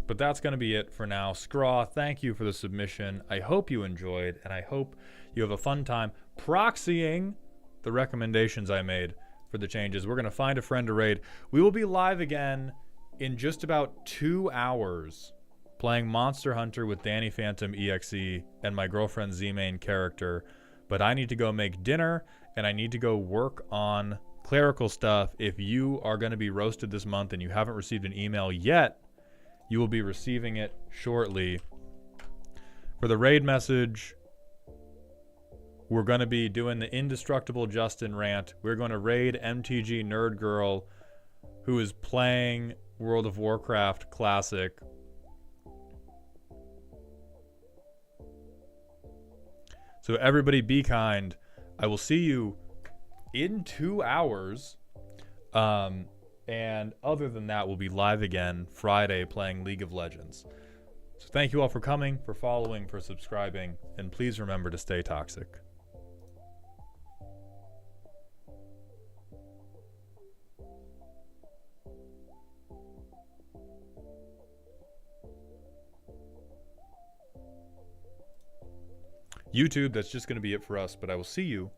But that's going to be it for now. Scraw, thank you for the submission. I hope you enjoyed, and I hope you have a fun time proxying the recommendations I made for the changes. We're going to find a friend to raid. We will be live again in just about 2 hours playing Monster Hunter with Danny Phantom EXE and my girlfriend Z-Main character. But I need to go make dinner, and I need to go work on clerical stuff. If you are going to be roasted this month and you haven't received an email yet, you will be receiving it shortly. For the raid message, we're going to be doing the Indestructible Justin rant. We're going to raid MTG Nerd Girl, who is playing World of Warcraft Classic. So everybody be kind. I will see you in 2 hours. And other than that, we'll be live again Friday playing League of Legends. So thank you all for coming, for following, for subscribing, and please remember to stay toxic. YouTube, that's just going to be it for us, but I will see you